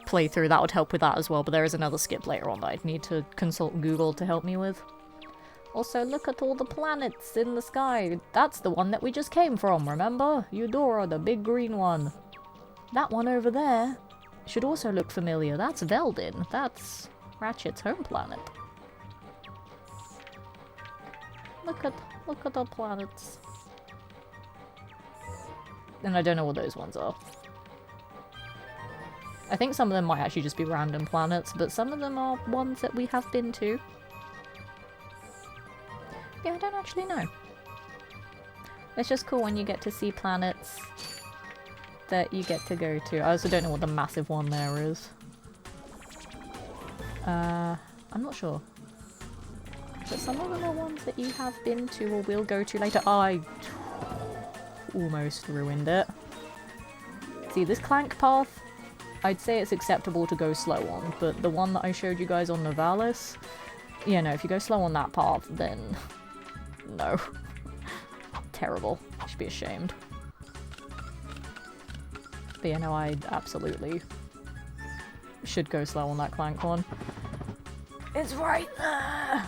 A: playthrough, that would help with that as well, but there is another skip later on that I'd need to consult Google to help me with. Also, look at all the planets in the sky. That's the one that we just came from, remember? Eudora, the big green one. That one over there should also look familiar. That's Veldin. That's Ratchet's home planet. Look at the planets. And I don't know what those ones are. I think some of them might actually just be random planets, but some of them are ones that we have been to. Yeah, I don't actually know. It's just cool when you get to see planets that you get to go to. I also don't know what the massive one there is. I'm not sure. But some of them are ones that you have been to or will go to later. I almost ruined it. See, this Clank path, I'd say it's acceptable to go slow on, but the one that I showed you guys on Novalis, yeah, no, if you go slow on that path, then no. Terrible. You should be ashamed. But yeah, no, I absolutely should go slow on that Clank one. It's right there!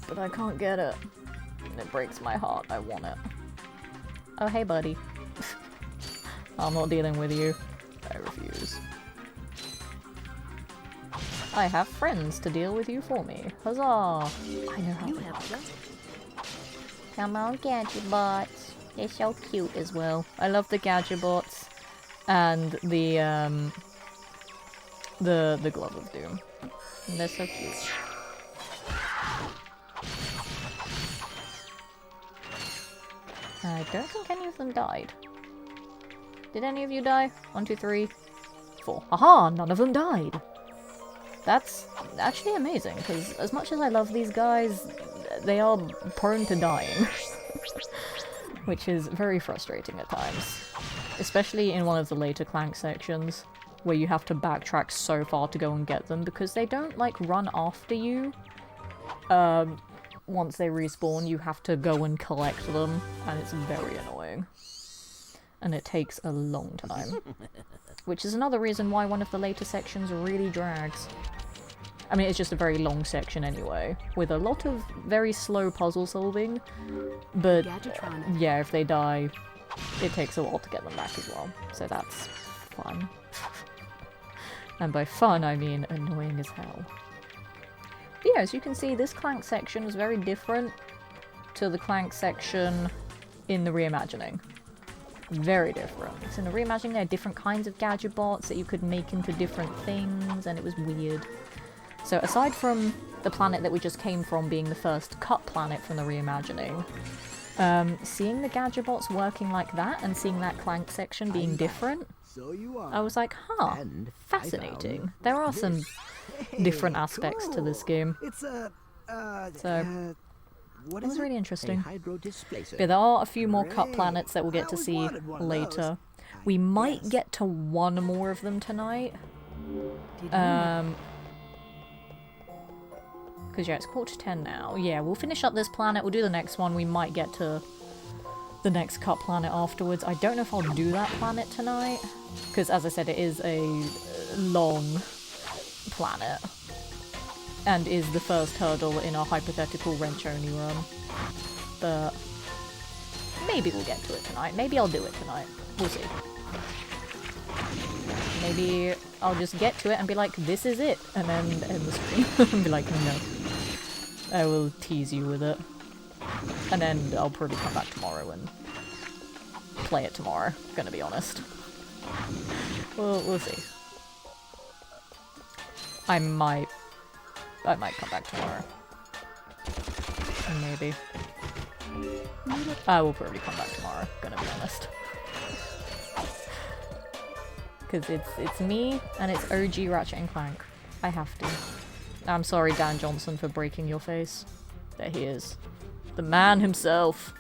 A: But I can't get it. And it breaks my heart. I want it. Oh, hey, buddy. I'm not dealing with you. I refuse. I have friends to deal with you for me. Huzzah! I know how to help. Come on, Gadgetbots. They're so cute as well. I love the Gadgetbots and the Glove of Doom. And they're so cute. I don't think any of them died. Did any of you die? 1, 2, 3, 4. Aha! None of them died! That's actually amazing, because as much as I love these guys, they are prone to dying. Which is very frustrating at times. Especially in one of the later Clank sections, where you have to backtrack so far to go and get them, because they don't, like, run after you. Once they respawn, you have to go and collect them, and it's very annoying. And it takes a long time. Which is another reason why one of the later sections really drags. I mean, it's just a very long section anyway, with a lot of very slow puzzle solving, but yeah, if they die, it takes a while to get them back as well, so that's fun. And by fun, I mean annoying as hell. But yeah, as you can see, this Clank section is very different to the Clank section in the reimagining. Very different. So in the reimagining, there are different kinds of Gadgetbots that you could make into different things, and it was weird. So aside from the planet that we just came from being the first cut planet from the reimagining, seeing the Gadgetbots working like that and seeing that Clank section being different, I was like, huh, fascinating. There are some different aspects to this game. So, it was really interesting. But there are a few more cut planets that we'll get to see later. We might get to one more of them tonight. Because yeah, it's 9:45 now. Yeah, we'll finish up this planet, we'll do the next one, we might get to the next cut planet afterwards. I don't know if I'll do that planet tonight, because as I said, it is a long planet, and is the first hurdle in our hypothetical wrench-only run. But maybe we'll get to it tonight. Maybe I'll do it tonight. We'll see. Maybe I'll just get to it and be like, this is it, and then end the stream. And be like, no. I will tease you with it. And then I'll probably come back tomorrow and play it tomorrow, gonna be honest. We'll see. I might come back tomorrow. Maybe. I will probably come back tomorrow, gonna be honest. Because it's me, and it's OG Ratchet and Clank. I have to. I'm sorry, Dan Johnson, for breaking your face. There he is. The man himself.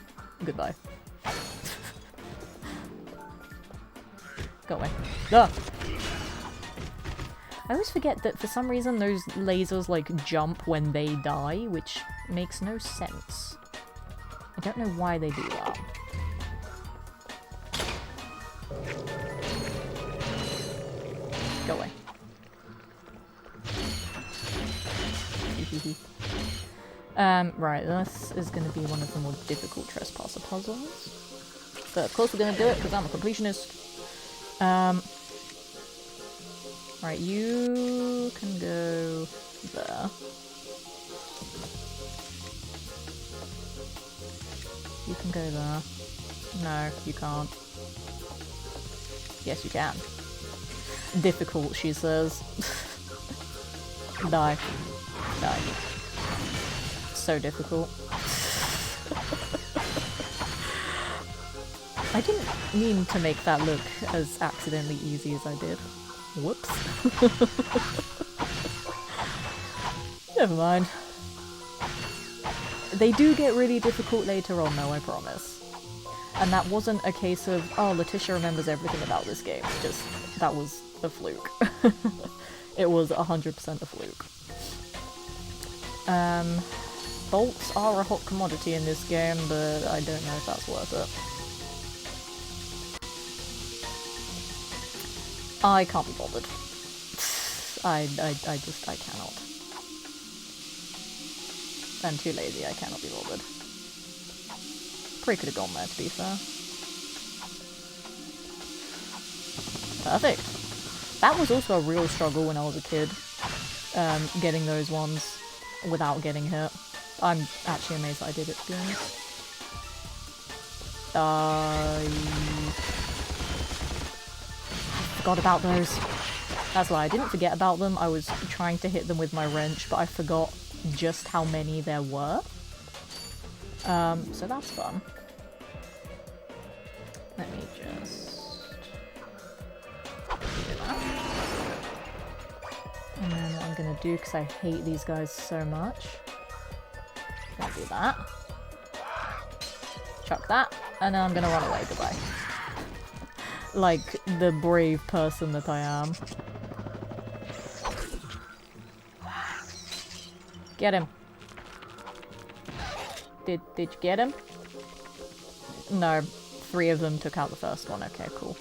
A: Goodbye. Go away. Ah! I always forget that for some reason those lasers, like, jump when they die, which makes no sense. I don't know why they do that. Go away. Right, this is going to be one of the more difficult trespasser puzzles. But of course we're going to do it, because I'm a completionist. Right, you can go there. You can go there. No, you can't. Yes, you can. Difficult, she says. Die. Die. So difficult. I didn't mean to make that look as accidentally easy as I did. Whoops. Never mind. They do get really difficult later on though, I promise. And that wasn't a case of, oh, Letitia remembers everything about this game. Just, that was a fluke. It was 100% a fluke. Bolts are a hot commodity in this game, but I don't know if that's worth it. I can't be bothered. I cannot. And too lazy, I cannot be bothered. Probably could have gone there, to be fair. Perfect. That was also a real struggle when I was a kid. Getting those ones without getting hit. I'm actually amazed that I did it, to be honest. I forgot about those. That's why I didn't forget about them. I was trying to hit them with my wrench, but I forgot just how many there were. So that's fun. Let me just do that. And then what I'm gonna do, because I hate these guys so much, I'm gonna do that. Chuck that, and then I'm gonna run away. Goodbye. Like the brave person that I am. Get him. Did you get him? No. 3 of them took out the first one. Okay, cool.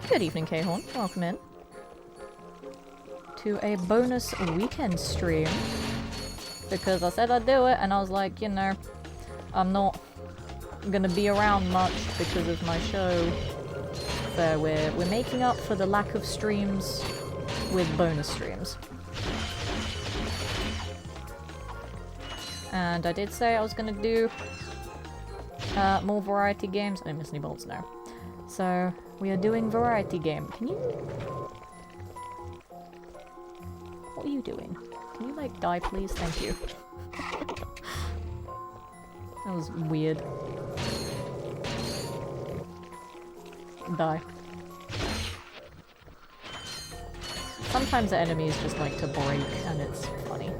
A: Good evening, K-Horn. Welcome in. To a bonus weekend stream. Because I said I'd do it, and I was like, you know, I'm not gonna be around much because of my show. So we're making up for the lack of streams with bonus streams. And I did say I was gonna do more variety games. I didn't miss any bolts now. So we are doing variety game. Can you... What are you doing? Can you like die please? Thank you. That was weird. Die. Sometimes the enemies just like to break and it's funny.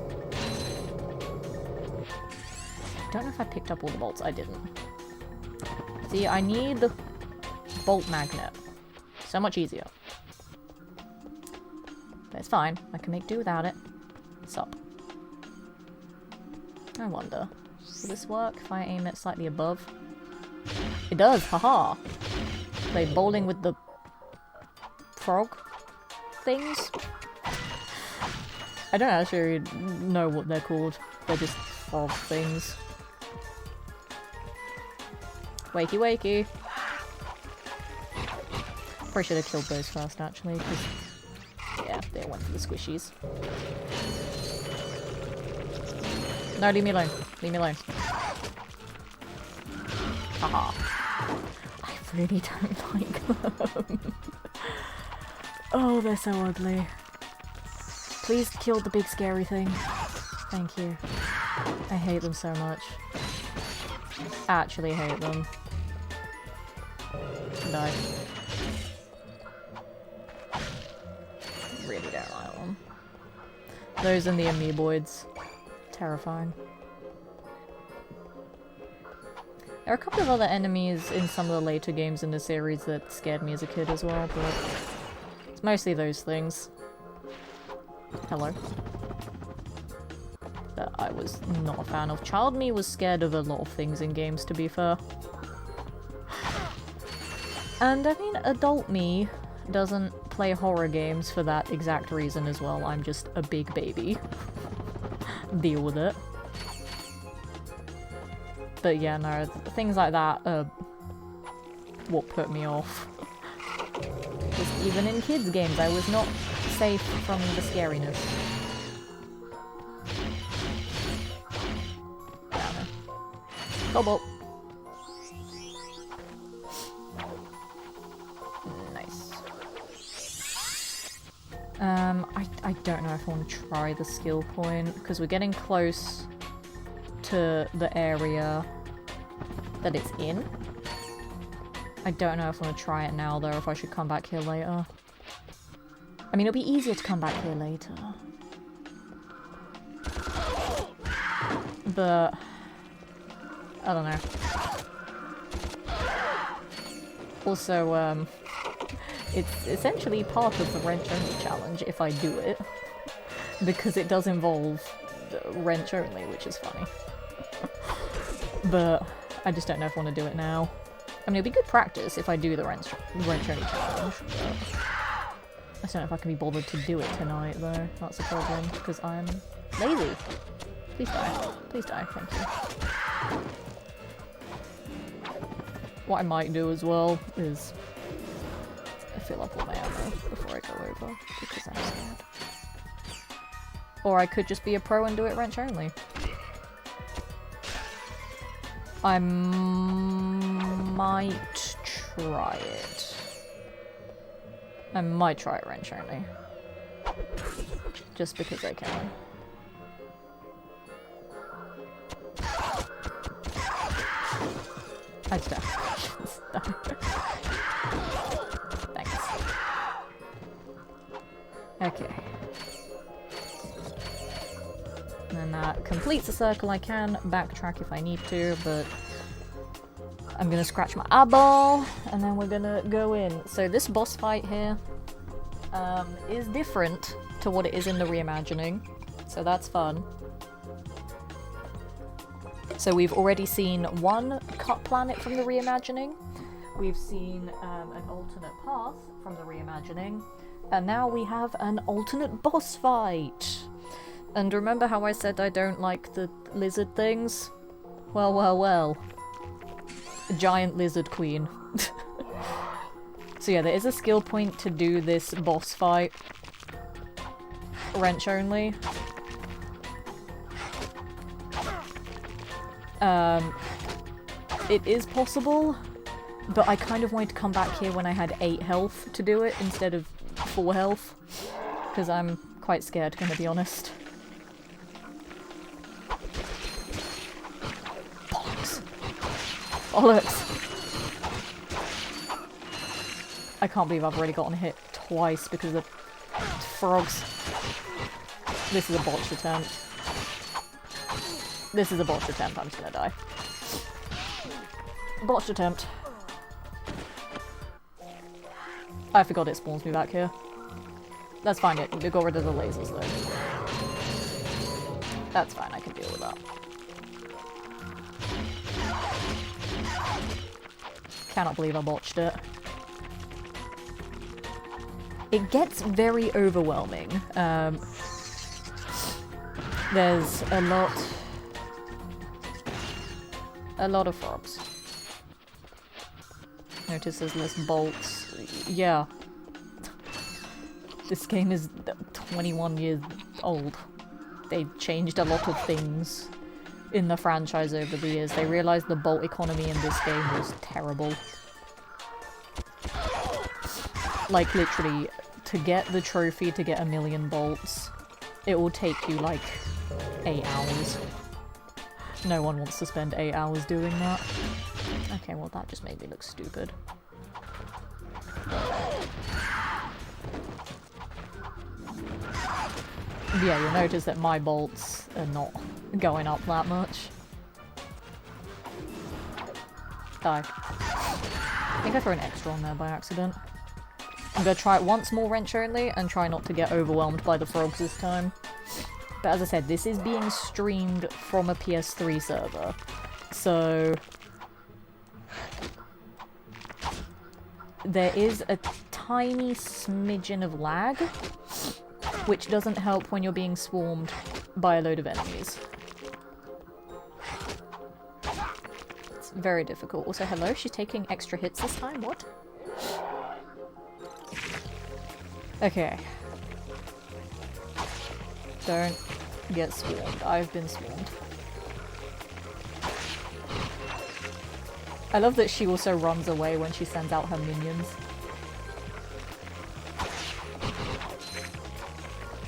A: Don't know if I picked up all the bolts. I didn't. See, I need the bolt magnet. So much easier. But it's fine. I can make do without it. Sup. I wonder. Will this work if I aim it slightly above? It does! Haha! Play bowling with the frog things? I don't actually know what they're called. They're just frog things. Wakey wakey! Probably should have killed those first actually, because yeah, they went for the squishies. No, leave me alone. Leave me alone. Haha. I really don't like them. Oh, they're so ugly. Please kill the big scary thing. Thank you. I hate them so much. Actually hate them. Die. Really don't like them. Those and the amoeboids. Terrifying. There are a couple of other enemies in some of the later games in the series that scared me as a kid as well, but it's mostly those things. Hello. That I was not a fan of. Child me was scared of a lot of things in games, to be fair. And I mean, adult me doesn't play horror games for that exact reason as well. I'm just a big baby. Deal with it. But yeah, no, things like that are what put me off. Just even in kids' games, I was not safe from the scariness. Yeah, no. Cobalt. Nice. I don't know if I want to try the skill point, because we're getting close to the area that it's in. I don't know if I want to try it now, though, or if I should come back here later. I mean, it'll be easier to come back here later. But I don't know. Also, it's essentially part of the wrench-only challenge if I do it. Because it does involve wrench-only, which is funny. But I just don't know if I want to do it now. I mean, it'd be good practice if I do the wrench-only challenge. But I don't know if I can be bothered to do it tonight, though. That's a problem, because I'm lazy. Please die. Please die, thank you. What I might do as well is fill up all my ammo before I go over, because I'm scared. Or I could just be a pro and do it wrench only. I might try it. I might try it wrench only. Just because I can. I just Thanks. Okay. And then that completes the circle. I can backtrack if I need to, but I'm gonna scratch my eyeball, and then we're gonna go in. So this boss fight here is different to what it is in the reimagining, so that's fun. So we've already seen one cut planet from the reimagining, we've seen an alternate path from the reimagining, and now we have an alternate boss fight. And remember how I said I don't like the lizard things? Well, well, well. Giant lizard queen. So yeah, there is a skill point to do this boss fight. Wrench only. It is possible, but I kind of wanted to come back here when I had 8 health to do it instead of 4 health. Because I'm quite scared, gonna be honest. Bollocks! I can't believe I've already gotten hit twice because of the frogs. This is a botched attempt. This is a botched attempt, I'm just gonna die. Botched attempt. I forgot it spawns me back here. That's fine, it got rid of the lasers though. That's fine, I can deal with that. Cannot believe I botched it. It gets very overwhelming. There's a lot of frogs. Notice there's less bolts. Yeah. This game is 21 years old. They changed a lot of things in the franchise over the years. They realized the bolt economy in this game was terrible. Like, literally, to get the trophy to get 1,000,000 bolts, it will take you, like, 8 hours. No one wants to spend 8 hours doing that. Okay, well that just made me look stupid. Yeah, you'll notice that my bolts are not going up that much. Die. I think I threw an extra on there by accident. I'm gonna try it once more wrench only and try not to get overwhelmed by the frogs this time. But as I said, this is being streamed from a PS3 server, so there is a tiny smidgen of lag, which doesn't help when you're being swarmed by a load of enemies. It's very difficult. Also, hello, she's taking extra hits this time? What? Okay. Don't get swarmed. I've been swarmed. I love that she also runs away when she sends out her minions.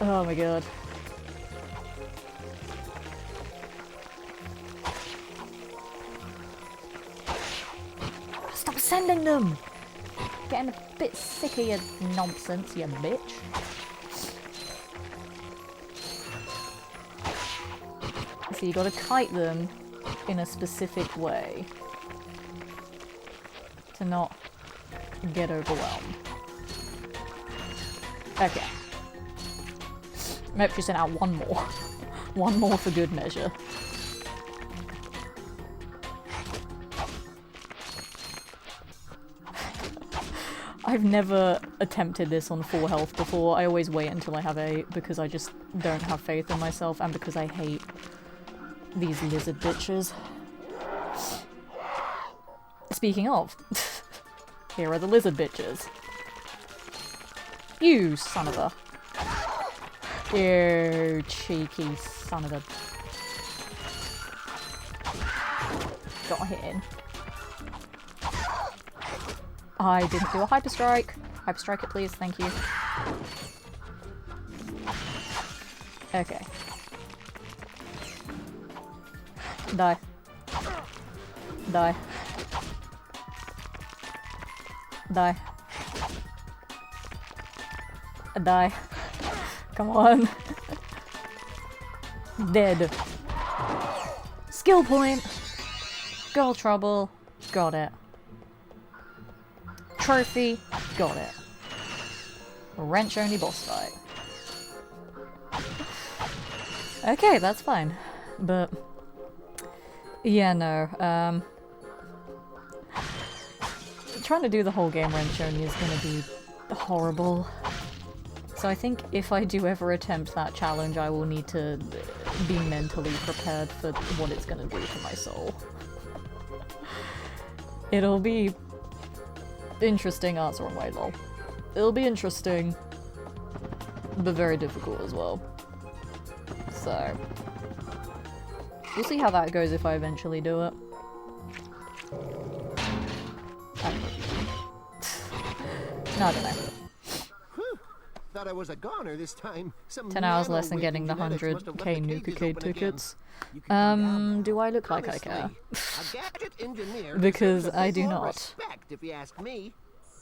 A: Oh my god. Stop sending them! Getting a bit sick of your nonsense, you bitch. So you gotta kite them in a specific way to not get overwhelmed. Okay. Maybe she sent out one more. One more for good measure. I've never attempted this on full health before. I always wait until I have 8 because I just don't have faith in myself and because I hate these lizard bitches. Speaking of, here are the lizard bitches. You son of a... You cheeky son of a... Got hit in. I didn't do a hyper strike. Hyper strike it please, thank you. Okay. Die. Die. Die. Die. Come on. Dead. Skill point. Girl trouble. Got it. Trophy. Got it. Wrench only boss fight. Okay, that's fine. But yeah, no. Trying to do the whole game wrench only is gonna be horrible. So I think if I do ever attempt that challenge, I will need to be mentally prepared for what it's gonna do to my soul. It'll be interesting. Oh, that's the wrong way, lol. It'll be interesting, but very difficult as well. So we'll see how that goes if I eventually do it. No, I don't know.
G: Thought I was a goner this time.
A: 10 hours less than getting the 100k Nuka-Cade tickets. Do I look like I care? Because I do not.
G: If you ask me.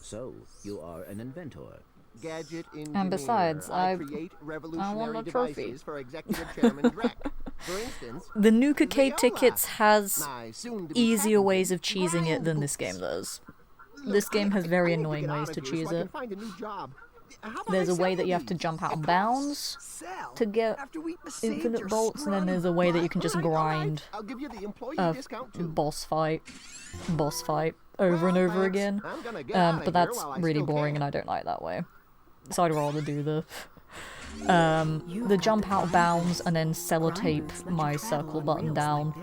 C: So, you are an inventor.
G: Gadget engineer.
A: And besides, I
G: create
A: want
G: revolutionary
A: a trophy.
G: devices for Executive Chairman Drek. For instance,
A: The Nuka-Cade tickets has
G: my soon-to-be
A: easier
G: patent
A: ways of cheesing it than this game does. This game has very annoying ways to cheese it. There's a way that you have to jump out of bounds to get infinite bolts, and then there's a way that you can just grind a boss fight over and over again. But that's really boring and I don't like that way. So I'd rather do the jump out of bounds and then sellotape my circle button down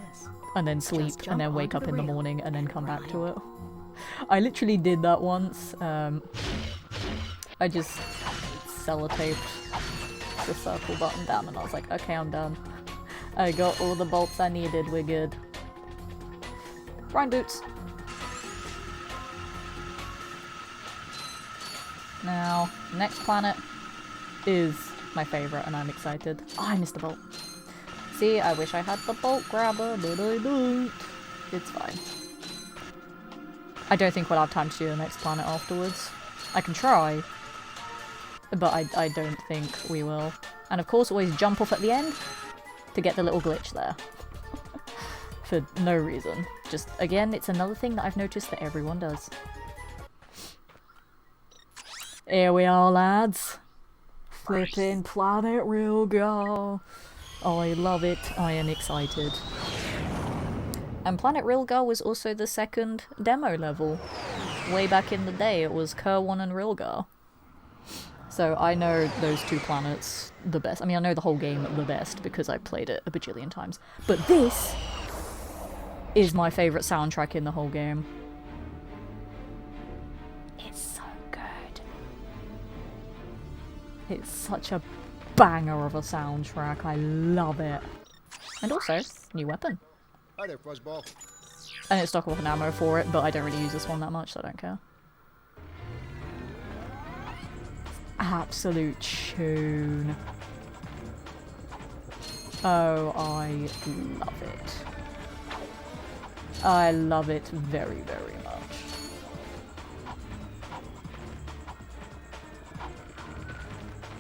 A: and then sleep and then wake up in the morning and then come back to it. I literally did that once. I just sellotaped the circle button down and I was like, okay, I'm done. I got all the bolts I needed, we're good. Grind boots. Now, next planet is my favourite and I'm excited. Oh, I missed the bolt. See, I wish I had the bolt grabber, but I don't. It's fine. I don't think we'll have time to do the next planet afterwards. I can try, but I don't think we will. And of course, always jump off at the end to get the little glitch there. For no reason. Just, again, it's another thing that I've noticed that everyone does. Here we are, lads. Flipping Planet Rilgar. I love it. I am excited. And Planet Rilgar was also the second demo level. Way back in the day, it was Kerwan and Rilgar. So I know those two planets the best. I mean, I know the whole game the best because I played it a bajillion times. But this is my favourite soundtrack in the whole game. It's so good. It's such a banger of a soundtrack. I love it. And also, new weapon.
G: Hi there, Fuzzball.
A: And it's stock weapon ammo for it, but I don't really use this one that much, so I don't care. Absolute tune. Oh, I love it. I love it very, very much.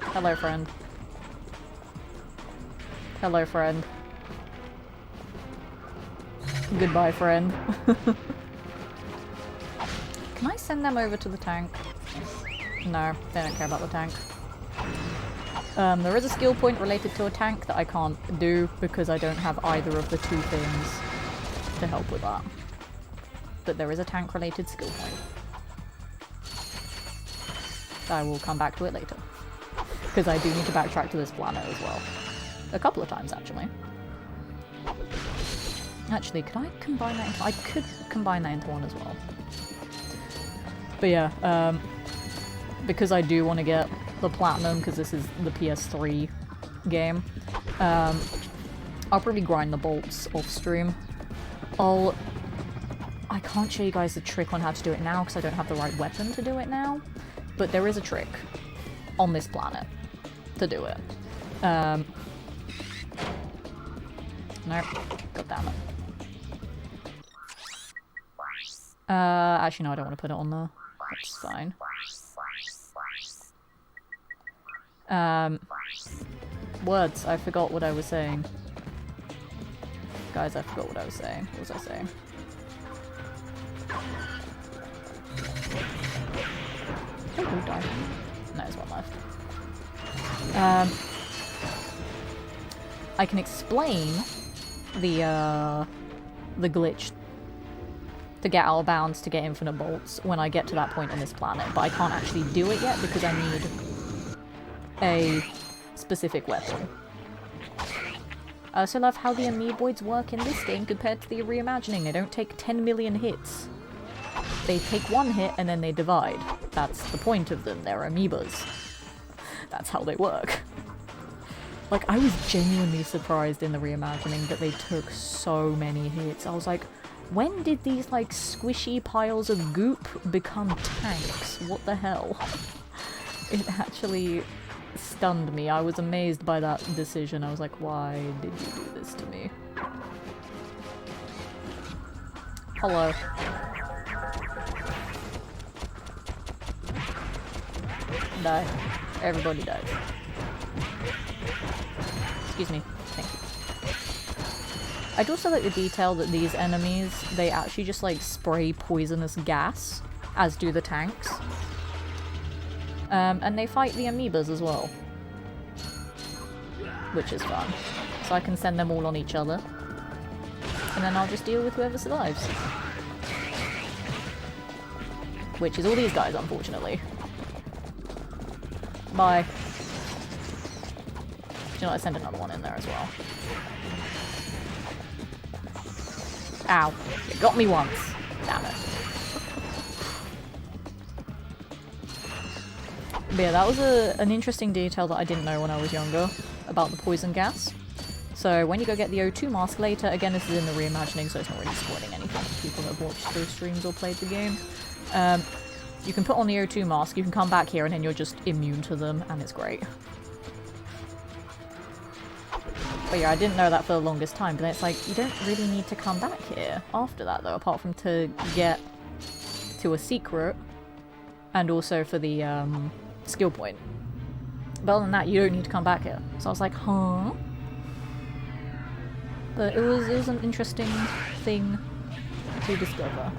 A: Hello, friend. Hello, friend. Goodbye, friend. Can I send them over to the tank? No, they don't care about the tank. There is a skill point related to a tank that I can't do because I don't have either of the two things to help with that. But there is a tank related skill point. I will come back to it later. Because I do need to backtrack to this planet as well. A couple of times, actually. Actually, could I combine that into... I could combine that into one as well. But yeah, because I do want to get the platinum, because this is the PS3 game, I'll probably grind the bolts off stream. I can't show you guys the trick on how to do it now, because I don't have the right weapon to do it now. But there is a trick on this planet to do it. Nope. God damn it. Actually no, I don't want to put it on there. That's fine. Words, I forgot what I was saying. Guys, I forgot what I was saying. What was I saying? Oh, who died? No, there's one left. I can explain the glitch to get out of bounds to get infinite bolts when I get to that point on this planet, but I can't actually do it yet because I need a specific weapon. I also love how the amoeboids work in this game compared to the reimagining. They don't take 10 million hits. They take one hit and then they divide. That's the point of them. They're amoebas. That's how they work. Like, I was genuinely surprised in the reimagining that they took so many hits. I was like, when did these, like, squishy piles of goop become tanks? What the hell? It actually stunned me. I was amazed by that decision. I was like, why did you do this to me? Hello. Die. Everybody dies. Excuse me. Thank you. I'd also like the detail that these enemies, they actually just like spray poisonous gas, as do the tanks. And they fight the amoebas as well. Which is fun. So I can send them all on each other. And then I'll just deal with whoever survives. Which is all these guys, unfortunately. Bye. You know, I send another one in there as well. Ow. You got me once. Damn it. But yeah, that was an interesting detail that I didn't know when I was younger about the poison gas. So when you go get the O2 mask later, again this is in the reimagining so it's not really spoiling anything for people that have watched those streams or played the game. You can put on the O2 mask, you can come back here and then you're just immune to them and it's great. But yeah, I didn't know that for the longest time, but then it's like, you don't really need to come back here after that though, apart from to get to a secret and also for the skill point. But other than that, you don't need to come back here. So I was like, huh? But it was an interesting thing to discover.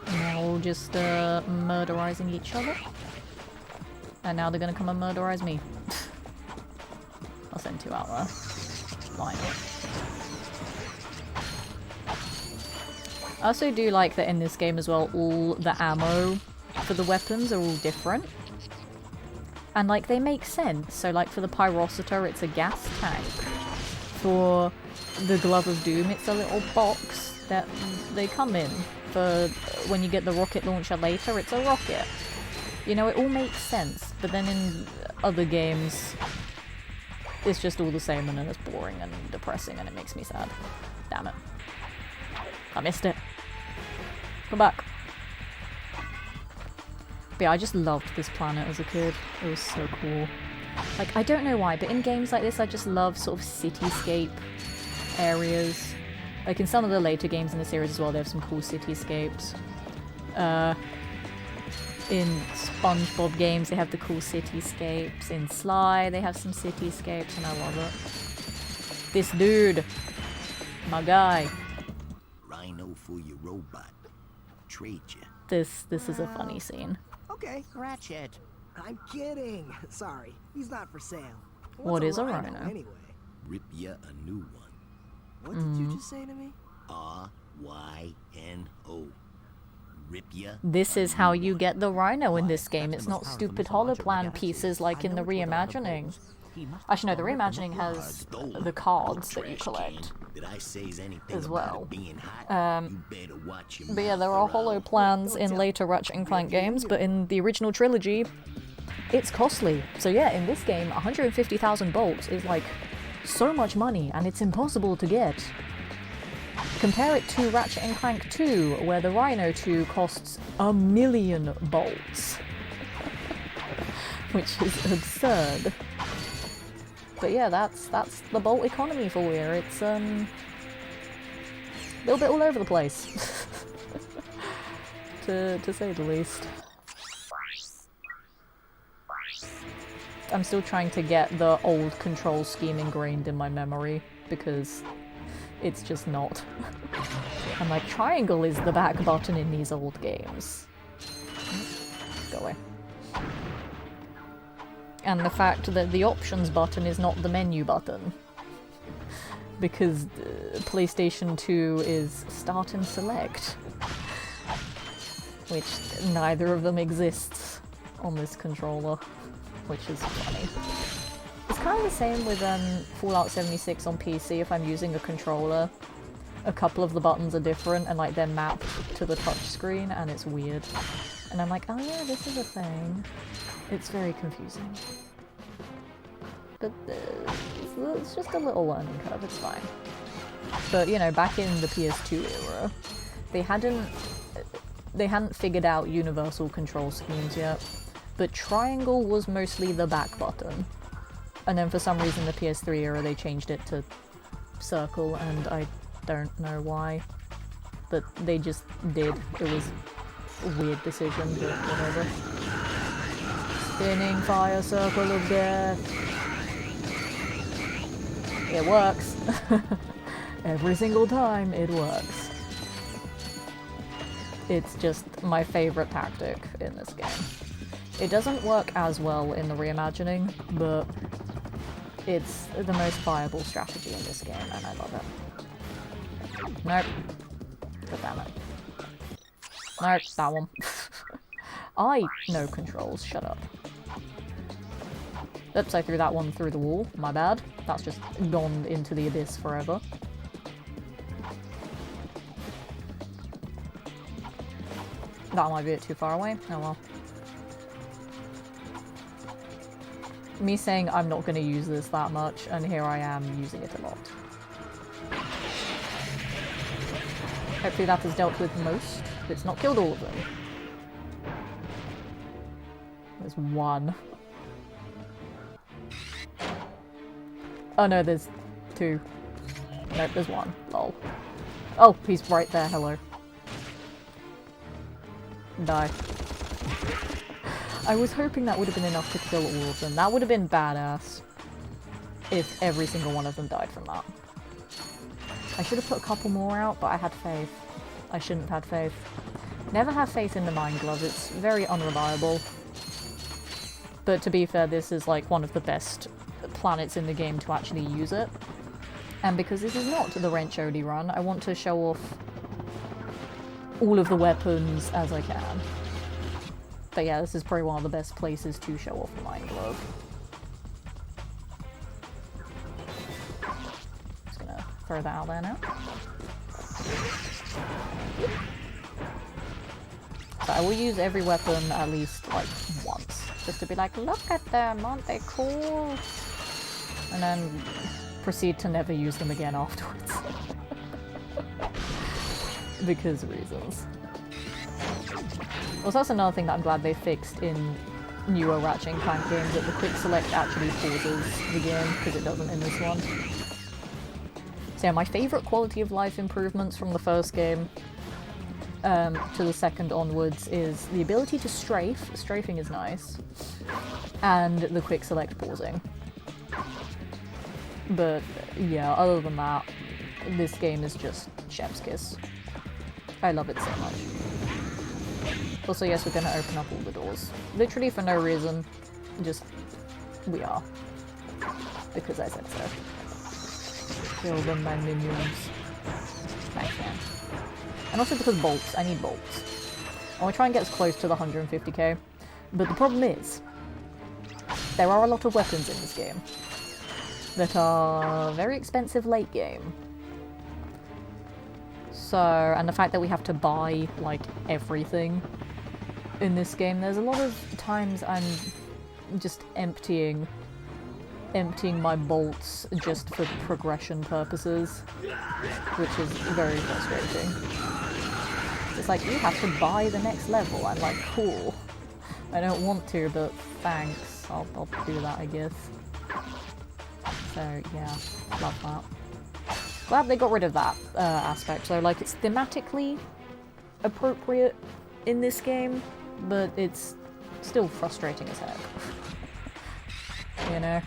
A: And now we're all just murderizing each other. And now they're gonna come and murderize me. I'll send two out there. Fine. I also do like that in this game as well, all the ammo for the weapons are all different. And like, they make sense. So like for the Pyrocitor, it's a gas tank. For the Glove of Doom, it's a little box that they come in. For when you get the rocket launcher later, it's a rocket. You know, it all makes sense. But then in other games, it's just all the same and then it's boring and depressing and it makes me sad. Damn it. I missed it. Come back. But yeah, I just loved this planet as a kid. It was so cool. Like, I don't know why, but in games like this, I just love sort of cityscape areas. Like, in some of the later games in the series as well, they have some cool cityscapes. In SpongeBob games, they have the cool cityscapes. In Sly, they have some cityscapes, and I love it. This dude. My guy.
D: Rhino for your robot. Trade you.
A: This is a funny scene.
D: Okay, Ratchet. I'm kidding. Sorry, he's not for sale.
A: What is a rhino?
D: Anyway?
C: Rip ya a new one.
D: What did you just say to me?
C: R-Y-N-O.
A: This is how you get the Rhino in this game. It's not stupid holoplan pieces like in the reimagining. Actually, no, the reimagining has the cards that you collect as well. But yeah, there are holo plans in later Ratchet and Clank games, but in the original trilogy, it's costly. So yeah, in this game, 150,000 bolts is like so much money, and it's impossible to get. Compare it to Ratchet and Clank 2, where the Rhino 2 costs 1,000,000 bolts. Which is absurd. But yeah, that's the bolt economy for you. It's a little bit all over the place, to say the least. I'm still trying to get the old control scheme ingrained in my memory, because it's just not. I'm like, triangle is the back button in these old games. Go away. And the fact that the options button is not the menu button. Because PlayStation 2 is start and select. Which neither of them exists on this controller. Which is funny. It's kind of the same with Fallout 76 on PC. If I'm using a controller, a couple of the buttons are different and like they're mapped to the touchscreen, and it's weird. And I'm like, oh yeah, this is a thing. It's very confusing. But it's just a little learning curve, it's fine. But you know, back in the PS2 era, they hadn't figured out universal control schemes yet. But triangle was mostly the back button. And then for some reason the PS3 era they changed it to circle, and I don't know why. But they just did. It was a weird decision, but whatever. Spinning fire circle of death. It works. Every single time it works. It's just my favorite tactic in this game. It doesn't work as well in the reimagining, but it's the most viable strategy in this game, and I love it. Nope. God damn it. Nope, that one. I know controls, shut up. Oops, I threw that one through the wall, my bad. That's just gone into the abyss forever. That might be a bit too far away, oh well. Me saying I'm not going to use this that much, and here I am using it a lot. Hopefully that has dealt with most. It's not killed all of them. There's one. Oh no, there's two. Nope, there's one. Lol. Oh, he's right there, hello. Die. I was hoping that would have been enough to kill all of them. That would have been badass if every single one of them died from that. I should have put a couple more out, but I had faith. I shouldn't have had faith. Never have faith in the Mind Glove, it's very unreliable. But to be fair, this is like one of the best planets in the game to actually use it. And because this is not the Wrench Odie run, I want to show off all of the weapons as I can. But yeah, this is probably one of the best places to show off the Mind Glove. Just gonna throw that out there now. So I will use every weapon at least like once, just to be like, look at them, aren't they cool? And then proceed to never use them again afterwards. Because reasons. Also, that's another thing that I'm glad they fixed in newer Ratchet and Clank games, that the quick select actually pauses the game, because it doesn't in this one. So yeah, my favourite quality of life improvements from the first game to the second onwards is the ability to strafe, strafing is nice, and the quick select pausing. But yeah, other than that, this game is just chef's kiss. I love it so much. Also, yes, we're gonna open up all the doors. Literally for no reason, just, we are. Because I said so. Kill them, my minions. Thanks, man. And also because bolts, I need bolts. I want to try and get as close to the 150k. But the problem is, there are a lot of weapons in this game that are very expensive late game. So, and the fact that we have to buy, like, everything in this game, there's a lot of times I'm just emptying my bolts just for progression purposes, which is very frustrating. It's like, you have to buy the next level. I'm like, cool. I don't want to, but thanks. I'll do that, I guess. So, yeah, love that. Glad they got rid of that aspect. So, like, it's thematically appropriate in this game, but it's still frustrating as heck. You know?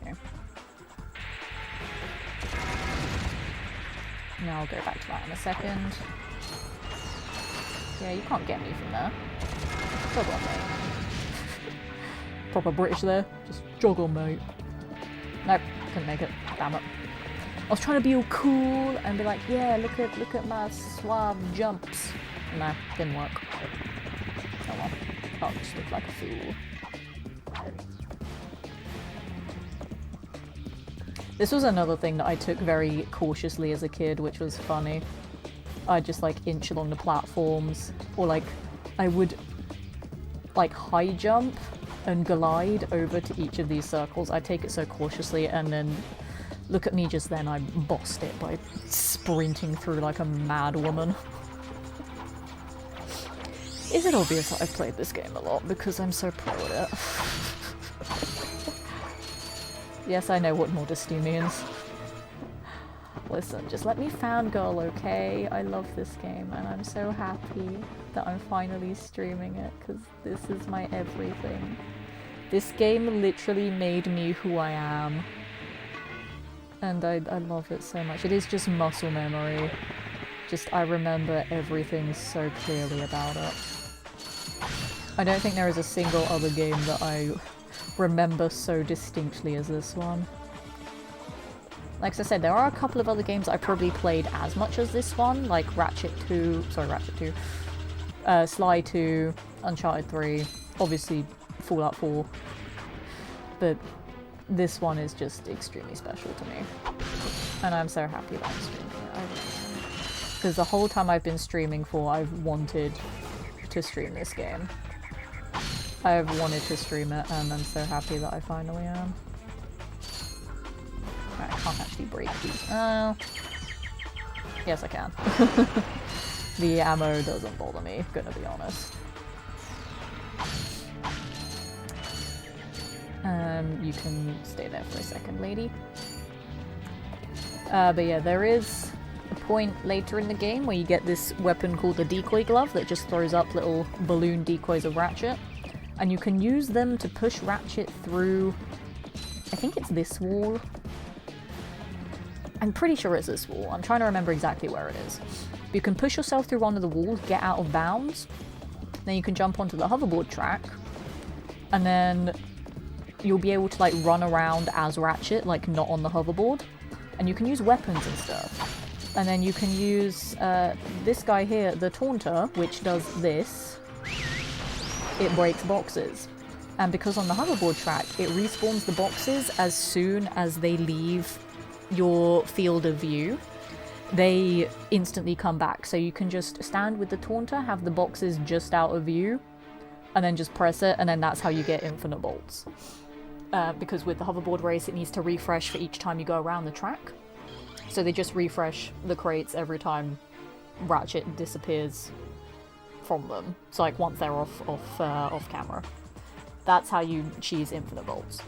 A: Okay. Now I'll go back to that in a second. Yeah, you can't get me from there. Jog on, mate. Proper British there. Just jog on, mate. Nope, couldn't make it. Damn it. I was trying to be all cool and be like, yeah, look at my suave jumps. Nah, didn't work. Oh well. I'll just look like a fool. This was another thing that I took very cautiously as a kid, which was funny. I'd just like inch along the platforms, or like I would like high jump and glide over to each of these circles. I'd take it so cautiously, and then look at me just then, I bossed it by sprinting through like a mad woman. Is it obvious that I've played this game a lot because I'm so pro at it? Yes, I know what modesty means. Listen, just let me fangirl, okay? I love this game, and I'm so happy that I'm finally streaming it, because this is my everything. This game literally made me who I am. And I love it so much. It is just muscle memory. Just, I remember everything so clearly about it. I don't think there is a single other game that I remember so distinctly as this one. Like I said, there are a couple of other games I probably played as much as this one, like Ratchet 2, Sly 2, Uncharted 3, obviously Fallout 4, but this one is just extremely special to me, and I'm so happy that I'm streaming it. Because the whole time I've been streaming for, I've wanted to stream this game. I've wanted to stream it, and I'm so happy that I finally am. I can't actually break these. Yes, I can. The ammo doesn't bother me, gonna be honest. You can stay there for a second, lady. But yeah, there is a point later in the game where you get this weapon called the decoy glove that just throws up little balloon decoys of Ratchet. And you can use them to push Ratchet through, I think it's this wall. I'm pretty sure it's this wall. I'm trying to remember exactly where it is. You can push yourself through one of the walls, get out of bounds, then you can jump onto the hoverboard track, and then you'll be able to like run around as Ratchet, like not on the hoverboard, and you can use weapons and stuff. And then you can use this guy here, the Taunter, which does this. It breaks boxes. And because on the hoverboard track, it respawns the boxes as soon as they leave your field of view. They instantly come back, so you can just stand with the Taunter, have the boxes just out of view, and then just press it, and then that's how you get infinite bolts. Because with the hoverboard race, it needs to refresh for each time you go around the track. So they just refresh the crates every time Ratchet disappears from them. So like once they're off camera. That's how you cheese infinite bolts.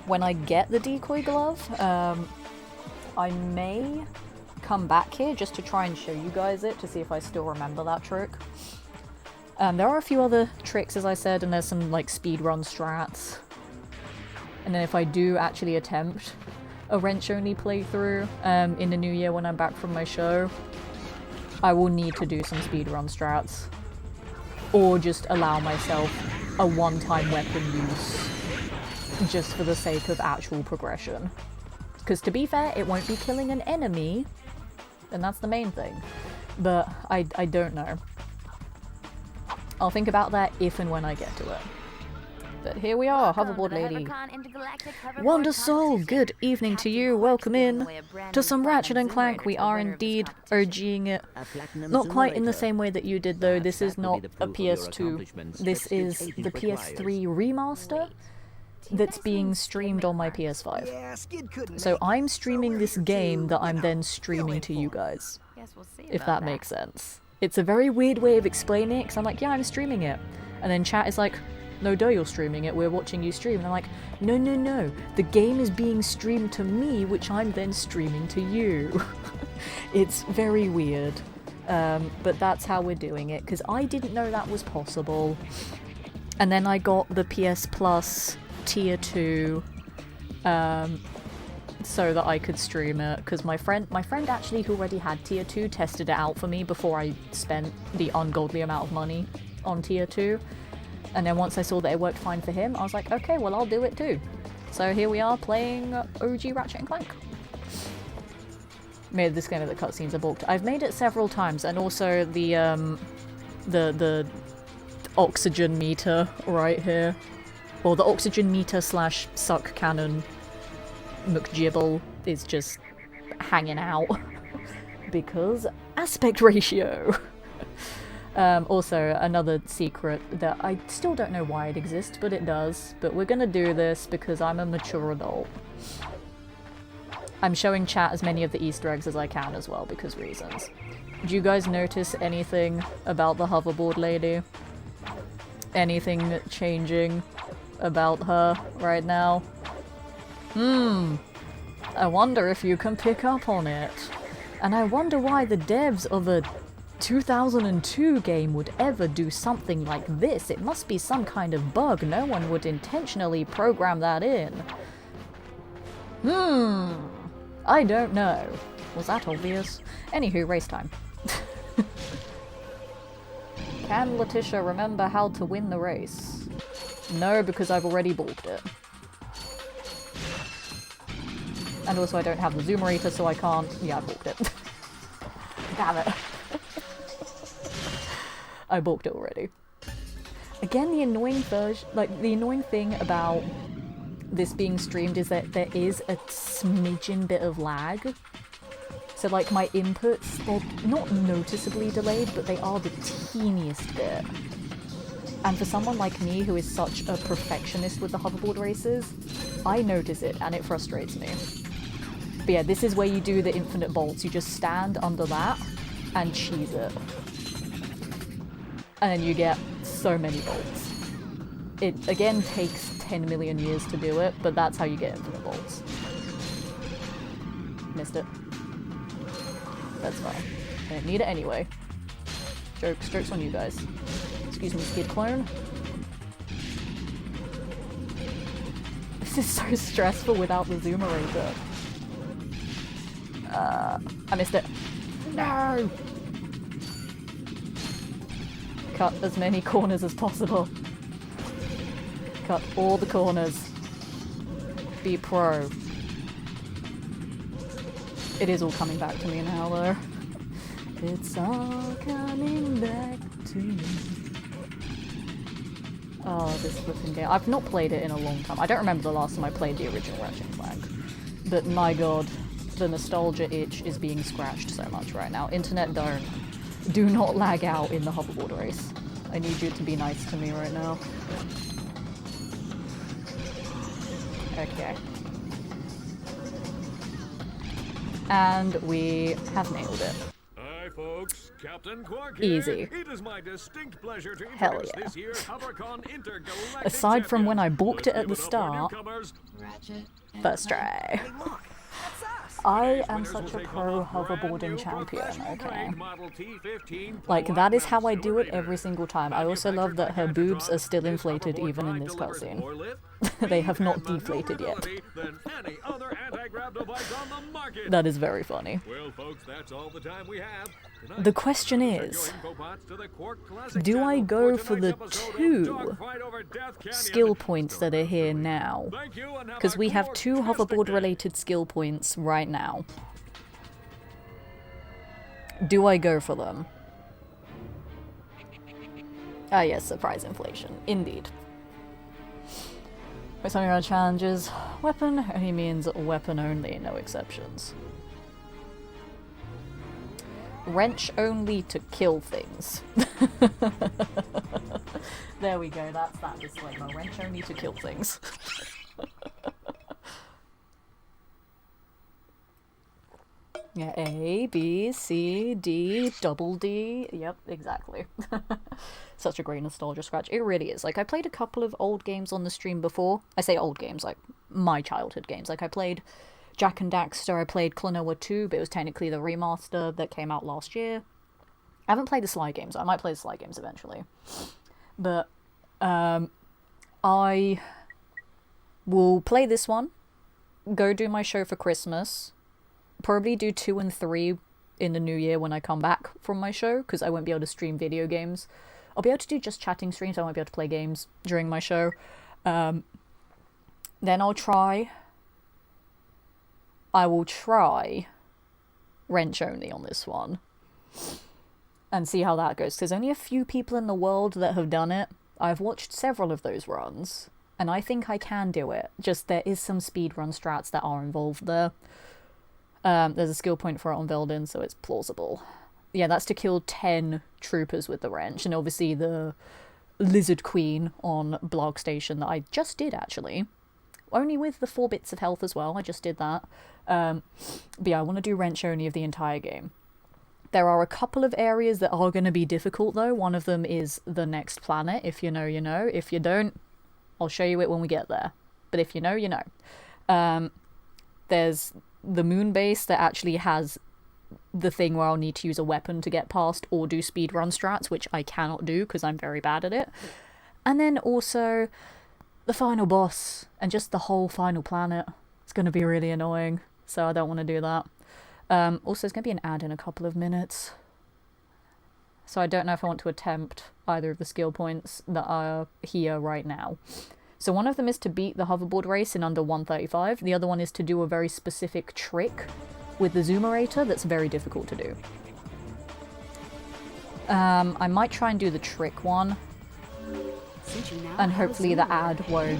A: When I get the decoy glove, I may come back here just to try and show you guys it, to see if I still remember that trick. There are a few other tricks, as I said, and there's some like speedrun strats. And then if I do actually attempt a wrench-only playthrough in the new year when I'm back from my show, I will need to do some speedrun strats. Or just allow myself a one-time weapon use just for the sake of actual progression. Because to be fair, it won't be killing an enemy, and that's the main thing. But I don't know. I'll think about that if and when I get to it. But here we are, Hoverboard Lady. Wonder Soul, good evening to you. Welcome in to some Ratchet and Clank. We are indeed OGing it. Not quite in the same way that you did, though. This is not a PS2. This is the PS3 remaster that's being streamed on my PS5. So I'm streaming this game that I'm then streaming to you guys. If that makes sense. It's a very weird way of explaining it, because I'm like, yeah, I'm streaming it. And then chat is like, no duh, you're streaming it, we're watching you stream. And I'm like, no, no, no, the game is being streamed to me, which I'm then streaming to you. It's very weird. But that's how we're doing it, because I didn't know that was possible. And then I got the PS Plus Tier 2, so that I could stream it, because my friend actually who already had Tier 2 tested it out for me before I spent the ungodly amount of money on Tier 2. And then once I saw that it worked fine for him, I was like, okay, well, I'll do it too. So here we are playing OG Ratchet and Clank. Made this game of the cutscenes are balked. I've made it several times, and also the oxygen meter right here. Or the oxygen meter slash suck cannon McGibble is just hanging out. Because aspect ratio! Also, another secret that I still don't know why it exists, but it does. But we're gonna do this because I'm a mature adult. I'm showing chat as many of the Easter eggs as I can as well, because reasons. Do you guys notice anything about the hoverboard lady? Anything changing about her right now? I wonder if you can pick up on it. And I wonder why the devs of a 2002 game would ever do something like this. It must be some kind of bug. No one would intentionally program that in. I don't know. Was that obvious? Anywho, race time. Can Letitia remember how to win the race? No, because I've already balked it. And also I don't have the zoomerator, so I can't... Yeah, I balked it. Damn it. I balked it already. Again, the annoying thing about this being streamed is that there is a smidgen bit of lag. So like my inputs, they're not noticeably delayed, but they are the teeniest bit. And for someone like me who is such a perfectionist with the hoverboard races, I notice it and it frustrates me. But yeah, this is where you do the infinite bolts. You just stand under that and cheese it. And then you get so many bolts. It, again, takes 10 million years to do it, but that's how you get infinite bolts. Missed it. That's fine. I don't need it anyway. Jokes on you guys. Excuse me, skid clone. This is so stressful without the zoomerator. I missed it. No! Cut as many corners as possible. Cut all the corners. Be pro. It is all coming back to me now, though. It's all coming back to me. Oh, this flipping game. I've not played it in a long time. I don't remember the last time I played the original Ratchet and Clank. But my god, the nostalgia itch is being scratched so much right now. Internet, do not lag out in the hoverboard race. I need you to be nice to me right now. Okay. And we have nailed it.
F: Hi folks, Captain Quark
A: here. Easy.
F: It is my distinct pleasure to
A: Hell yeah.
F: this year's HoverCon Intergalactic
A: Aside from when I balked it
F: Let's
A: at the
F: give it up for
A: start,
F: newcomers.
A: first try. I am such a pro hoverboarding champion, okay? Like, that is how I do it every single time. I also love that her boobs are still inflated even in this cutscene. They have not deflated yet.
F: grab device on the market.
A: That is very funny.
F: Well, folks, that's all the time we have. Tonight,
A: The question is, do I go for the 2 skill points that are here now? Because we have 2 hoverboard-related skill points right now. Do I go for them? Ah yes, surprise inflation. Indeed. With some of our challenges, weapon only means weapon only, no exceptions. Wrench only to kill things. There we go, that's that disclaimer. Wrench only to kill things. Yeah, A, B, C, D, double D. Yep, exactly. Such a great nostalgia scratch. It really is. Like, I played a couple of old games on the stream before. I say old games, like, my childhood games. Like, I played Jak and Daxter, I played Klonoa 2, but it was technically the remaster that came out last year. I haven't played the Sly games. I might play the Sly games eventually. But, I will play this one, go do my show for Christmas, probably do 2 and 3 in the new year when I come back from my show, because I won't be able to stream video games. I'll be able to do just chatting streams, I won't be able to play games during my show. Then I will try wrench only on this one. And see how that goes, because there's only a few people in the world that have done it. I've watched several of those runs, and I think I can do it. Just there is some speedrun strats that are involved there. There's a skill point for it on Veldin, so it's plausible. Yeah, that's to kill 10 troopers with the wrench, and obviously the Lizard Queen on Blarg Station that I just did, actually. Only with the 4 bits of health as well, I just did that. But yeah, I want to do wrench only of the entire game. There are a couple of areas that are going to be difficult, though. One of them is the next planet. If you know, you know. If you don't, I'll show you it when we get there. But if you know, you know. There's the moon base that actually has the thing where I'll need to use a weapon to get past or do speedrun strats, which I cannot do because I'm very bad at it. And then also the final boss and just the whole final planet. It's going to be really annoying, so I don't want to do that. Also, there's going to be an ad in a couple of minutes, so I don't know if I want to attempt either of the skill points that are here right now. So one of them is to beat the hoverboard race in under 1:35. The other one is to do a very specific trick with the zoomerator that's very difficult to do. I might try and do the trick one, and hopefully the ad won't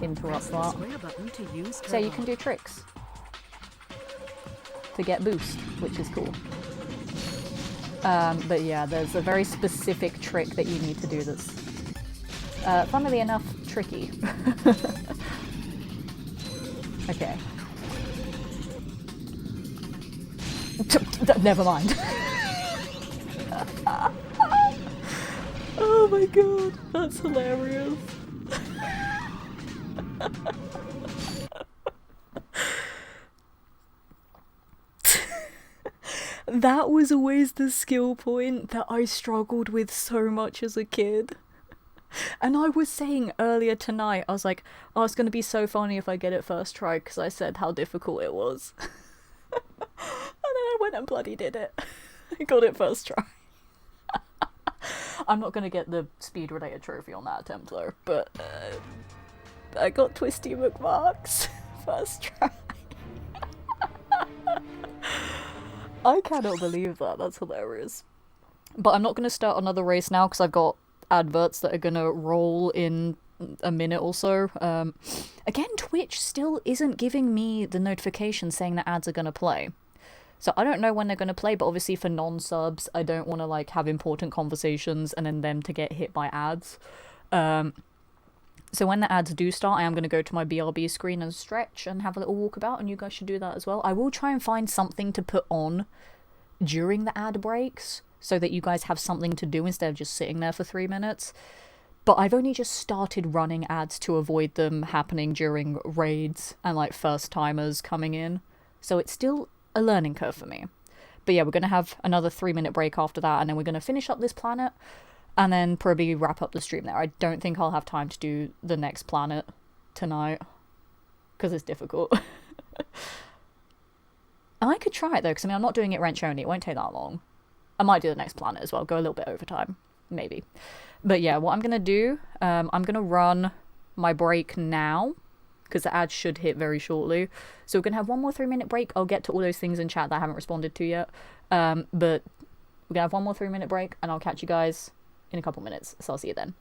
A: interrupt that. So you can do tricks to get boost, which is cool. But yeah, there's a very specific trick that you need to do that's, funnily enough, tricky. Okay. Never mind. Oh my god, that's hilarious. That was always the skill point that I struggled with so much as a kid. And I was saying earlier tonight, I was like, oh, it's going to be so funny if I get it first try, because I said how difficult it was. And then I went and bloody did it. I got it first try. I'm not going to get the speed-related trophy on that attempt though, but I got Twisty McMarks first try. I cannot believe that, that's hilarious. But I'm not going to start another race now because I've got adverts that are going to roll in a minute or so. Again, Twitch still isn't giving me the notification saying that ads are going to play. So I don't know when they're going to play, but obviously for non-subs, I don't want to like have important conversations and then them to get hit by ads. So when the ads do start, I am going to go to my BRB screen and stretch and have a little walkabout, and you guys should do that as well. I will try and find something to put on during the ad breaks so that you guys have something to do instead of just sitting there for 3 minutes. But I've only just started running ads to avoid them happening during raids and like first timers coming in. So it's still a learning curve for me. But yeah, we're going to have another 3-minute break after that, and then we're going to finish up this planet and then probably wrap up the stream there. I don't think I'll have time to do the next planet tonight. because it's difficult. I could try it though, because I mean, I'm not doing it wrench only. It won't take that long. I might do the next planet as well. Go a little bit over time, maybe. But yeah, what I'm gonna do, I'm gonna run my break now, because the ad should hit very shortly. So we're gonna have one more 3-minute break. I'll get to all those things in chat that I haven't responded to yet. But we're gonna have one more 3-minute break, and I'll catch you guys in a couple minutes. So I'll see you then.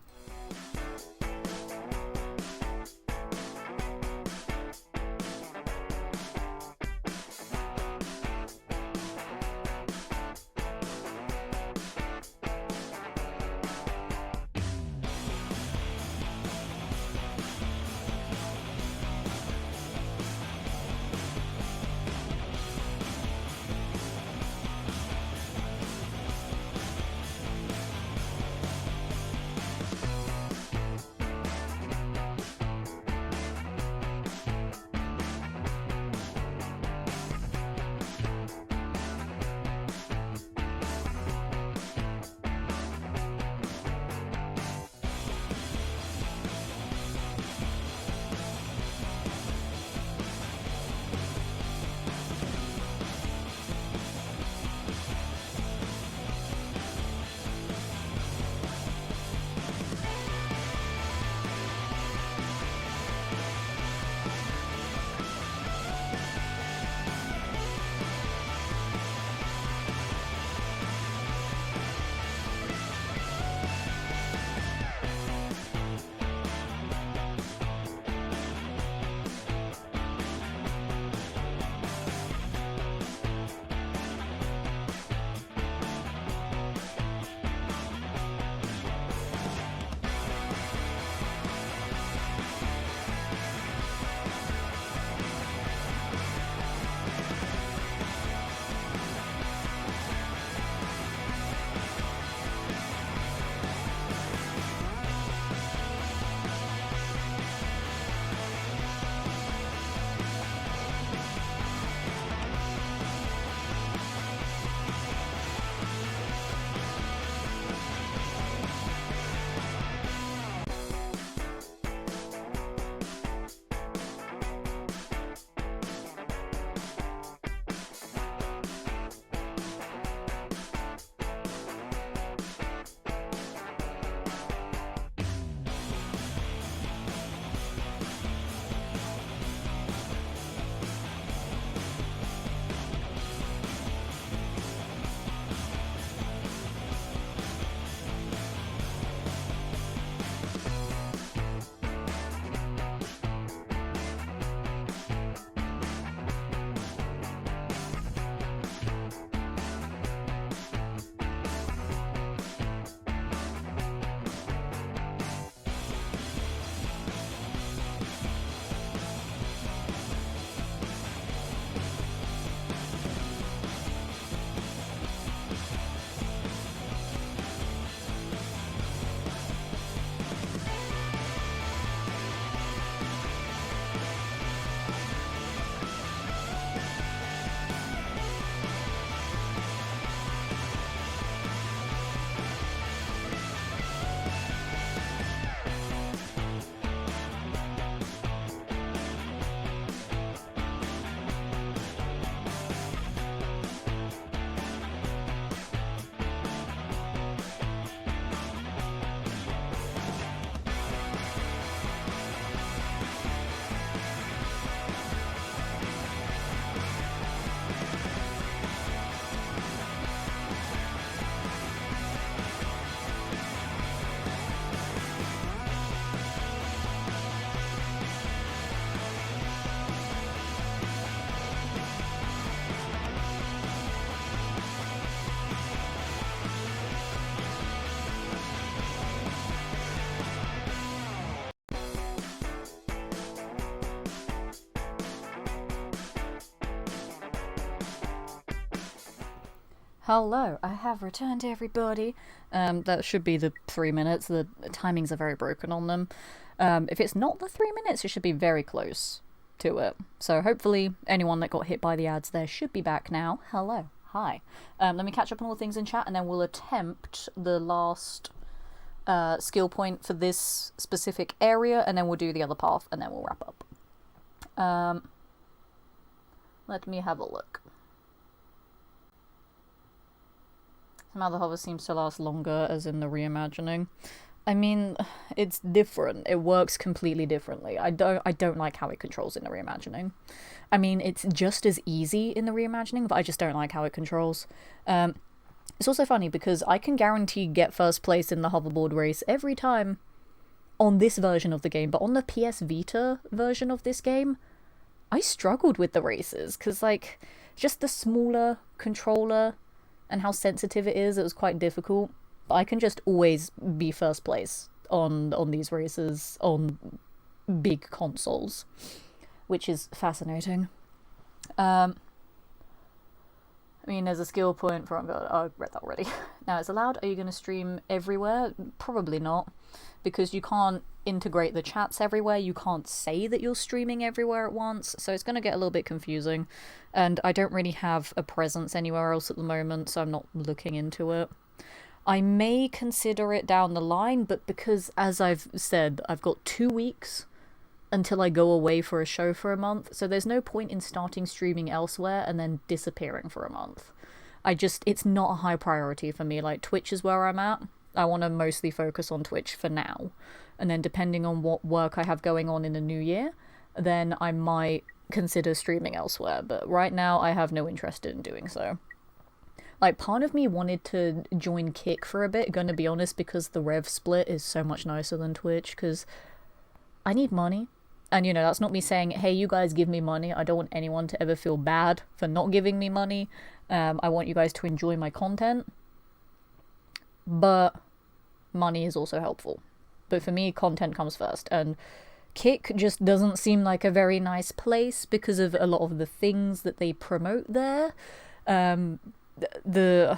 A: Hello, I have returned everybody. That should be the 3 minutes. The timings are very broken on them. If it's not the 3 minutes, it should be very close to it. So hopefully anyone that got hit by the ads there should be back now. Hello, hi. Let me catch up on all the things in chat and then we'll attempt the last skill point for this specific area and then we'll do the other path and then we'll wrap up. Let me have a look. Somehow the hover seems to last longer, as in the reimagining. I mean, it's different. It works completely differently. I don't like how it controls in the reimagining. I mean, it's just as easy in the reimagining, but I just don't like how it controls. It's also funny because I can guarantee get first place in the hoverboard race every time on this version of the game, but on the PS Vita version of this game, I struggled with the races because, like, just the smaller controller and how sensitive it was quite difficult. But I can just always be first place on these races on big consoles, which is fascinating. I mean, there's a skill point for... Oh, I read that already. Now, it's allowed. Are you going to stream everywhere? Probably not, because you can't integrate the chats everywhere. You can't say that you're streaming everywhere at once, so it's going to get a little bit confusing. And I don't really have a presence anywhere else at the moment, so I'm not looking into it. I may consider it down the line, but because, as I've said, I've got 2 weeks until I go away for a show for a month, so there's no point in starting streaming elsewhere and then disappearing for a month. It's not a high priority for me. Like, Twitch is where I'm at. I want to mostly focus on Twitch for now, and then depending on what work I have going on in the new year, then I might consider streaming elsewhere, but right now I have no interest in doing so. Like, part of me wanted to join Kick for a bit, gonna be honest, because the rev split is so much nicer than Twitch, because I need money. And, you know, that's not me saying, hey, you guys give me money. I don't want anyone to ever feel bad for not giving me money. I want you guys to enjoy my content. But money is also helpful. But for me, content comes first. And Kick just doesn't seem like a very nice place because of a lot of the things that they promote there. The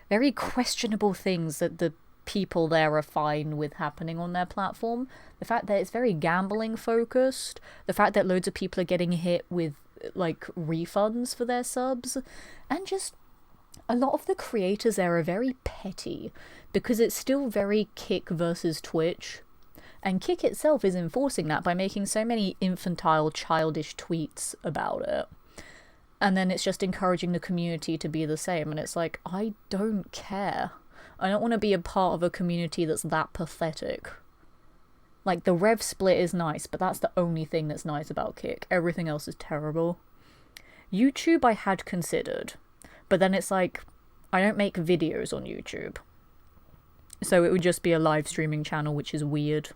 A: very questionable things that the people there are fine with happening on their platform. The fact that it's very gambling focused. The fact that loads of people are getting hit with, like, refunds for their subs. And just a lot of the creators there are very petty because it's still very Kick versus Twitch. And Kick itself is enforcing that by making so many infantile, childish tweets about it. And then it's just encouraging the community to be the same. And it's like, I don't care. I don't want to be a part of a community that's that pathetic. Like, the rev split is nice, but that's the only thing that's nice about Kick. Everything else is terrible. YouTube I had considered, but then it's like, I don't make videos on YouTube. So it would just be a live streaming channel, which is weird.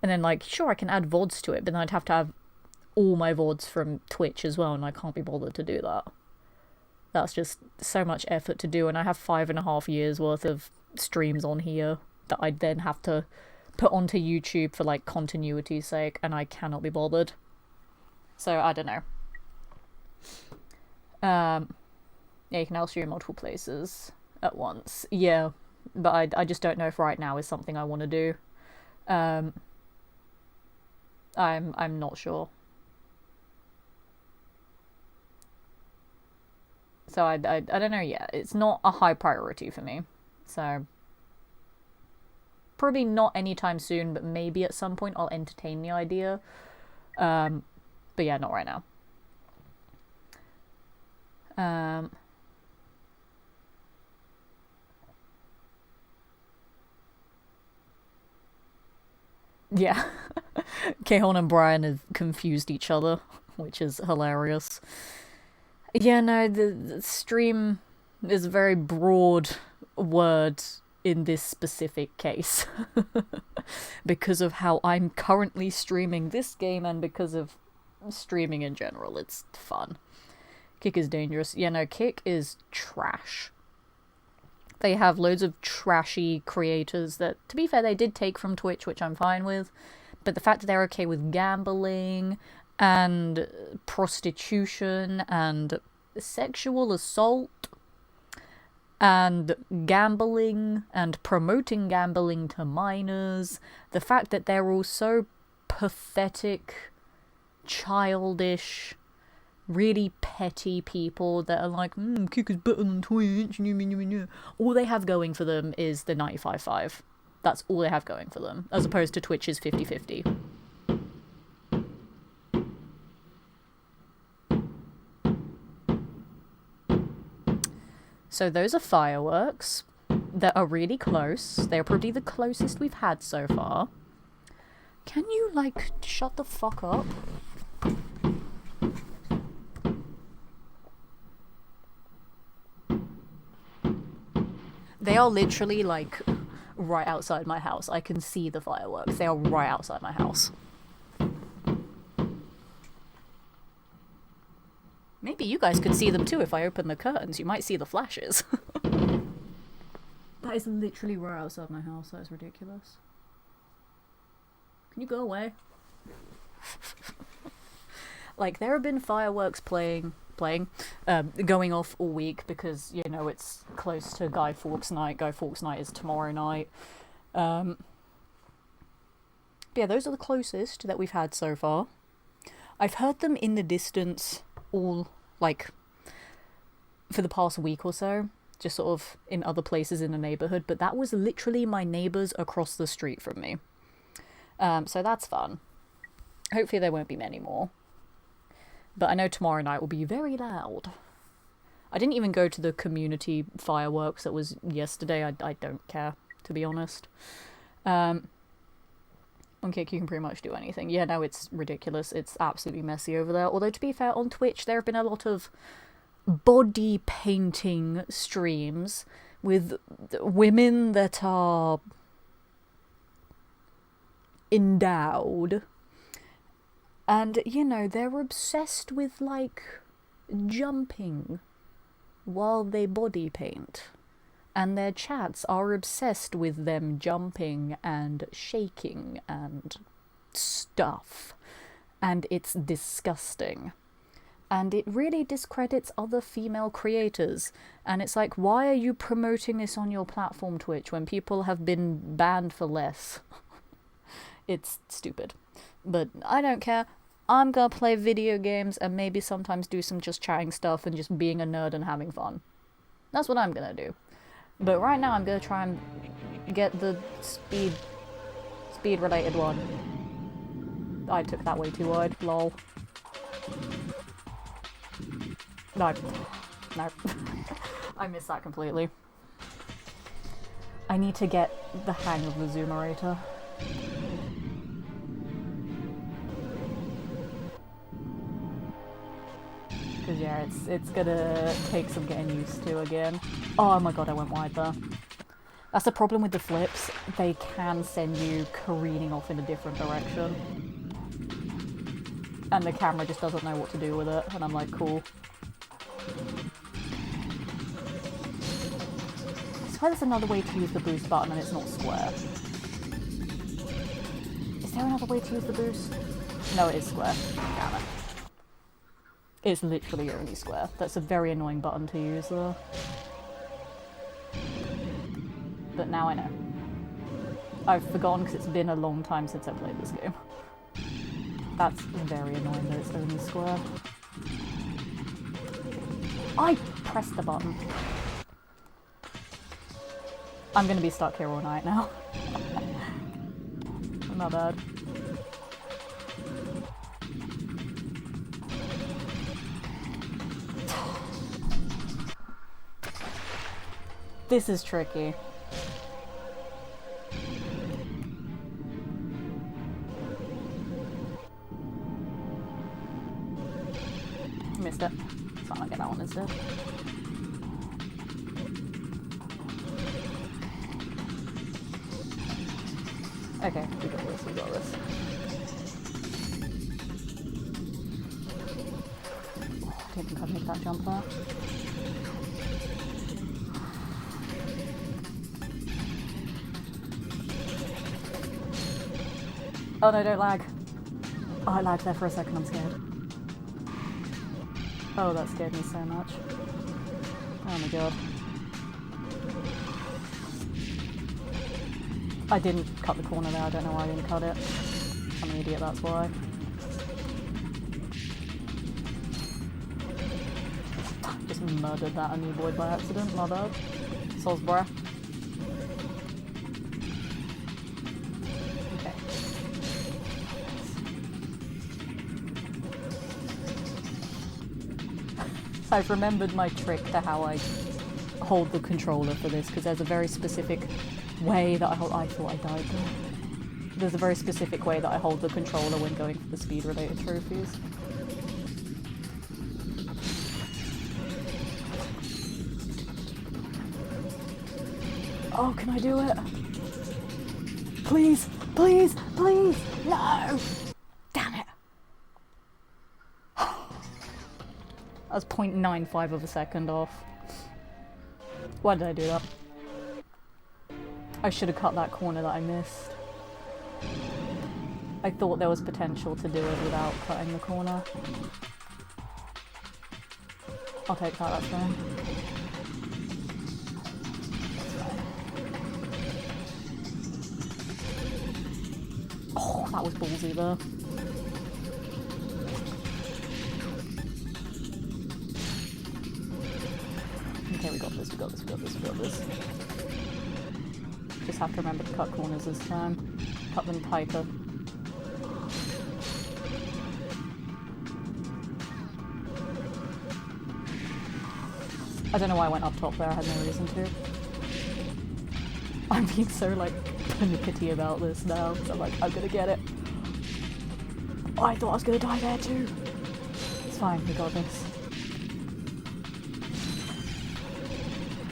A: And then, like, sure, I can add VODs to it, but then I'd have to have all my VODs from Twitch as well, and I can't be bothered to do that. That's just so much effort to do, and I have 5.5 years worth of streams on here that I'd then have to put onto YouTube for, like, continuity's sake, and I cannot be bothered. So, I don't know. Yeah, you can now stream multiple places at once. Yeah, but I just don't know if right now is something I want to do. I'm not sure. So I don't know yet. It's not a high priority for me. So probably not anytime soon, but maybe at some point I'll entertain the idea. But yeah, not right now. Yeah. Kehon and Brian have confused each other, which is hilarious. Yeah, no, the stream is a very broad word in this specific case. Because of how I'm currently streaming this game and because of streaming in general. It's fun. Kick is dangerous. Yeah, no, Kick is trash. They have loads of trashy creators that, to be fair, they did take from Twitch, which I'm fine with. But the fact that they're okay with gambling and prostitution and sexual assault and gambling and promoting gambling to minors, the fact that they're all so pathetic, childish, really petty people that are like, Kick is better than Twitch. All they have going for them is the 95.5. That's all they have going for them, as opposed to Twitch's 50-50. So those are fireworks that are really close. They're probably the closest we've had so far. Can you, like, shut the fuck up? They are literally, like, right outside my house. I can see the fireworks. They are right outside my house. Maybe you guys could see them too if I open the curtains. You might see the flashes. That is literally right outside my house. That is ridiculous. Can you go away? Like, there have been fireworks going off all week because, you know, it's close to Guy Fawkes night. Guy Fawkes night is tomorrow night. But yeah, those are the closest that we've had so far. I've heard them in the distance all, like, for the past week or so, just sort of in other places in the neighborhood, but that was literally my neighbors across the street from me. So that's fun. Hopefully there won't be many more. But I know tomorrow night will be very loud. I didn't even go to the community fireworks that was yesterday. I don't care, to be honest. On Kick, you can pretty much do anything. Yeah, no, it's ridiculous. It's absolutely messy over there. Although, to be fair, on Twitch, there have been a lot of body painting streams with women that are endowed. And, you know, they're obsessed with, like, jumping while they body paint. And their chats are obsessed with them jumping and shaking and stuff. And it's disgusting. And it really discredits other female creators. And it's like, why are you promoting this on your platform, Twitch, when people have been banned for less? It's stupid. But I don't care. I'm gonna play video games and maybe sometimes do some just chatting stuff and just being a nerd and having fun. That's what I'm gonna do. But right now I'm gonna try and get the speed related one. I took that way too wide, lol. No. I missed that completely. I need to get the hang of the zoomerator. Because yeah, it's gonna take some getting used to again. Oh my god, I went wide there. That's the problem with the flips. They can send you careening off in a different direction. And the camera just doesn't know what to do with it. And I'm like, cool. I swear there's another way to use the boost button and it's not square. Is there another way to use the boost? No, it is square. Damn it. It's literally only square. That's a very annoying button to use though. But now I know. I've forgotten because it's been a long time since I played this game. That's very annoying that it's only square. I pressed the button. I'm gonna be stuck here all night now. Not bad. This is tricky. Missed it. So I'll get that one instead. Okay, we got this, we got this. Oh, I didn't think I'd make that jump there. Oh no, don't lag. Oh, I lagged there for a second, I'm scared. Oh, that scared me so much. Oh my god. I didn't cut the corner there, I don't know why I didn't cut it. I'm an idiot, that's why. Just murdered that amoeboid by accident, my bad. Soul's breath. Okay. I've remembered my trick to how I hold the controller for this, because there's a very specific way that I hold. I thought I died there. There's a very specific way that I hold the controller when going for the speed-related trophies. Oh, can I do it? Please, please, please! No! Damn it! I was 0.95 of a second off. Why did I do that? I should have cut that corner that I missed. I thought there was potential to do it without cutting the corner. I'll take that, that's fine. Oh, that was ballsy there. Okay, we got this, we got this, we got this, we got this. Just have to remember to cut corners this time. Cut them tighter. I don't know why I went up top there, I had no reason to. I'm being so, like, pernickety about this now, so I'm like, I'm gonna get it. Oh, I thought I was gonna die there too! It's fine, we got this.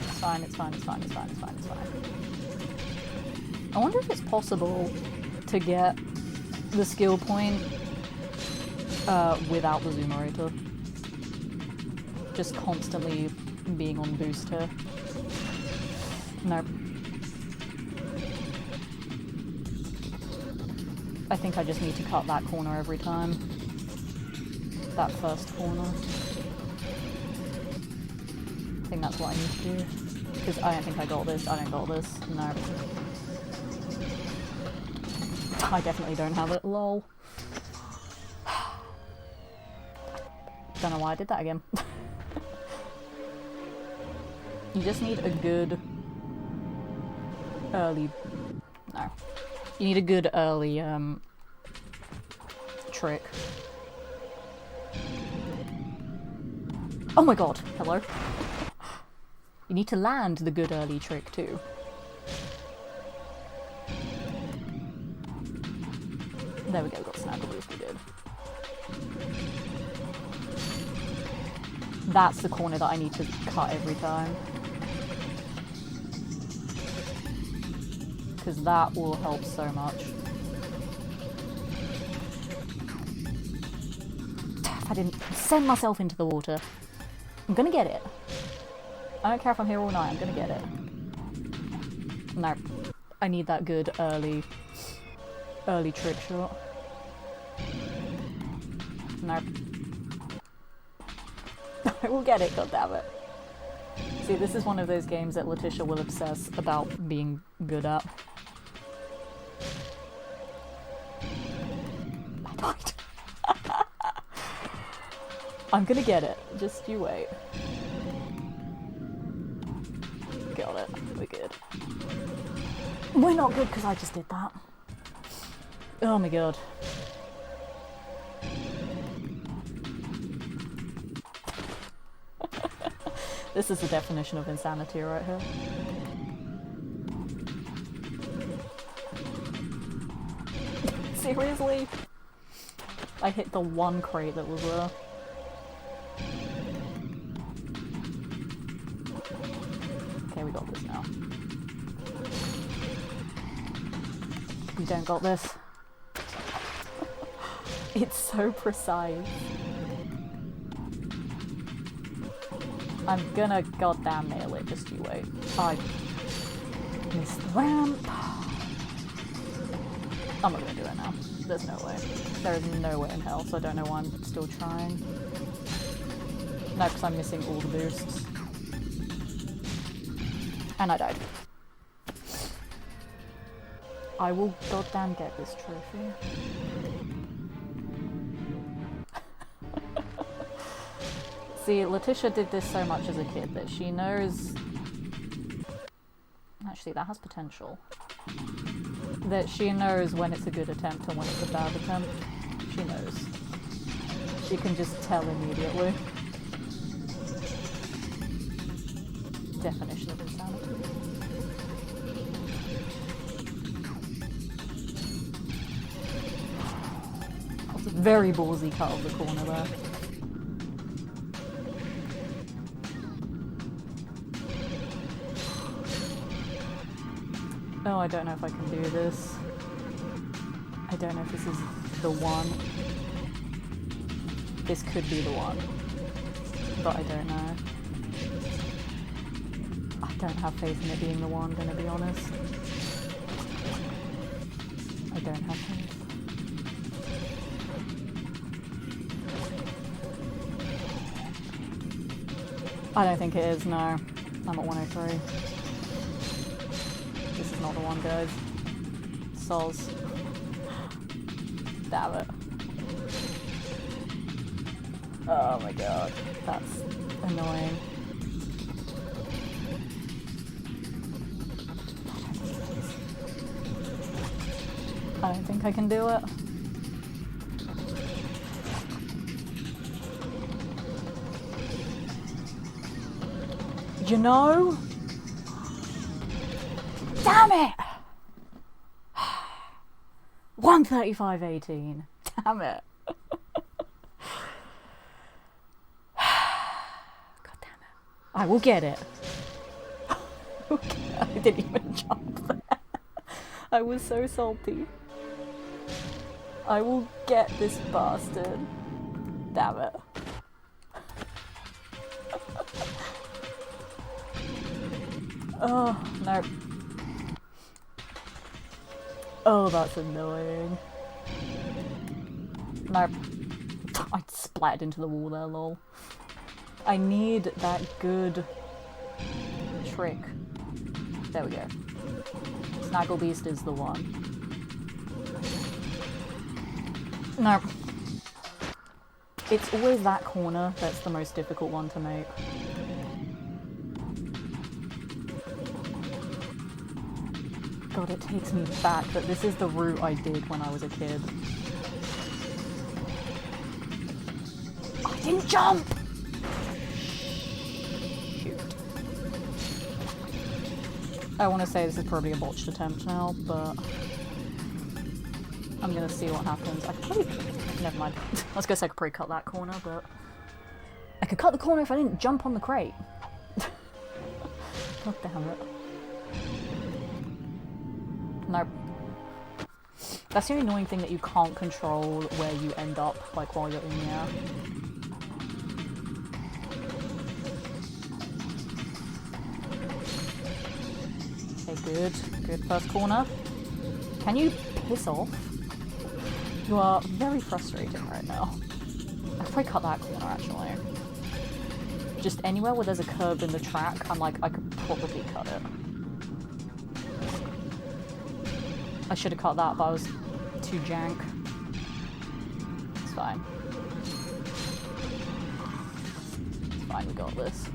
A: It's fine, it's fine, it's fine, it's fine, it's fine, it's fine. I wonder if it's possible to get the skill point without the zoomerator. Just constantly being on boost here. Nope. I think I just need to cut that corner every time. That first corner. I think that's what I need to do. Because I don't think I got this, I don't got this. No. I definitely don't have it, lol. Don't know why I did that again. You just need a good early... No. You need a good early, trick. Oh my god, hello. You need to land the good early trick too. There we go, got snaggle boost, we did. That's the corner that I need to cut every time. Because that will help so much. If I didn't send myself into the water. I'm gonna get it. I don't care if I'm here all night, I'm gonna get it. No. I need that good early trick shot. No. I will get it, goddammit. See, this is one of those games that Letitia will obsess about being good at. I died. I'm gonna get it. Just you wait. Got it. We're good. We're not good because I just did that. Oh my god. This is the definition of insanity right here. Seriously? I hit the one crate that was there. Okay, we got this now. We don't got this. It's so precise. I'm gonna goddamn nail it, just you wait. I missed the ramp. I'm not gonna do it now. There's no way. There is no way in hell, so I don't know why I'm still trying. No, because I'm missing all the boosts. And I died. I will goddamn get this trophy. See, Letitia did this so much as a kid that she knows... Actually, that has potential. That she knows when it's a good attempt and when it's a bad attempt. She knows. She can just tell immediately. definition of insanity. That's a very ballsy cut of the corner there. Oh, I don't know if I can do this. I don't know if this is the one. This could be the one, but I don't know. I don't have faith in it being the one, gonna be honest. I don't have faith. I don't think it is, no. I'm at 103. This is not the one, guys. Soz. Damn it. Oh my god, that's annoying. I don't think I can do it. You know? Damn it! 135.18. Damn it. I will get it. Okay, I didn't even jump there. I was so salty. I will get this bastard. Damn it. Oh, no. Oh, that's annoying. No. I splattered into the wall there, lol. I need that good trick. There we go. Snaggle Beast is the one. No. It's always that corner that's the most difficult one to make. God, it takes me back, but this is the route I did when I was a kid. I didn't jump! I want to say this is probably a botched attempt now, but I'm gonna see what happens. I could probably... Never mind. I was gonna say I could probably cut that corner, but... I could cut the corner if I didn't jump on the crate. God damn it. Nope. That's the only annoying thing, that you can't control where you end up, like, while you're in the air. Good. Good first corner. Can you piss off? You are very frustrating right now. I could probably cut that corner, actually. Just anywhere where there's a curve in the track, I'm like, I could probably cut it. I should have cut that, but I was too jank. It's fine. It's fine, we got this.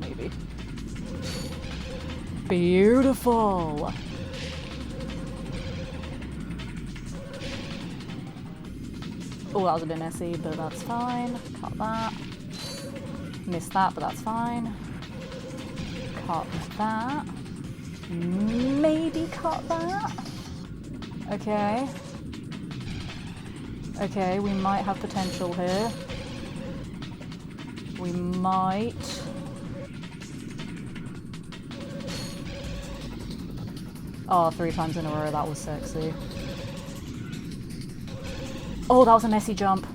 A: Maybe. Beautiful! Oh, that was a bit messy, but that's fine. Cut that. Missed that, but that's fine. Cut that. Maybe cut that? Okay. Okay, we might have potential here. We might... Oh, 3 times in a row, that was sexy. Oh, that was a messy jump.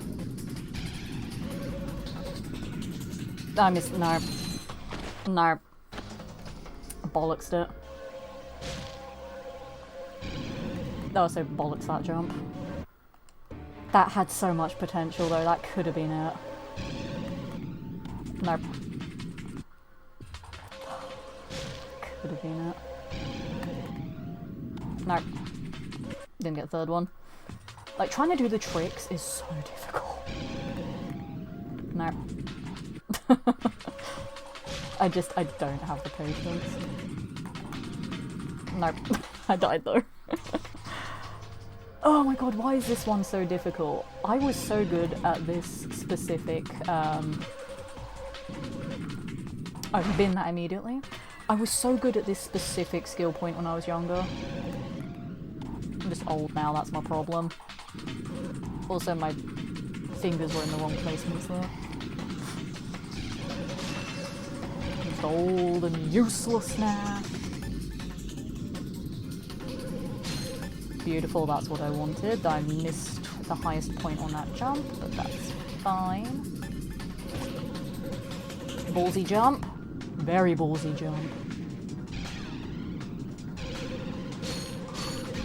A: I missed, no. No. I bollocksed it. That was so bollocks, that jump. That had so much potential though, that could have been it. Nope. Could have been it. Nope. Didn't get the third one. Like, trying to do the tricks is so difficult. Nope. I don't have the patience. Nope. I died though. Oh my god, why is this one so difficult? I was so good at this specific I've been that immediately. I was so good at this specific skill point when I was younger. I'm just old now, that's my problem. Also, my fingers were in the wrong placements there. I'm just old and useless now. Beautiful, that's what I wanted. I missed the highest point on that jump, but that's fine. Ballsy jump. Very ballsy jump.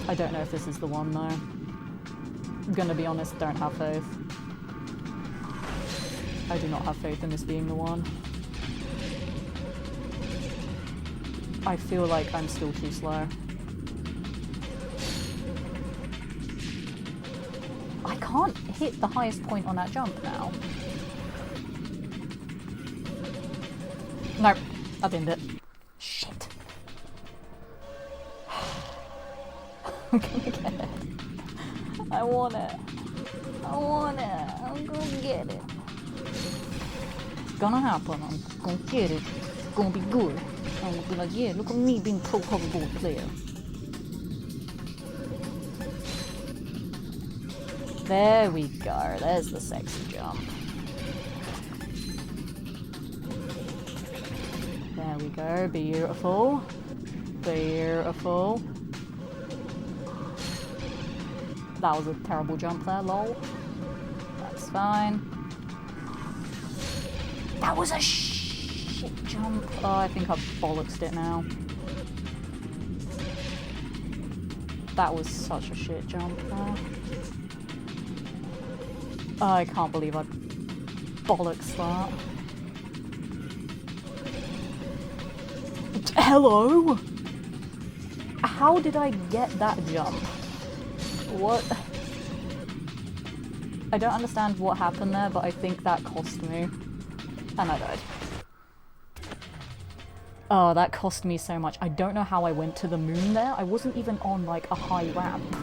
A: I don't know if this is the one though. I'm gonna be honest, don't have faith. I do not have faith in this being the one. I feel like I'm still too slow. I can't hit the highest point on that jump now. Nope, I binned it. Shit. I'm gonna get it. I want it. I want it. I'm gonna get it. It's gonna happen. I'm gonna get it. It's gonna be good. I'm gonna be like, yeah, look at me being pro hoverboard player. There we go. There's the sexy jump. There we go. Beautiful. Beautiful. That was a terrible jump there, lol. That's fine. That was a shit jump. Oh, I think I've bollocksed it now. That was such a shit jump there. Oh, I can't believe I bollocks that. Hello? How did I get that jump? What? I don't understand what happened there, but I think that cost me. And I died. Oh, that cost me so much. I don't know how I went to the moon there. I wasn't even on, like, a high ramp.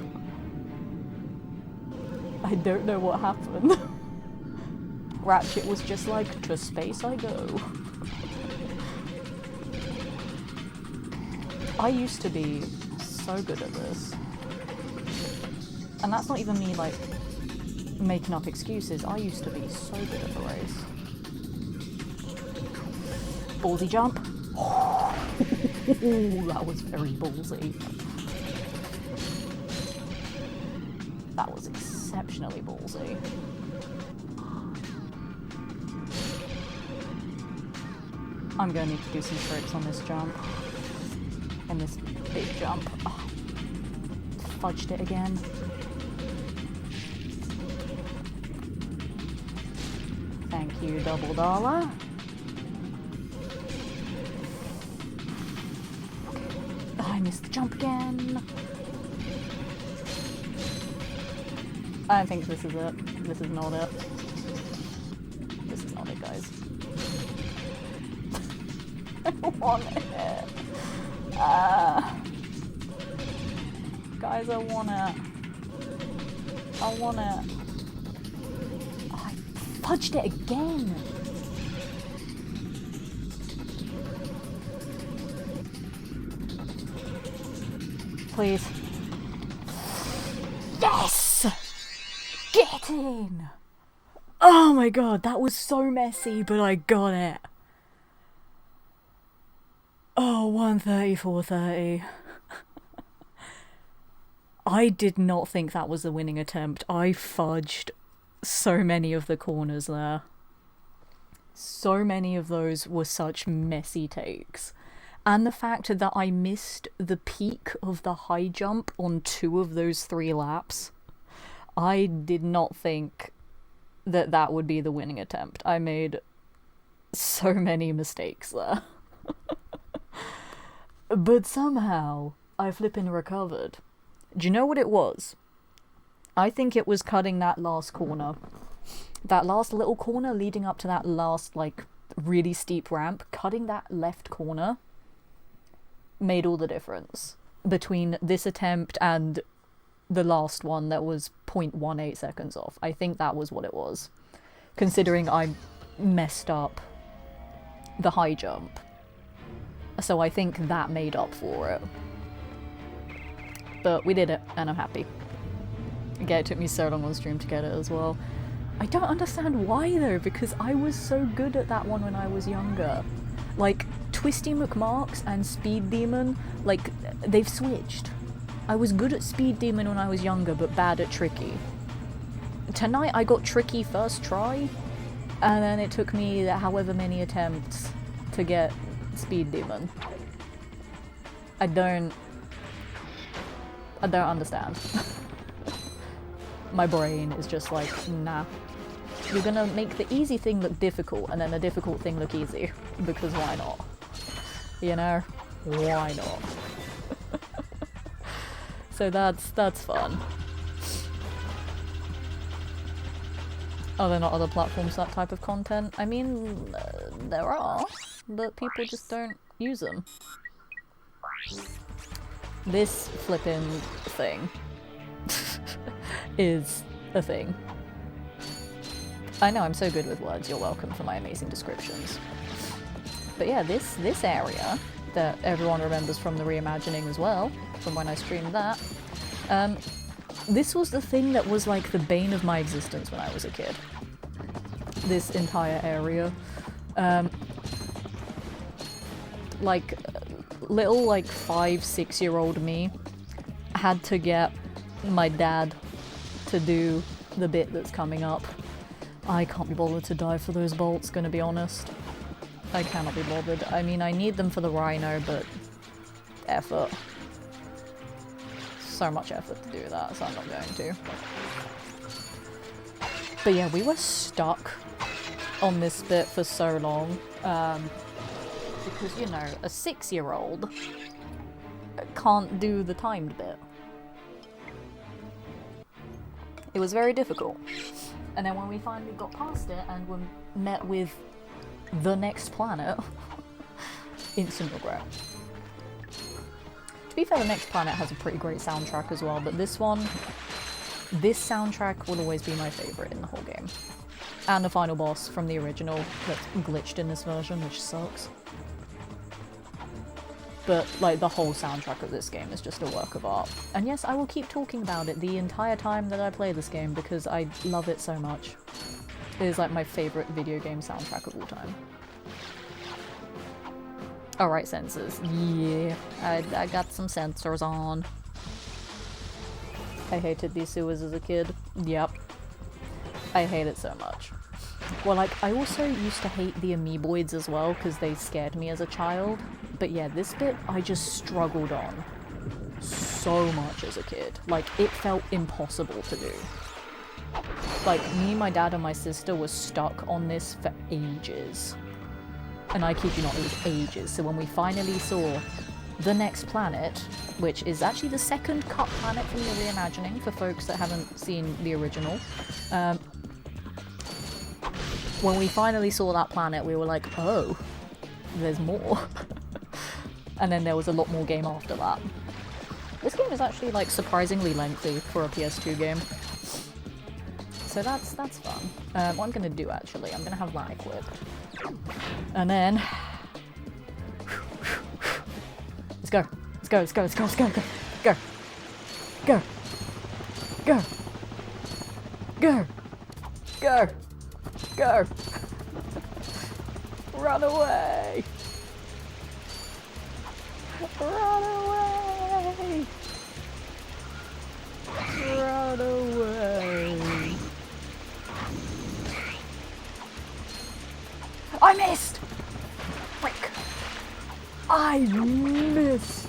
A: I don't know what happened. Ratchet was just like, to space I go. I used to be so good at this. And that's not even me, like, making up excuses. I used to be so good at the race. Ballsy jump. That was very ballsy. That was exceptionally ballsy. I'm gonna need to do some tricks on this jump. On this big jump. Oh, fudged it again. Thank you, double dollar. Okay. Oh, I missed the jump again. I don't think this is it. This is not it. This is not it, guys. I want it. Guys, I want it. I want it. Oh, I fudged it again. Please. Yes! Get in! Oh my god, that was so messy, but I got it. Oh, 130, 430. I did not think that was the winning attempt. I fudged so many of the corners there. So many of those were such messy takes. And the fact that I missed the peak of the high jump on 2 of those 3 laps. I did not think that that would be the winning attempt. I made so many mistakes there. But somehow, I flippin' recovered. Do you know what it was? I think it was cutting that last corner. That last little corner leading up to that last, like, really steep ramp. Cutting that left corner made all the difference between this attempt and the last one that was 0.18 seconds off. I think that was what it was. Considering I messed up the high jump. So I think that made up for it. But we did it, and I'm happy. Again, it took me so long on stream to get it as well. I don't understand why though, because I was so good at that one when I was younger. Like, Twisty McMarks and Speed Demon, like, they've switched. I was good at Speed Demon when I was younger, but bad at Tricky. Tonight I got Tricky first try, and then it took me however many attempts to get Speed Demon. I don't understand. My brain is just like, nah. You're gonna make the easy thing look difficult, and then the difficult thing look easy. Because why not? You know? Why not? So that's fun. Are there not other platforms that type of content? I mean, there are, but people just don't use them. This flippin' thing is a thing. I know, I'm so good with words, you're welcome for my amazing descriptions. But yeah, this area that everyone remembers from the reimagining as well, from when I streamed that, this was the thing that was like the bane of my existence when I was a kid. This entire area. Like, little like 5-6-year-old me had to get my dad to do the bit that's coming up. I can't be bothered to dive for those bolts, gonna be honest. I cannot be bothered. I mean, I need them for the rhino, but effort. So much effort to do that, so I'm not going to. But yeah, we were stuck on this bit for so long. Because, you know, a 6-year-old can't do the timed bit. It was very difficult. And then when we finally got past it and were met with the next planet, instant regret. To be fair, the next planet has a pretty great soundtrack as well, but this soundtrack will always be my favourite in the whole game. And the final boss from the original that's glitched in this version, which sucks. But, like, the whole soundtrack of this game is just a work of art. And yes, I will keep talking about it the entire time that I play this game because I love it so much. It is, like, my favourite video game soundtrack of all time. Alright, sensors. Yeah, I got some sensors on. I hated these sewers as a kid. Yep. I hate it so much. Well, like, I also used to hate the amoeboids as well, because they scared me as a child. But yeah, this bit, I just struggled on so much as a kid. Like, it felt impossible to do. Like, me, my dad, and my sister were stuck on this for ages. And I kid you not, it was ages. So when we finally saw the next planet, which is actually the second cut planet from the reimagining, for folks that haven't seen the original, when we finally saw that planet, we were like, oh, there's more. And then there was a lot more game after that. This game is actually, like, surprisingly lengthy for a PS2 game. So that's fun. What I'm gonna do, actually, I'm gonna have that equipped. And then... Let's go. Let's go, let's go, let's go, let's go, go. Go. Go. Go. Go. Go! Run away! Run away! Run away! I missed! Frick! I missed!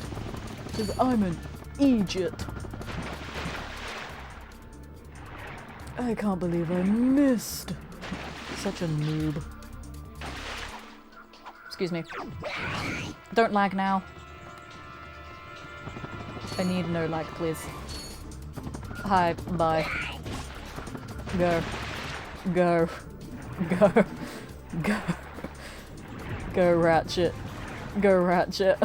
A: Because I'm an idiot. I can't believe I missed! Such a noob. Excuse me. Don't lag now. I need no lag, please. Hi, bye. Go. Go. Go. Go. Go, Ratchet. Go, Ratchet.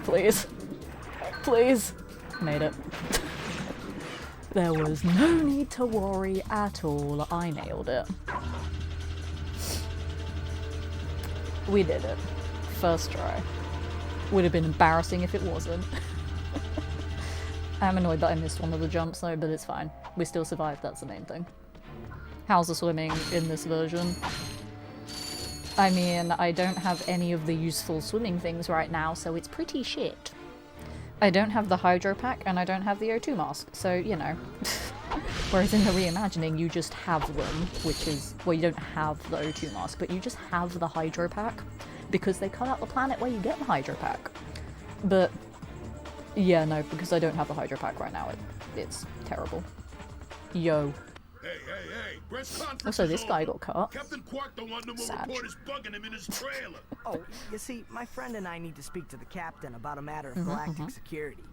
A: Please. Please. Made it. There was no need to worry at all. I nailed it. We did it. First try. Would have been embarrassing if it wasn't. I'm annoyed that I missed one of the jumps though, but it's fine. We still survived, that's the main thing. How's the swimming in this version? I mean, I don't have any of the useful swimming things right now, so it's pretty shit. I don't have the hydro pack, and I don't have the O2 mask, so, you know. Whereas in the reimagining, you just have them, which is... Well, you don't have the O2 mask, but you just have the hydro pack, because they cut out the planet where you get the hydro pack. But, yeah, no, because I don't have the hydro pack right now, it's terrible. Yo. Also, this guy got cut.
E: Captain Quark don't want no more reporters bugging him in his trailer.
D: Oh, you see, my friend and I need to speak to the captain about a matter of galactic security.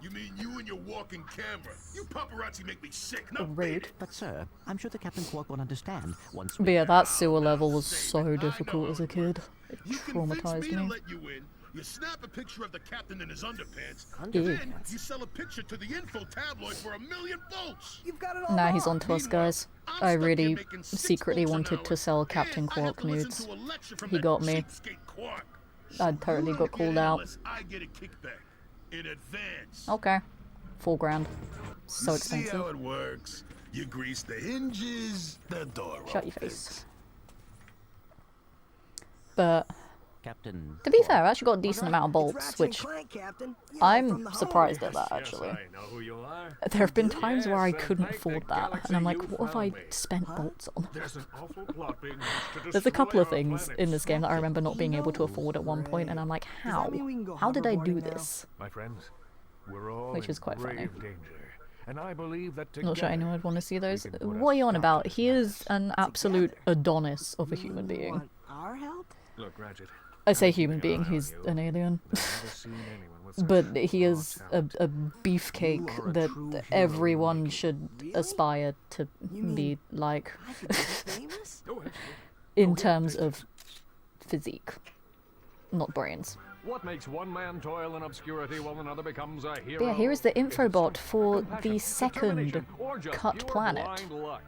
E: You mean you and your walking camera? You paparazzi make me sick. No,
A: rude.
N: But sir, I'm sure the Captain Quark will understand once.
A: But yeah, that sewer level was so difficult as a kid. It traumatized me.
E: You snap a picture of the captain in his underpants,
A: Ew.
E: then you sell a picture to the info tabloid for $1 million votes.
D: You've got it all
A: Nah, he's on to us, guys. I really secretly wanted to sell Captain Quark nudes. He got me. I totally got called out.
E: I get a kickback in advance.
A: Okay. $4 grand. So
E: You see
A: expensive.
E: how it works. You grease the hinges, the door
A: Shut your
E: opens.
A: face. But...
N: Captain.
A: To be fair, I actually got a decent amount of bolts, which
D: Clank, Captain.
A: I'm surprised at that, actually.
F: Yes, I know who you are.
A: There have been times where I
F: Yes,
A: couldn't
F: and thank
A: afford
F: the
A: that,
F: galaxy
A: and I'm like,
F: you
A: what have I
F: found me.
A: spent bolts on?
F: There's an awful plot being hatched to
A: There's a couple of
F: destroy our
A: things
F: planet.
A: in this game that I remember not being able to afford at one point, and I'm like, how? How did I do this?
F: My friends, we're all
A: Which
F: in
A: is quite funny.
F: grave danger, and I believe that
A: Not sure
F: together
A: anyone would want to see those.
F: we can put
A: What are
F: a
A: you on
F: stop
A: about?
F: to
A: He is an absolute Adonis of a human being.
D: Want our help?
F: Look, Ratchet.
A: I say human being, he's an alien.
F: I've never seen anyone with such
A: But he
F: raw
A: is
F: talent.
A: a beefcake that everyone should aspire to be like.
D: I could be famous?
A: In terms of physique, not brains.
F: What makes one man toil in obscurity while another becomes a hero?
A: But yeah, here is the infobot for
F: compassion,
A: the second
F: determination, or just
A: cut
F: pure
A: planet.
F: blind luck.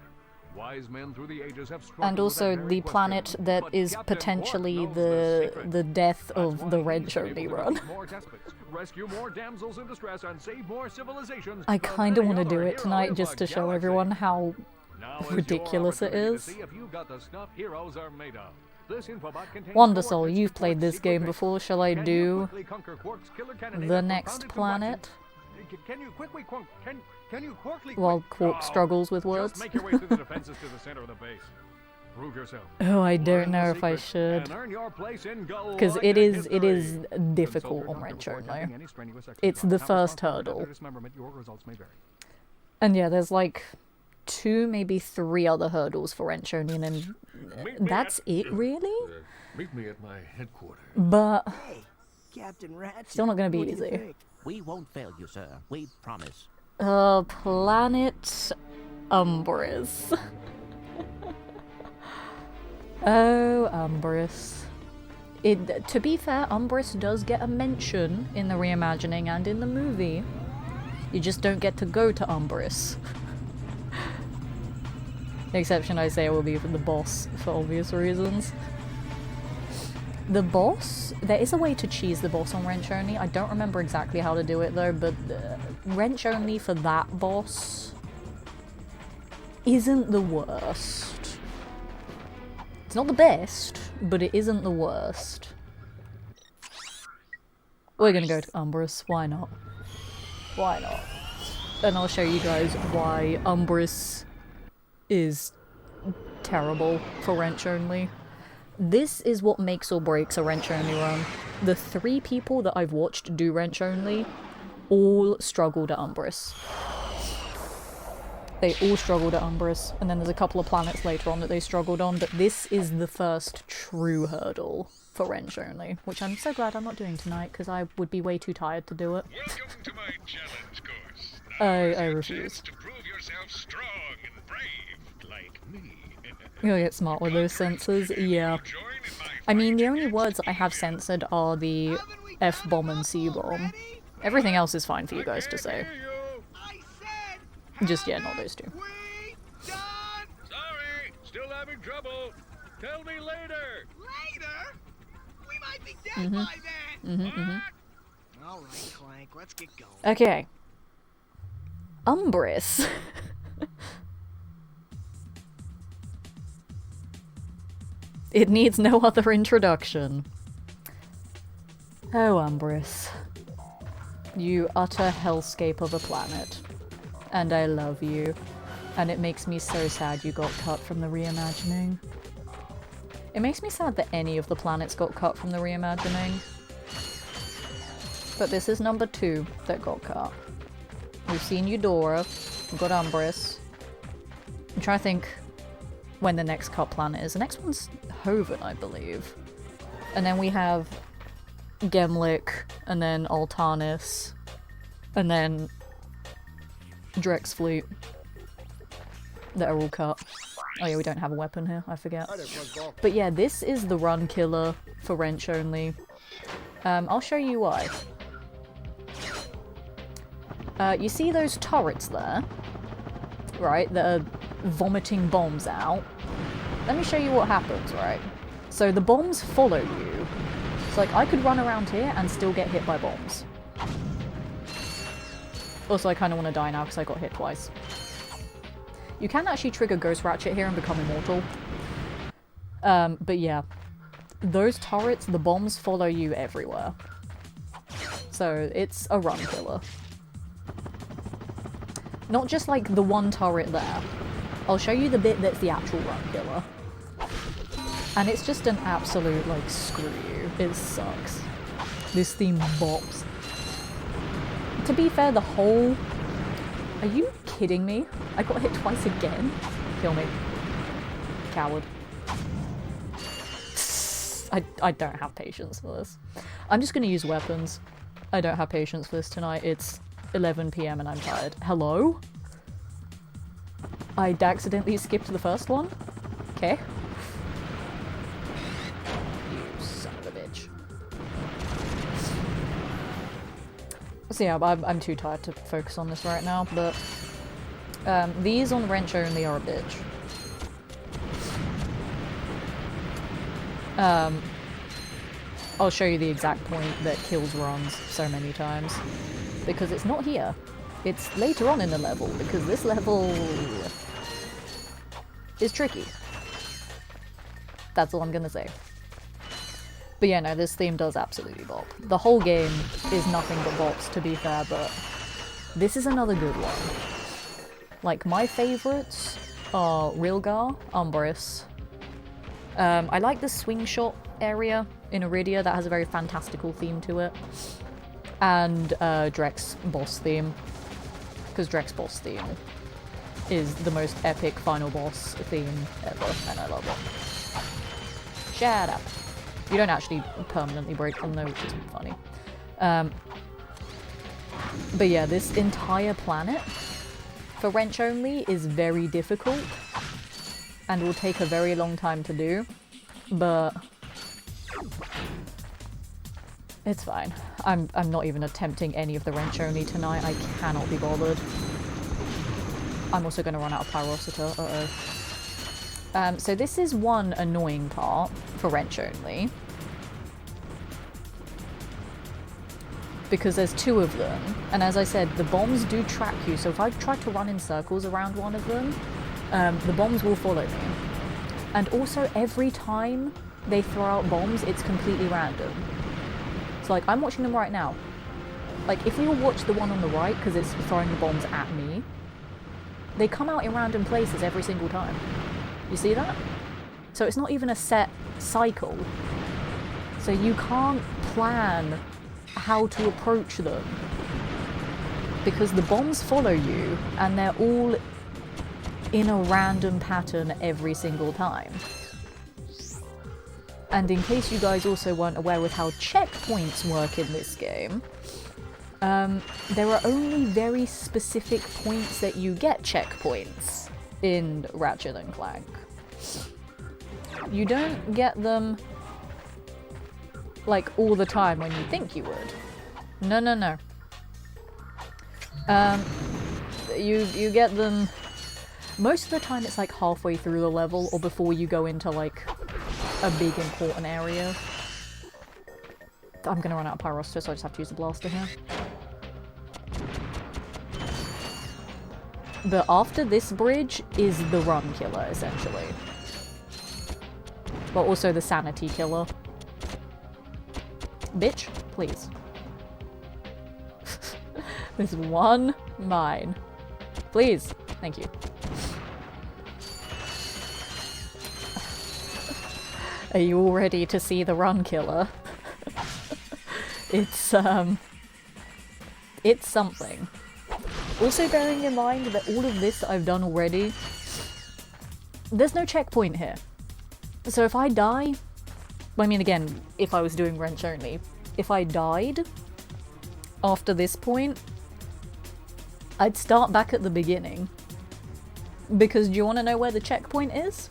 F: Wise men through the ages have struggled
A: And
F: with
A: also
F: that very
A: the
F: question,
A: planet that
F: but
A: is
F: Captain
A: potentially
F: Quark knows secret.
A: the death
F: That's
A: of
F: why
A: the
F: he's
A: wrench
F: been
A: only
F: able to
A: run.
F: defeat more despots, rescue more damsels in distress, and save more civilizations.
A: I
F: than
A: kind of
F: any
A: want to do
F: other
A: it
F: hero
A: tonight
F: in
A: just
F: the
A: to show
F: galaxy.
A: everyone how
F: Now is
A: ridiculous
F: your
A: it
F: opportunity
A: is.
F: to see if you've got the stuff heroes are made of. This infobot contains
A: Wondersoul,
F: coordinates
A: you've
F: to
A: played
F: Quark's
A: this game
F: secret base.
A: before. Shall I
F: Can you
A: do
F: quickly conquer Quark's killer candidate
A: the
F: and
A: next
F: propound it to
A: planet?
F: Can you quickly can you quickly
A: While Quark struggles with words?
F: Just make your way through the defenses to the center of the base. Prove yourself.
A: Oh, I don't
F: Learn the
A: know if I
F: secret,
A: should.
F: and earn your place in
A: Because it
F: galactic
A: is
F: history.
A: difficult
F: Consult
A: on
F: your
A: wrench
F: doctor before
A: only.
F: attempting any strenuous
A: It's
F: exercise.
A: the
F: Not
A: first
F: responsible for
A: hurdle.
F: dismemberment. Your results may vary.
A: And yeah, there's like 2, maybe 3 other hurdles for wrench only, and then that's it, really?
F: Meet me at my headquarters.
A: But
D: Hey, Captain Ratchet.
A: still not gonna be
D: what do you
A: easy.
D: think?
N: We won't fail you, sir. We promise.
A: Planet Umbris. Oh, Umbris. To be fair, Umbris does get a mention in the reimagining and in the movie. You just don't get to go to Umbris. The exception I say will be for the boss, for obvious reasons. The boss? There is a way to cheese the boss on wrench only. I don't remember exactly how to do it though, but wrench only for that boss isn't the worst. It's not the best, but it isn't the worst. We're gonna go to Umbris, why not? Why not? And I'll show you guys why Umbris is terrible for wrench only. This is what makes or breaks a wrench only run. The 3 people that I've watched do wrench only all struggled at Umbris. They all struggled at Umbris, and then there's a couple of planets later on that they struggled on, but this is the first true hurdle for wrench only, which I'm so glad I'm not doing tonight, because I would be way too tired to do it.
E: Welcome to my challenge course.
A: I refuse.
E: To prove yourself strong and brave, like me.
A: You gotta get smart with those sensors, yeah. I mean, the only words that I have censored are the F-bomb and C-bomb. Everything else is fine for you guys to say. Just, yeah, not those 2.
F: Sorry, still having trouble. Tell me later.
G: Later?
D: might be dead by then. All right, Clank, let's get going.
A: Okay. Umbrus. It needs no other introduction. Oh, Umbrus. You utter hellscape of a planet. And I love you. And it makes me so sad you got cut from the reimagining. It makes me sad that any of the planets got cut from the reimagining. But this is number 2 that got cut. We've seen Eudora, we've got Umbrus. I'm trying to think when the next cut planet is. The next one's Hoven, I believe. And then we have Gemlik, and then Altanis, and then Drex Fleet. That are all cut. Oh yeah, we don't have a weapon here, I forget. But yeah, this is the run killer for wrench only. I'll show you why. You see those turrets there? Right, that are vomiting bombs out? Let me show you what happens, right? So the bombs follow you. It's like, I could run around here and still get hit by bombs. Also, I kind of want to die now because I got hit twice. You can actually trigger Ghost Ratchet here and become immortal. But yeah. Those turrets, the bombs follow you everywhere. So, it's a run killer. Not just like the one turret there. I'll show you the bit that's the actual run killer. And it's just an absolute, like, screw you. It sucks. This theme bops. To be fair, the whole... Are you kidding me? I got hit twice again? Kill me. Coward. I don't have patience for this. I'm just gonna use weapons. I don't have patience for this tonight. It's 11 PM and I'm tired. Hello? I accidentally skipped the first one? Okay. You son of a bitch. So yeah, I'm too tired to focus on this right now, but these on wrench only are a bitch. I'll show you the exact point that kills runs so many times. Because it's not here. It's later on in the level, because this level is tricky. That's all I'm gonna say. But yeah, no, this theme does absolutely bop. The whole game is nothing but bops, to be fair, but this is another good one. Like, my favourites are Rilgar, Umbrus. I like the swing shot area in Iridia, that has a very fantastical theme to it. And Drex boss theme. Because Drex boss theme is the most epic final boss theme ever, and I love it. Shut up. You don't actually permanently break them though, which is funny. But yeah, this entire planet for wrench only is very difficult and will take a very long time to do, but it's fine. I'm not even attempting any of the wrench only tonight. I cannot be bothered. I'm also going to run out of Pyrocita. Uh-oh. So this is one annoying part for wrench only. Because there's 2 of them. And as I said, the bombs do track you. So if I try to run in circles around one of them, the bombs will follow me. And also every time they throw out bombs, it's completely random. So like, I'm watching them right now. Like, if you watch the one on the right, because it's throwing the bombs at me, they come out in random places every single time. You see that? So it's not even a set cycle. So you can't plan how to approach them. Because the bombs follow you, and they're all in a random pattern every single time. And in case you guys also weren't aware with how checkpoints work in this game, there are only very specific points that you get checkpoints in Ratchet and Clank. You don't get them like all the time when you think you would. No, no, no. You get them most of the time. It's like halfway through the level or before you go into like a big important area. I'm gonna run out of pyroster, so I just have to use the blaster here. But after this bridge is the run killer, essentially. But also the sanity killer. Bitch, please. There's one mine. Please. Thank you. Are you all ready to see the run killer? It's something. Also bearing in mind that all of this I've done already, there's no checkpoint here. So if I die, I mean again, if I was doing wrench only, if I died after this point, I'd start back at the beginning. Because do you want to know where the checkpoint is?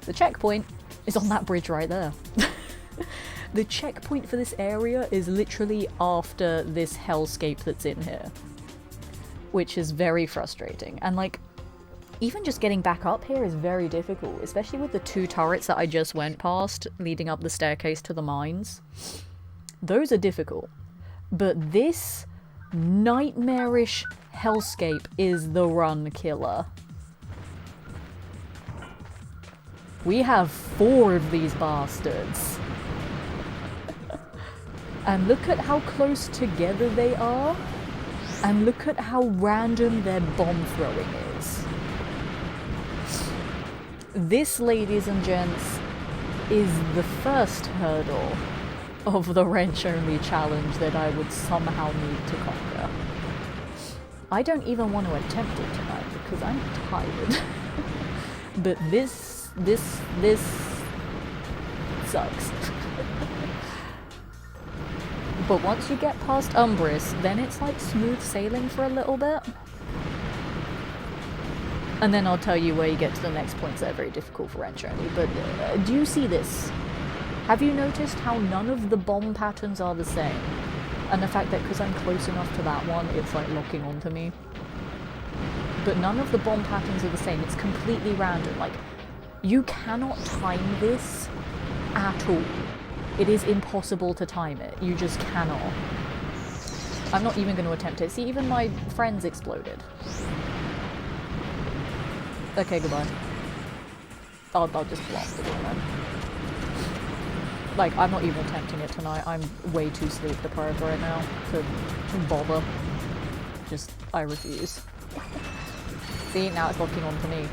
A: The checkpoint is on that bridge right there. The checkpoint for this area is literally after this hellscape that's in here. Which is very frustrating. And like, even just getting back up here is very difficult, especially with the 2 turrets that I just went past leading up the staircase to the mines. Those are difficult. But this nightmarish hellscape is the run killer. We have 4 of these bastards. And look at how close together they are. And look at how random their bomb throwing is. This, ladies and gents, is the first hurdle of the wrench-only challenge that I would somehow need to conquer. I don't even want to attempt it tonight because I'm tired. But this sucks. But once you get past Umbris, then it's like smooth sailing for a little bit. And then I'll tell you where you get to the next points that are very difficult for wrench only. But do you see this? Have you noticed how none of the bomb patterns are the same? And the fact that because I'm close enough to that one, it's like locking onto me. But none of the bomb patterns are the same. It's completely random. Like, you cannot time this at all. It is impossible to time it. You just cannot. I'm not even going to attempt it. See, even my friends exploded. Okay, goodbye. I'll just blast it then. Like, I'm not even attempting it tonight. I'm way too sleep deprived right now to bother. Just, I refuse. See, now it's locking onto me.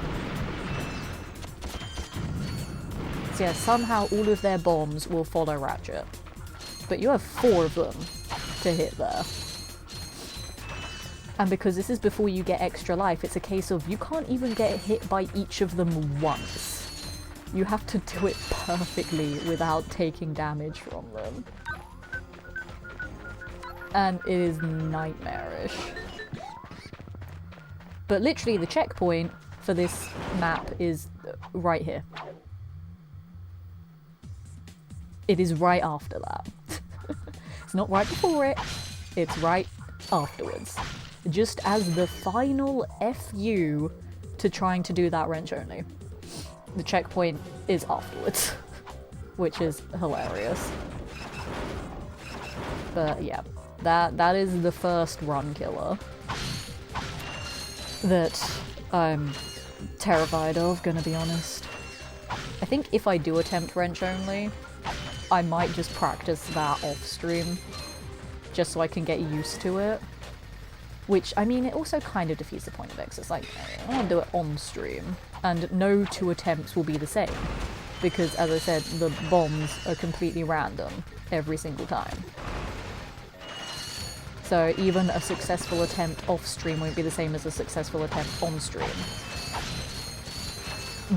A: So yeah, somehow all of their bombs will follow Ratchet. But you have 4 of them to hit there. And because this is before you get extra life, it's a case of you can't even get hit by each of them once. You have to do it perfectly without taking damage from them. And it is nightmarish. But literally the checkpoint for this map is right here. It is right after that. It's not right before it, it's right afterwards. Just as the final FU to trying to do that wrench only. The checkpoint is afterwards, which is hilarious. But yeah, that is the first run killer that I'm terrified of, gonna be honest. I think if I do attempt wrench only, I might just practice that off stream, just so I can get used to it. Which, I mean, it also kind of defeats the point of X. It's like, I want to do it on stream, and no 2 attempts will be the same. Because, as I said, the bombs are completely random every single time. So even a successful attempt off stream won't be the same as a successful attempt on stream.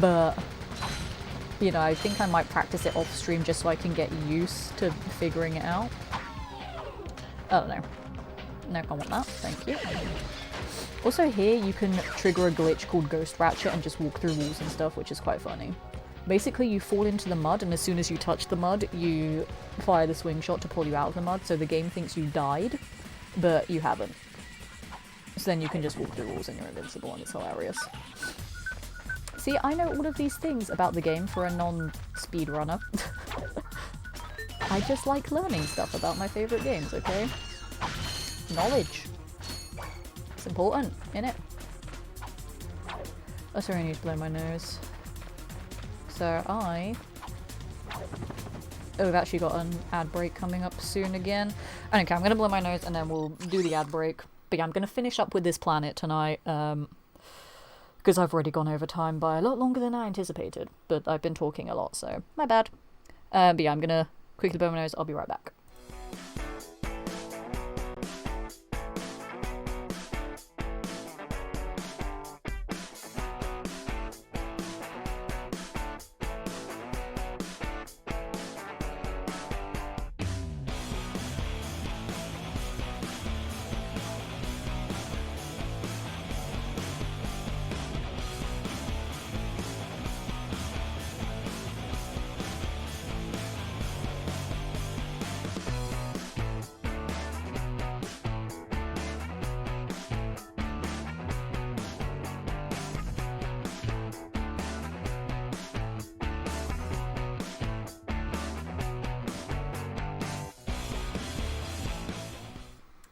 A: But, you know, I think I might practice it off stream just so I can get used to figuring it out. I don't know. No, I want that. Thank you. Also here, you can trigger a glitch called Ghost Ratchet and just walk through walls and stuff, which is quite funny. Basically, you fall into the mud, and as soon as you touch the mud, you fire the swing shot to pull you out of the mud, so the game thinks you died, but you haven't. So then you can just walk through walls and you're invincible, and it's hilarious. See, I know all of these things about the game for a non-speedrunner. I just like learning stuff about my favourite games, okay? Knowledge. It's important, innit? Oh, sorry, I need to blow my nose. So oh, we've actually got an ad break coming up soon again. Okay, I'm gonna blow my nose and then we'll do the ad break. But yeah, I'm gonna finish up with this planet tonight, because I've already gone over time by a lot longer than I anticipated. But I've been talking a lot, so my bad. But yeah, I'm gonna quickly blow my nose. I'll be right back.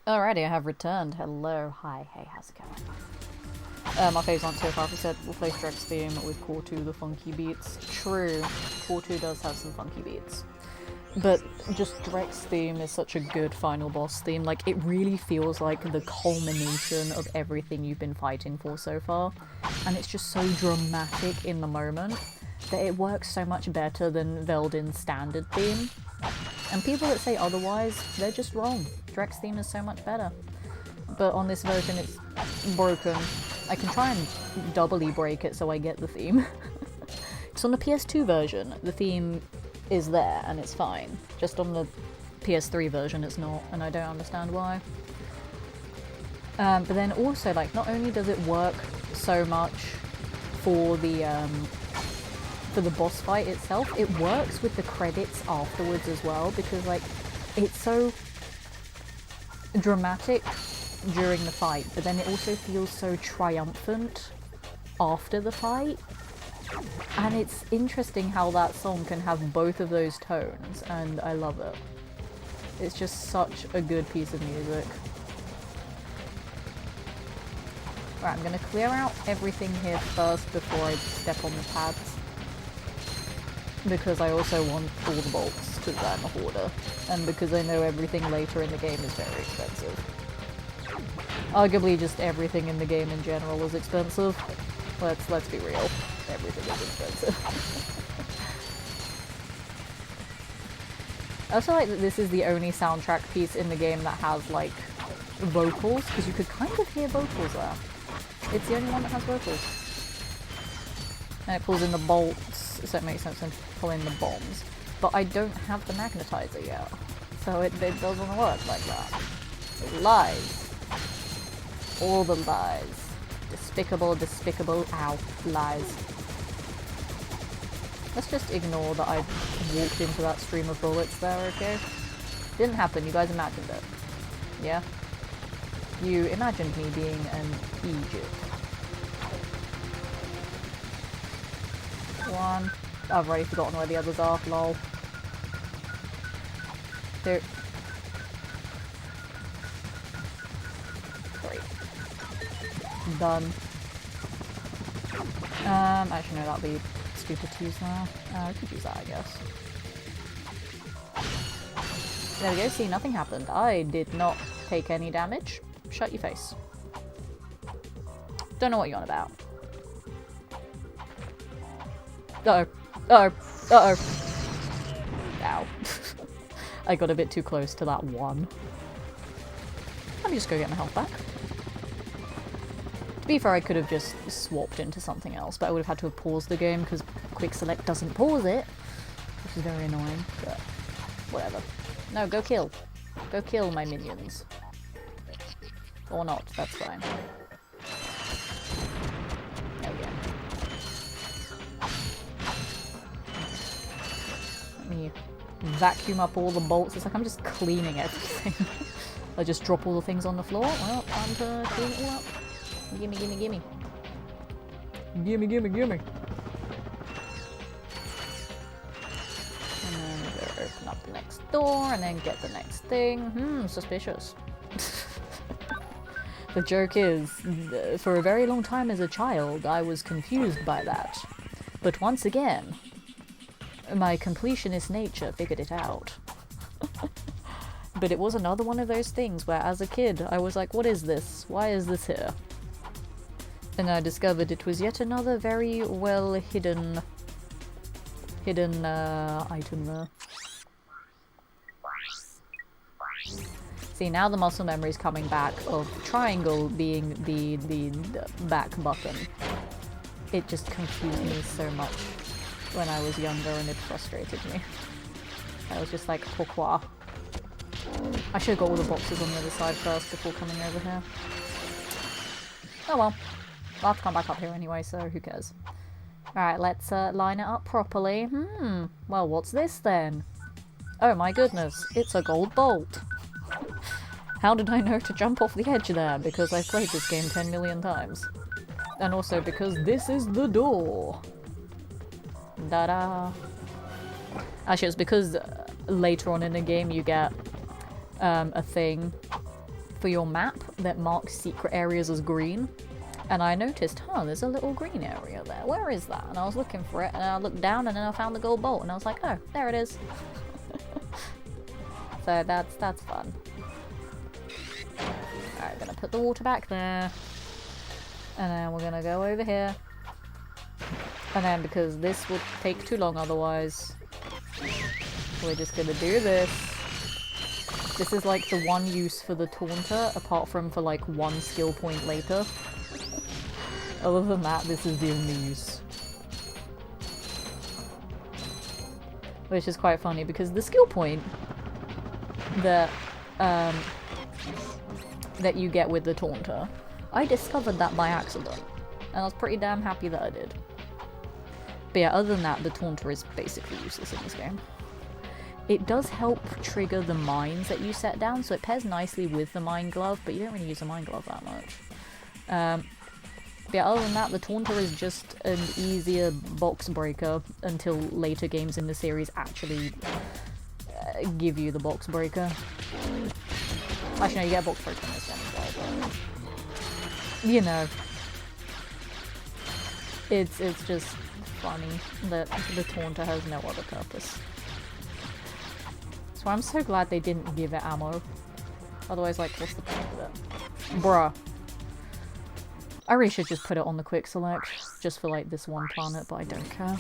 A: Alrighty, I have returned. Hello, hi, hey, how's it going? My faves aren't so far. He said we'll play Strek's theme with Core 2, the funky beats. True, Core 2 does have some funky beats. But just Drek's theme is such a good final boss theme. Like, it really feels like the culmination of everything you've been fighting for so far. And it's just so dramatic in the moment that it works so much better than Veldin's standard theme. And people that say otherwise, they're just wrong. Drek's theme is so much better. But on this version, it's broken. I can try and doubly break it so I get the theme. So on the PS2 version, the theme is there and it's fine. Just on the PS3 version, it's not, and I don't understand why. But then also, like, not only does it work so much for the boss fight itself, it works with the credits afterwards as well, because, like, it's so dramatic during the fight, but then it also feels so triumphant after the fight. And it's interesting how that song can have both of those tones, and I love it. It's just such a good piece of music. Right, I'm gonna clear out everything here first before I step on the pads. Because I also want all the bolts, because I'm a hoarder. And because I know everything later in the game is very expensive. Arguably just everything in the game in general is expensive. Let's be real. Everything is expensive. I also like that this is the only soundtrack piece in the game that has, like, vocals, because you could kind of hear vocals there. It's the only one that has vocals. And it pulls in the bolts, so it makes sense to pull in the bombs. But I don't have the magnetizer yet, so it doesn't work like that. Lies. All the lies. Despicable, despicable, ow, lies. Let's just ignore that I walked into that stream of bullets there, okay? Didn't happen, you guys imagined it. Yeah? You imagined me being an Egypt. One. I've already forgotten where the others are, lol. Two. Three. Done. Actually no, that'd be stupid to use now. I could use that, I guess. There we go, see, nothing happened. I did not take any damage. Shut your face. Don't know what you're on about. Uh-oh. Uh-oh. Uh-oh. Ow. I got a bit too close to that one. Let me just go get my health back. To be fair, I could have just swapped into something else, but I would have had to have paused the game because quick select doesn't pause it, which is very annoying, but whatever. No, go kill. Go kill my minions. Or not, that's fine. There we go. Let me vacuum up all the bolts. It's like I'm just cleaning everything. I just drop all the things on the floor. Well, time to clean it all up. Gimme, gimme, gimme. Gimme, gimme, gimme. And then open up the next door and then get the next thing. Suspicious. The joke is, for a very long time as a child, I was confused by that. But once again, my completionist nature figured it out. But it was another one of those things where as a kid I was like, what is this? Why is this here? And I discovered it was yet another very well hidden item there. See, now the muscle memory is coming back of triangle being the back button. It just confused me so much when I was younger and it frustrated me. I was just like, pourquoi? I should have got all the boxes on the other side first before coming over here. Oh well. I'll have to come back up here anyway, so who cares. Alright, let's line it up properly. Well, what's this then? Oh my goodness, it's a gold bolt. How did I know to jump off the edge there? Because I've played this game 10 million times. And also because this is the door. Da-da. Actually, it's because later on in the game you get a thing for your map that marks secret areas as green. And I noticed, there's a little green area there. Where is that? And I was looking for it, and I looked down, and then I found the gold bolt, and I was like, oh, there it is. So that's fun. Alright, gonna put the water back there. And then we're gonna go over here. And then, because this would take too long otherwise, we're just gonna do this. This is like the one use for the taunter, apart from for like one skill point later. Other than that, this is the only use. Which is quite funny, because the skill point that that you get with the taunter, I discovered that by accident. And I was pretty damn happy that I did. But yeah, other than that, the taunter is basically useless in this game. It does help trigger the mines that you set down, so it pairs nicely with the mine glove, but you don't really use the mine glove that much. But yeah, other than that, the taunter is just an easier box breaker until later games in the series actually give you the box breaker. Actually, no, you get a box breaker in this game as well, but you know, it's just funny that the taunter has no other purpose. So I'm so glad they didn't give it ammo. Otherwise, like, what's the point of it? Bruh. I really should just put it on the quick select, just for like this one planet, but I don't care.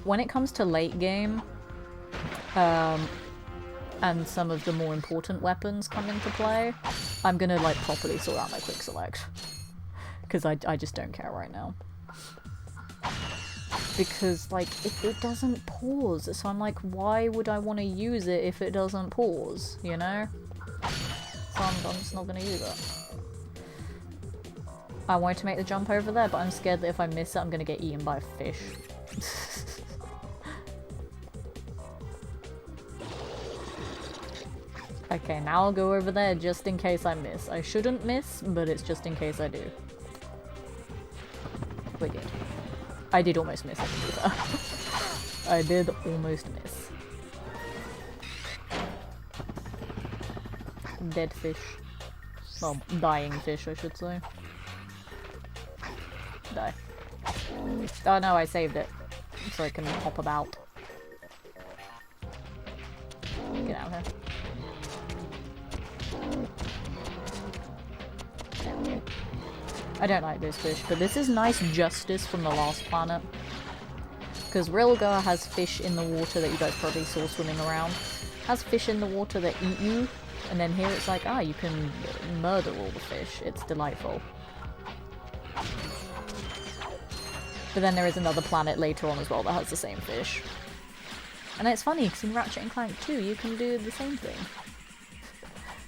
A: When it comes to late game, and some of the more important weapons come into play, I'm gonna like properly sort out my quick select. Because I just don't care right now. Because like, it doesn't pause, so I'm like, why would I want to use it if it doesn't pause, you know? So I'm just not gonna use it. I wanted to make the jump over there, but I'm scared that if I miss it, I'm gonna get eaten by a fish. Okay, now I'll go over there just in case I miss. I shouldn't miss, but it's just in case I do. We did. I did almost miss it, to be fair. I did almost miss. Dead fish. Well, dying fish, I should say. Die. Oh no, I saved it. So I can hop about. Get out of here. I don't like those fish, but this is nice justice from the last planet. Because Rilga has fish in the water that you guys probably saw swimming around. Has fish in the water that eat you, and then here it's like, you can murder all the fish. It's delightful. But then there is another planet later on as well that has the same fish. And it's funny, because in Ratchet and Clank 2 you can do the same thing.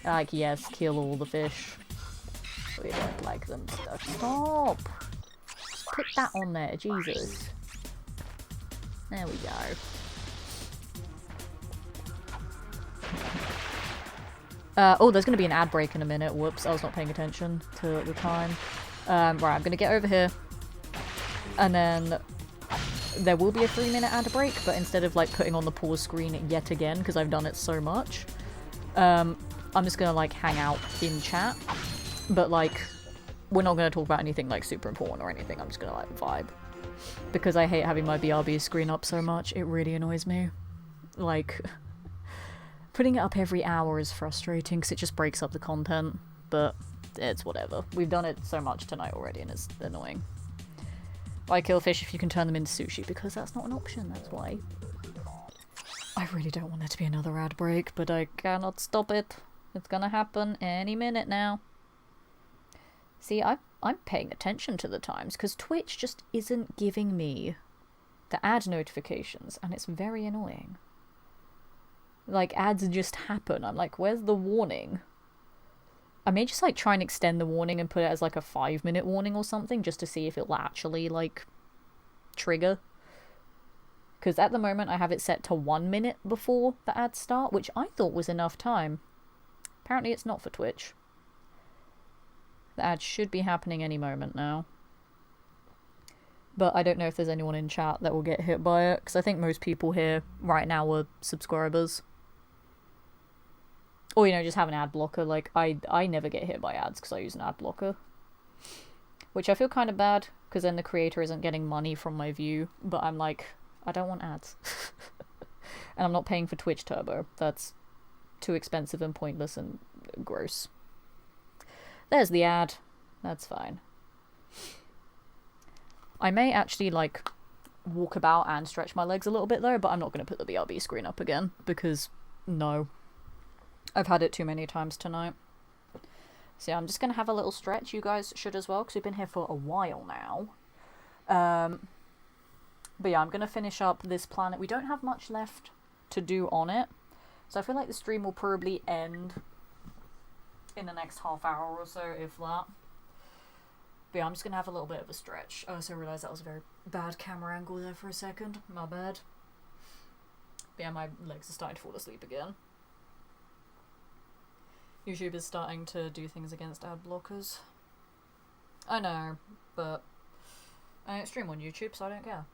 A: Like, yes, kill all the fish. We don't like them stuck. Stop! Just put that on there, Jesus. There we go. Oh, there's gonna be an ad break in a minute. Whoops, I was not paying attention to the time. Right, I'm gonna get over here. And then there will be a 3-minute ad break, but instead of like putting on the pause screen yet again, because I've done it so much, I'm just gonna like hang out in chat, but like we're not gonna talk about anything like super important or anything. I'm just gonna like vibe, because I hate having my BRB screen up so much. It really annoys me. Like, putting it up every hour is frustrating because it just breaks up the content, but it's whatever. We've done it so much tonight already and it's annoying. Why kill fish if you can turn them into sushi? Because that's not an option, that's why. I really don't want there to be another ad break, but I cannot stop it. It's gonna happen any minute now. See, I'm paying attention to the times, because Twitch just isn't giving me the ad notifications, and it's very annoying. Like, ads just happen. I'm like, where's the warning? I may just, like, try and extend the warning and put it as, like, a 5-minute warning or something, just to see if it'll actually, like, trigger. Because at the moment, I have it set to 1 minute before the ads start, which I thought was enough time. Apparently it's not for Twitch. The ad should be happening any moment now. But I don't know if there's anyone in chat that will get hit by it, because I think most people here right now are subscribers. Or, you know, just have an ad blocker. Like, I never get hit by ads because I use an ad blocker. Which I feel kind of bad, because then the creator isn't getting money from my view. But I'm like, I don't want ads. And I'm not paying for Twitch Turbo. That's too expensive and pointless and gross. There's the ad. That's fine. I may actually, like, walk about and stretch my legs a little bit, though, but I'm not going to put the BRB screen up again, because, no. I've had it too many times tonight. So yeah, I'm just going to have a little stretch. You guys should as well, because we've been here for a while now. But yeah, I'm going to finish up this planet. We don't have much left to do on it, so I feel like the stream will probably end in the next half hour or so, if that. But yeah, I'm just going to have a little bit of a stretch. I also realised that was a very bad camera angle there for a second. My bad. But yeah, my legs are starting to fall asleep again. YouTube is starting to do things against ad blockers. I know, but I don't stream on YouTube, so I don't care.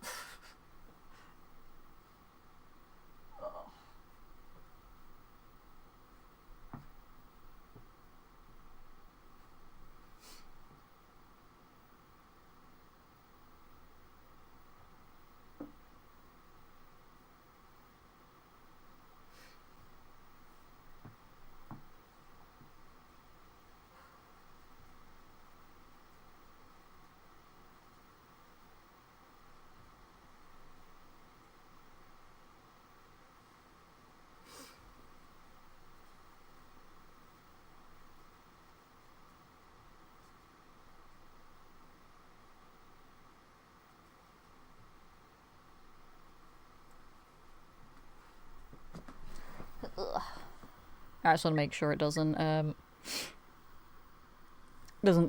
A: I just want to make sure it doesn't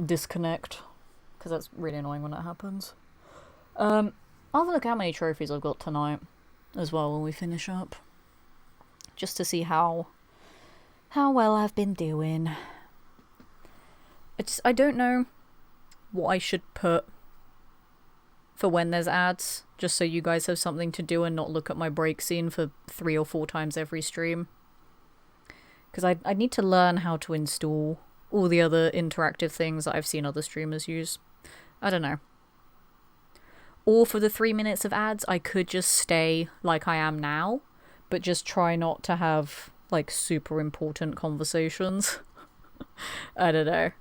A: disconnect, because that's really annoying when that happens. I'll have a look at how many trophies I've got tonight as well when we finish up, just to see how well I've been doing. I don't know what I should put for when there's ads, just so you guys have something to do and not look at my break scene for 3 or 4 times every stream. Because I need to learn how to install all the other interactive things that I've seen other streamers use. I don't know. Or for the 3 minutes of ads, I could just stay like I am now, but just try not to have, like, super important conversations. I don't know.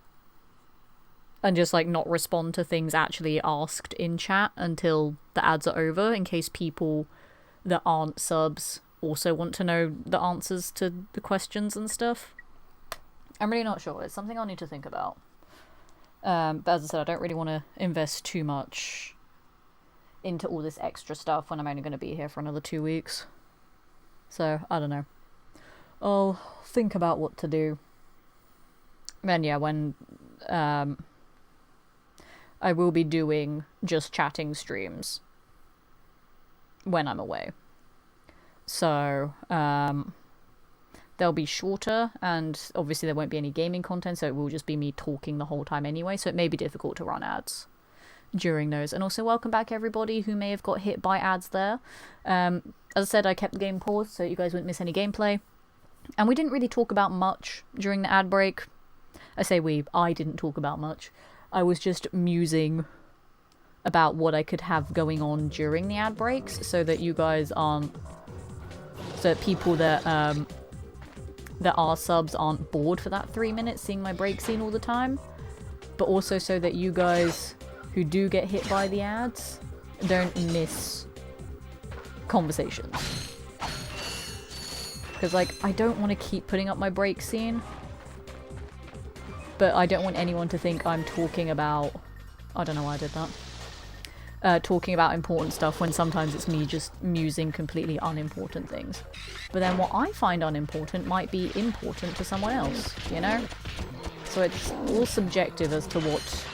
A: And just, like, not respond to things actually asked in chat until the ads are over, in case people that aren't subs also want to know the answers to the questions and stuff. I'm really not sure. It's something I'll need to think about. But as I said, I don't really want to invest too much into all this extra stuff when I'm only going to be here for another 2 weeks. So, I don't know. I'll think about what to do. Then, yeah, when I will be doing just chatting streams when I'm away. So, they'll be shorter, and obviously there won't be any gaming content, so it will just be me talking the whole time anyway, so it may be difficult to run ads. during those. And also welcome back everybody who may have got hit by ads there. As I said, I kept the game paused so you guys wouldn't miss any gameplay. And we didn't really talk about much during the ad break. I didn't talk about much. I was just musing about what I could have going on during the ad breaks so that you guys aren't... so that people that are subs aren't bored for that 3 minutes seeing my break scene all the time. But also so that you guys who do get hit by the ads don't miss conversations. Because, like, I don't want to keep putting up my break scene, but I don't want anyone to think I'm talking about... I don't know why I did that. Talking about important stuff when sometimes it's me just musing completely unimportant things. But then what I find unimportant might be important to someone else, you know? So it's all subjective as to what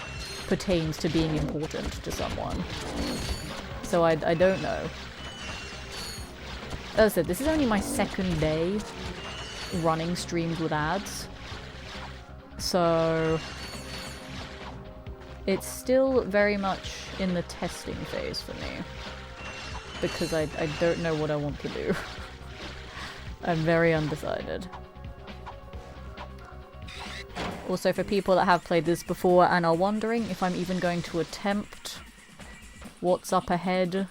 A: pertains to being important to someone. So I don't know. As I said, this is only my second day running streams with ads. So it's still very much in the testing phase for me. Because I don't know what I want to do. I'm very undecided. Also, for people that have played this before and are wondering if I'm even going to attempt What's Up Ahead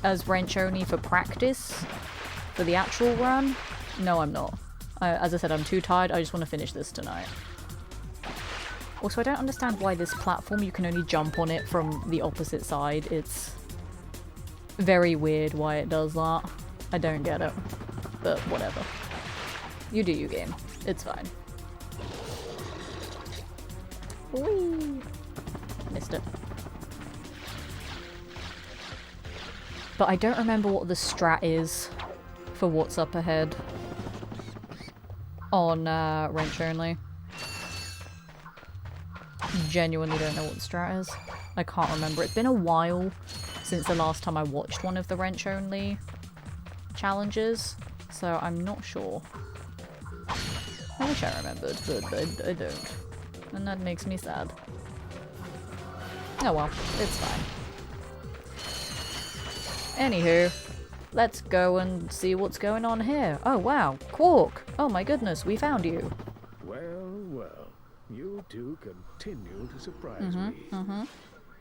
A: as wrench only for practice, for the actual run, no I'm not. As I said, I'm too tired, I just want to finish this tonight. Also, I don't understand why this platform, you can only jump on it from the opposite side. It's very weird why it does that. I don't get it. But whatever. You do you, game. It's fine. Whee! Missed it. But I don't remember what the strat is for What's Up Ahead on wrench only. Genuinely don't know what the strat is. I can't remember. It's been a while since the last time I watched one of the wrench only challenges, so I'm not sure. I wish I remembered, but I don't. And that makes me sad. Oh well, it's fine. Anywho, let's go and see what's going on here. Oh wow, Quark! Oh my goodness, we found you.
F: Well, well, you two continue to surprise me.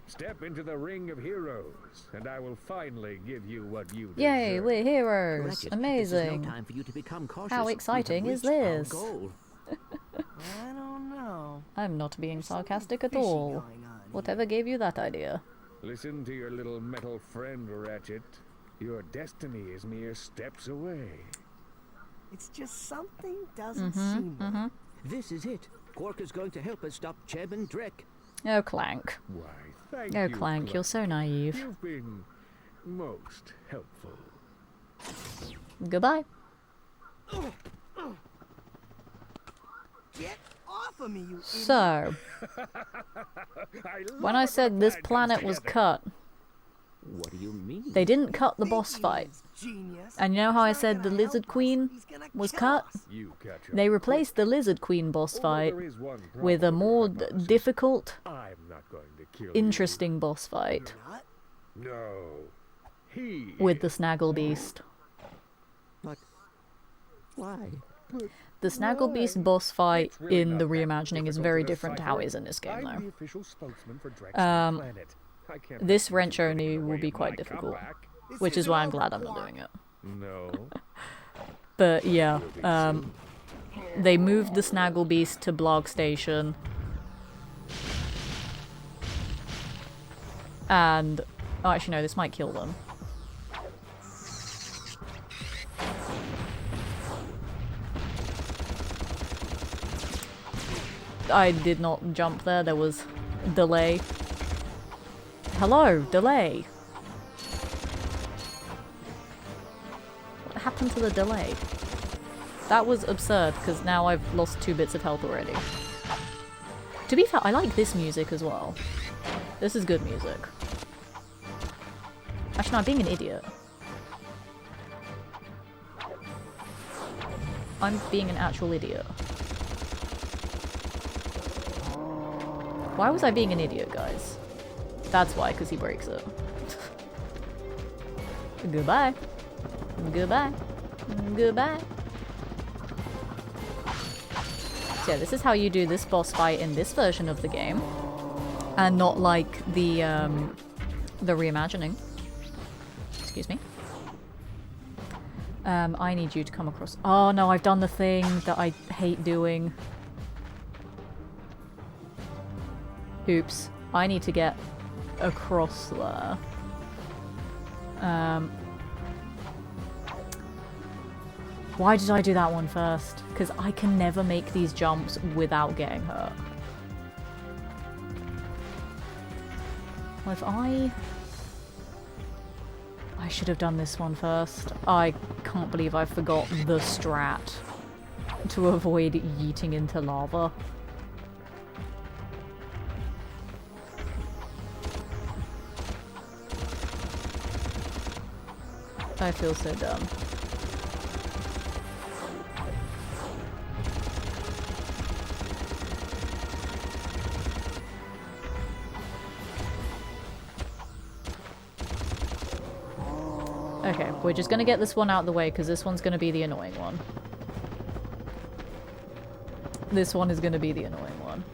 F: Step into the ring of heroes, and I will finally give you what you deserve.
A: Yay, we're heroes!
N: Ratchet,
A: Amazing!
N: This is no time for you to become cautious.
A: How
N: We
A: exciting
N: have
A: is
N: reached our
A: this?
N: goal.
D: I don't know.
A: I'm not being sarcastic at
D: fishy
A: all.
D: going on
A: Whatever gave you that idea?
F: Listen to your little metal friend, Ratchet. Your destiny is mere steps away.
D: It's just something doesn't seem right.
N: This is it. Quark is going to help us stop Chairman Drek.
A: Oh, Clank.
F: Why, thank
A: Oh,
F: you,
A: Clank, you're so naive.
F: You've been most helpful.
A: Goodbye.
D: Get off of me, you idiot.
A: So, when I said this planet was cut,
N: What do you mean?
A: they didn't cut the boss fight.
D: Genius.
A: And you know how I said the Lizard Queen was cut?
F: You catch up.
A: They replaced the Lizard Queen boss fight
F: There is one
A: with a
F: problem
A: more
F: with your promises.
A: difficult,
F: I'm not going to kill
A: interesting boss fight
F: you. No. He
A: with the Snaggle Beast.
N: But why?
A: The Snaggle Beast boss fight in the reimagining is very different to how it is in this game,
F: I'm the
A: though.
F: official spokesman for Drek's planet. I can't
A: This
F: let you
A: wrench
F: get in
A: only
F: the
A: will
F: way
A: be
F: of
A: quite
F: my
A: difficult,
F: comeback.
A: which is why I'm glad I'm not doing it.
F: No.
A: But yeah, they moved the Snaggle Beast to Blarg Station. And, oh actually no, this might kill them. I did not jump there, there was delay. Hello, delay. What happened to the delay? That was absurd, because now I've lost 2 bits of health already. To be fair, I like this music as well. This is good music. Actually, no, I'm being an idiot. I'm being an actual idiot. Why was I being an idiot, guys? That's why, because he breaks it. Goodbye. Goodbye. Goodbye. So yeah, this is how you do this boss fight in this version of the game. And not like the reimagining. Excuse me. I need you to come across. Oh no, I've done the thing that I hate doing. Oops. I need to get across there. Why did I do that one first? Because I can never make these jumps without getting hurt. Well, if I should have done this one first. I can't believe I forgot the strat to avoid yeeting into lava. I feel so dumb. Okay, we're just gonna get this one out of the way because this one's gonna be the annoying one. This one is gonna be the annoying one.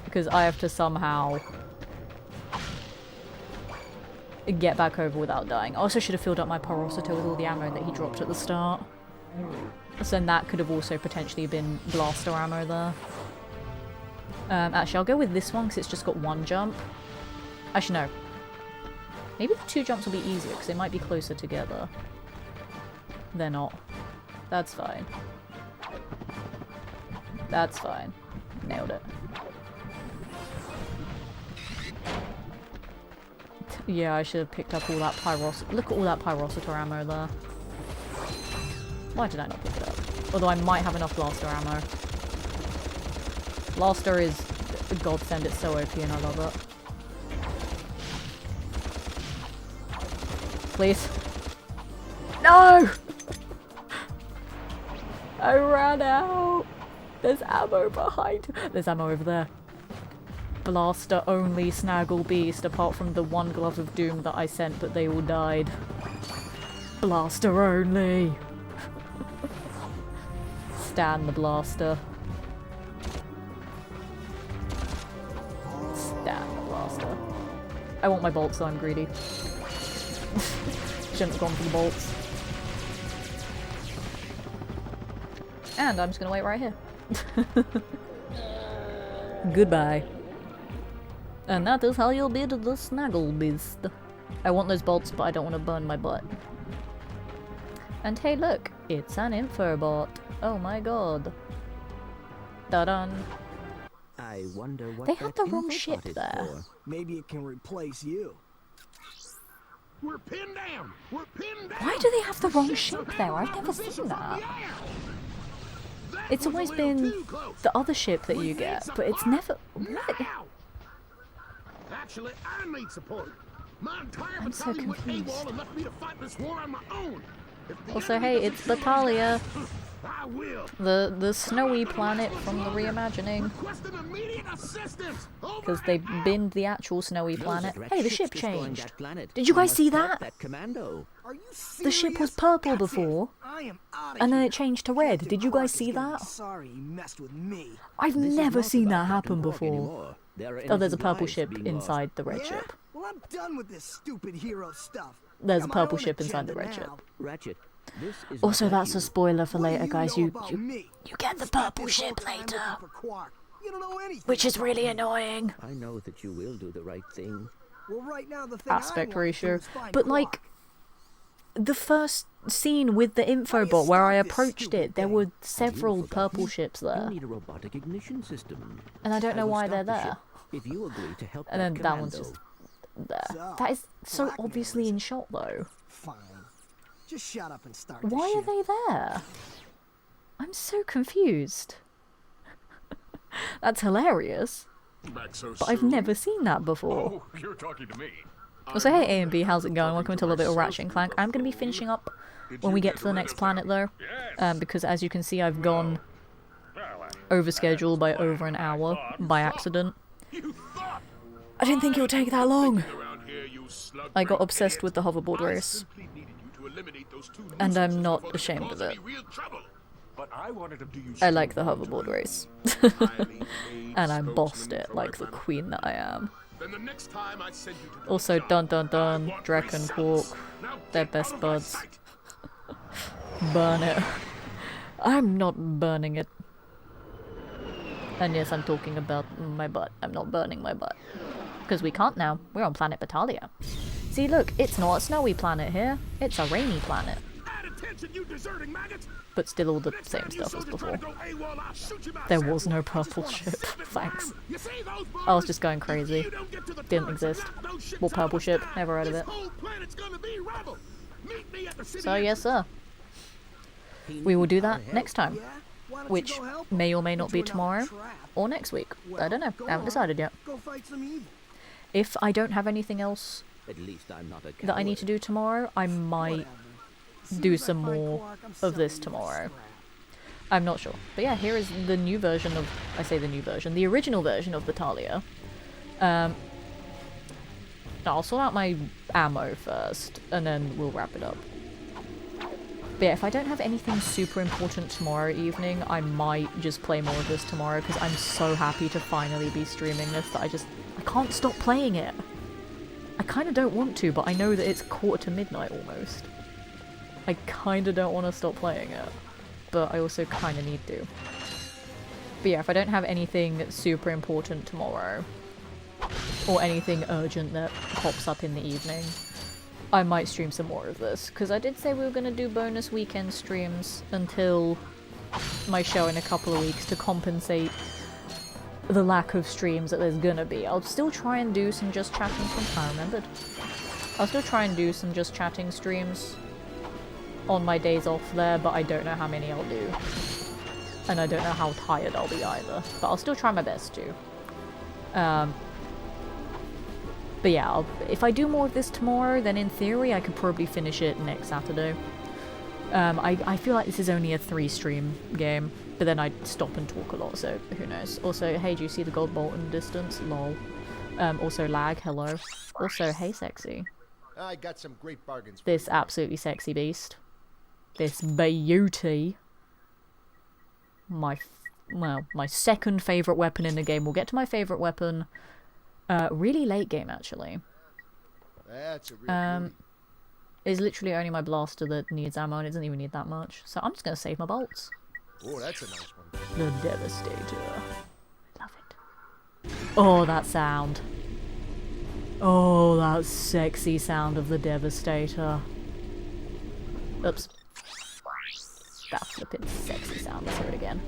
A: Because I have to somehow get back over without dying. I also should have filled up my Parosito with all the ammo that he dropped at the start. So then that could have also potentially been blaster ammo there. Actually, I'll go with this one because it's just got one jump. Actually, no. Maybe the two jumps will be easier because they might be closer together. They're not. That's fine. That's fine. Nailed it. Yeah, I should have picked up all that Pyros. Look at all that Pyrositor ammo there. Why did I not pick it up? Although I might have enough blaster ammo. Blaster is a godsend, it's so OP and I love it. Please. No! I ran out! There's ammo behind. There's ammo over there. Blaster only Snaggle Beast, apart from the one Glove of Doom that I sent, but they all died. Blaster only! Stan the Blaster. Stan the Blaster. I want my bolts, so I'm greedy. Shouldn't have gone for the bolts. And I'm just gonna wait right here. Goodbye. And that is how you'll beat the Snaggle Beast. I want those bolts, but I don't want to burn my butt. And hey look, it's an infobot. Oh my god. Da-dun.
N: I wonder what
A: they had the wrong ship there.
D: Maybe it can replace you.
J: We're pinned down. We're pinned down.
A: Why do they have the wrong ship there? I've never seen that. It's always been the other ship that you get, but it's never... What?
J: Actually, I need support. My entire
A: I'm so
J: battalion went
A: confused.
J: AWOL and left me to fight this war on my own.
A: Also, hey, it's Batalia.
J: I will.
A: The snowy planet from the reimagining. Because they binned the actual snowy planet. Hey, the ship changed. Did you guys see that? The ship was purple before, and then it changed to red. Did you guys see that?
D: Sorry you messed with me.
A: I've never seen that happen before. Oh, there's a purple ship inside the red ship.
D: Well, I'm done with this stupid hero stuff.
A: There's a purple ship inside the red ship.
N: Ratchet.
A: Also, that's a spoiler for later, guys. You get the purple ship later, which is really annoying.
N: I know that you will do the right thing.
D: Well, right now the thing
A: Aspect ratio, but like the first scene with the infobot where I approached it, there were several purple ships there,
N: You need a robotic ignition system.
A: and I don't know why they're there.
N: If you agree to help
A: And then that one's
N: commando.
A: just there. That is so obviously in shot, though.
D: Fine. Just shut up and start.
A: Why are they there? I'm so confused. That's hilarious.
E: Back so
A: But I've
E: soon?
A: never seen that before.
E: Oh, you're talking to me.
A: So hey A and B, how's it going? Welcome to a little bit of Ratchet and Clank. I'm going to be finishing up when we get to the next planet though. Because as you can see I've gone over schedule by over an hour by accident. I didn't think it would take that long.
E: Around here, you slug
A: I got
E: brain
A: obsessed
E: idiot.
A: with the hoverboard
E: I
A: race.
E: simply needed you to eliminate those two
A: And I'm
E: nuisances
A: not
E: before they
A: ashamed
E: cause
A: of it.
E: any real trouble. But I wanted to do you
A: I like the
E: straight on to
A: hoverboard
E: you.
A: race.
E: Highly paid
A: And I
E: spokesman
A: bossed it
E: for my
A: like the
E: planet.
A: queen that I am.
E: Then the next time I send you to do
A: Also,
E: a job,
A: dun dun
E: I
A: dun,
E: want
A: Drek and
E: results.
A: Quark,
E: Now
A: they're
E: get
A: best
E: out of my
A: buds.
E: sight.
A: Burn it. I'm not burning it. And yes, I'm talking about my butt. I'm not burning my butt. Because we can't now. We're on planet Batalia. See, look, it's not a snowy planet here. It's a rainy planet.
E: Add attention, you deserting maggots.
A: But still all the same stuff as before. There was no purple ship. Thanks. I was just going crazy. Didn't exist. What purple ship? Never heard of it. So yes, sir. We will do that next time. Which may or may not be tomorrow. Or next week. I don't know. I haven't decided yet.
D: Go fight some evil.
A: If I don't have anything else
N: At least I'm not a
A: that I need to do tomorrow, I might do some more of this tomorrow. I'm not sure. But yeah, here is the new version of... I say the new version. The original version of the Talia. I'll sort out my ammo first, and then we'll wrap it up. But yeah, if I don't have anything super important tomorrow evening, I might just play more of this tomorrow, because I'm so happy to finally be streaming this that I can't stop playing it. I kind of don't want to, but I know that it's 1:45 almost. I kind of don't want to stop playing it, but I also kind of need to. But yeah, if I don't have anything super important tomorrow, or anything urgent that pops up in the evening, I might stream some more of this, because I did say we were going to do bonus weekend streams until my show in a couple of weeks to compensate the lack of streams that there's gonna be. I'll still try and do some just chatting I remembered. I'll still try and do some just chatting streams on my days off there, but I don't know how many I'll do. And I don't know how tired I'll be either, but I'll still try my best to. But yeah, if I do more of this tomorrow, then in theory I could probably finish it next Saturday. I feel like this is only a 3-stream game, but then I'd stop and talk a lot, so who knows. Also, hey, do you see the gold bolt in the distance? Lol. Also lag, hello. Also, hey sexy.
G: I got some great bargains for
A: This
G: you.
A: absolutely sexy beast. This beauty. My second favourite weapon in the game. We'll get to my favourite weapon really late game, actually.
G: That's a real beauty.
A: Is literally only my blaster that needs ammo, and it doesn't even need that much. So I'm just going to save my bolts.
G: Oh, that's a nice one.
A: The Devastator. Love it. Oh, that sound. Oh, that sexy sound of the Devastator. Oops. That flippin' sexy sound. Let's hear it again.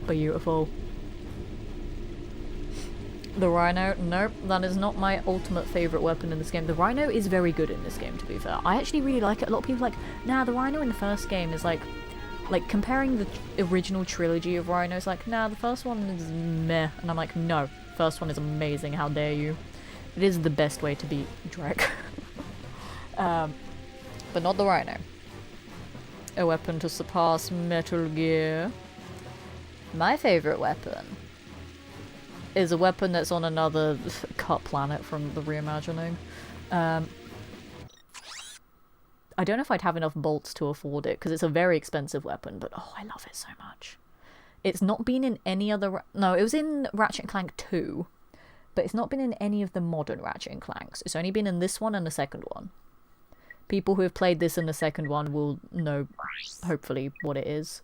A: Beautiful. The Rhino? Nope, that is not my ultimate favourite weapon in this game. The Rhino is very good in this game, to be fair. I actually really like it. A lot of people are like, nah, the Rhino in the first game is like comparing the original trilogy of Rhinos, like, nah, the first one is meh. And I'm like, no, first one is amazing, how dare you. It is the best way to beat Drek. But not the Rhino. A weapon to surpass Metal Gear. My favourite weapon is a weapon that's on another cut planet from the reimagining. I don't know if I'd have enough bolts to afford it, because it's a very expensive weapon, but oh, I love it so much. It's not been in any other... No, it was in Ratchet & Clank 2, but it's not been in any of the modern Ratchet & Clanks. It's only been in this one and the second one. People who have played this and the second one will know, hopefully, what it is.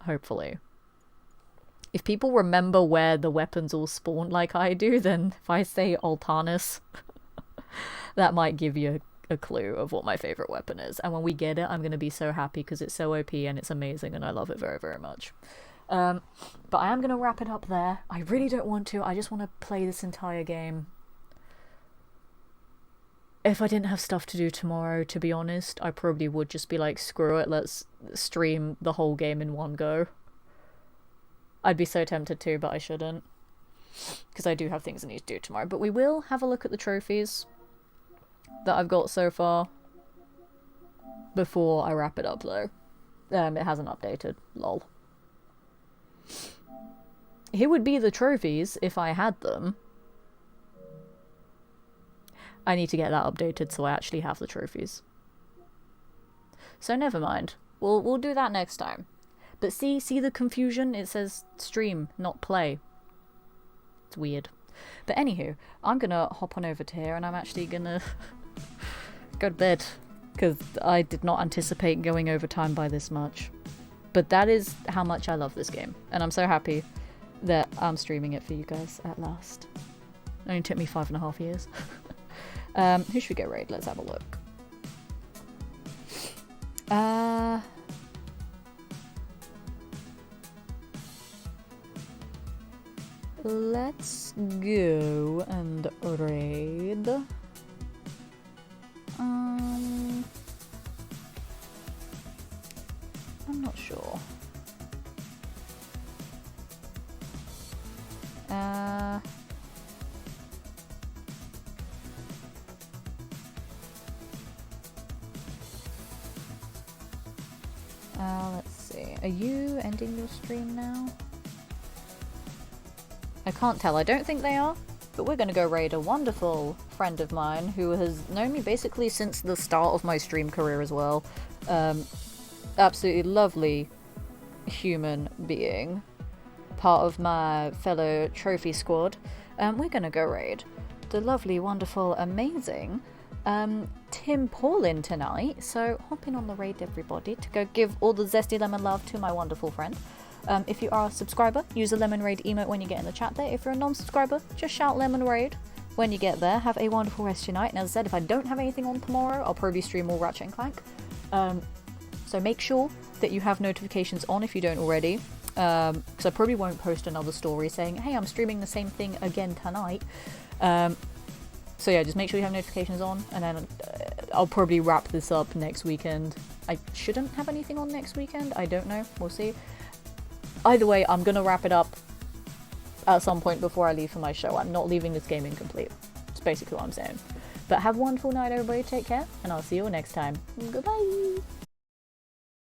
A: Hopefully. If people remember where the weapons all spawn like I do, then if I say Altanus, that might give you a clue of what my favourite weapon is. And when we get it, I'm going to be so happy because it's so OP and it's amazing and I love it very, very much. But I am going to wrap it up there. I really don't want to. I just want to play this entire game. If I didn't have stuff to do tomorrow, to be honest, I probably would just be like, screw it, let's stream the whole game in one go. I'd be so tempted to, but I shouldn't. Because I do have things I need to do tomorrow. But we will have a look at the trophies that I've got so far before I wrap it up, though. It hasn't updated. Lol. Here would be the trophies if I had them. I need to get that updated so I actually have the trophies. So never mind. We'll do that next time. But see the confusion? It says stream, not play. It's weird. But anywho, I'm gonna hop on over to here and I'm actually gonna go to bed. Because I did not anticipate going over time by this much. But that is how much I love this game. And I'm so happy that I'm streaming it for you guys at last. It only took me 5.5 years. Who should we go raid? Let's have a look. Let's go and raid. I'm not sure. Let's see. Are you ending your stream now? I can't tell. I don't think they are. But we're going to go raid a wonderful friend of mine who has known me basically since the start of my stream career as well. Absolutely lovely human being. Part of my fellow trophy squad. We're going to go raid the lovely, wonderful, amazing Tim Paulin tonight. So hop in on the raid, everybody, to go give all the zesty lemon love to my wonderful friend. If you are a subscriber, use a lemon raid emote when you get in the chat there. If you're a non-subscriber, just shout lemon raid when you get there. Have a wonderful rest of your night. And as I said, if I don't have anything on tomorrow, I'll probably stream more Ratchet and Clank. So make sure that you have notifications on if you don't already. Because I probably won't post another story saying, hey, I'm streaming the same thing again tonight. So yeah, just make sure you have notifications on, and then I'll probably wrap this up next weekend. I shouldn't have anything on next weekend, I don't know, we'll see. Either way, I'm gonna wrap it up at some point before I leave for my show. I'm not leaving this game incomplete. That's basically what I'm saying. But have a wonderful night, everybody, take care, and I'll see you all next time. Goodbye!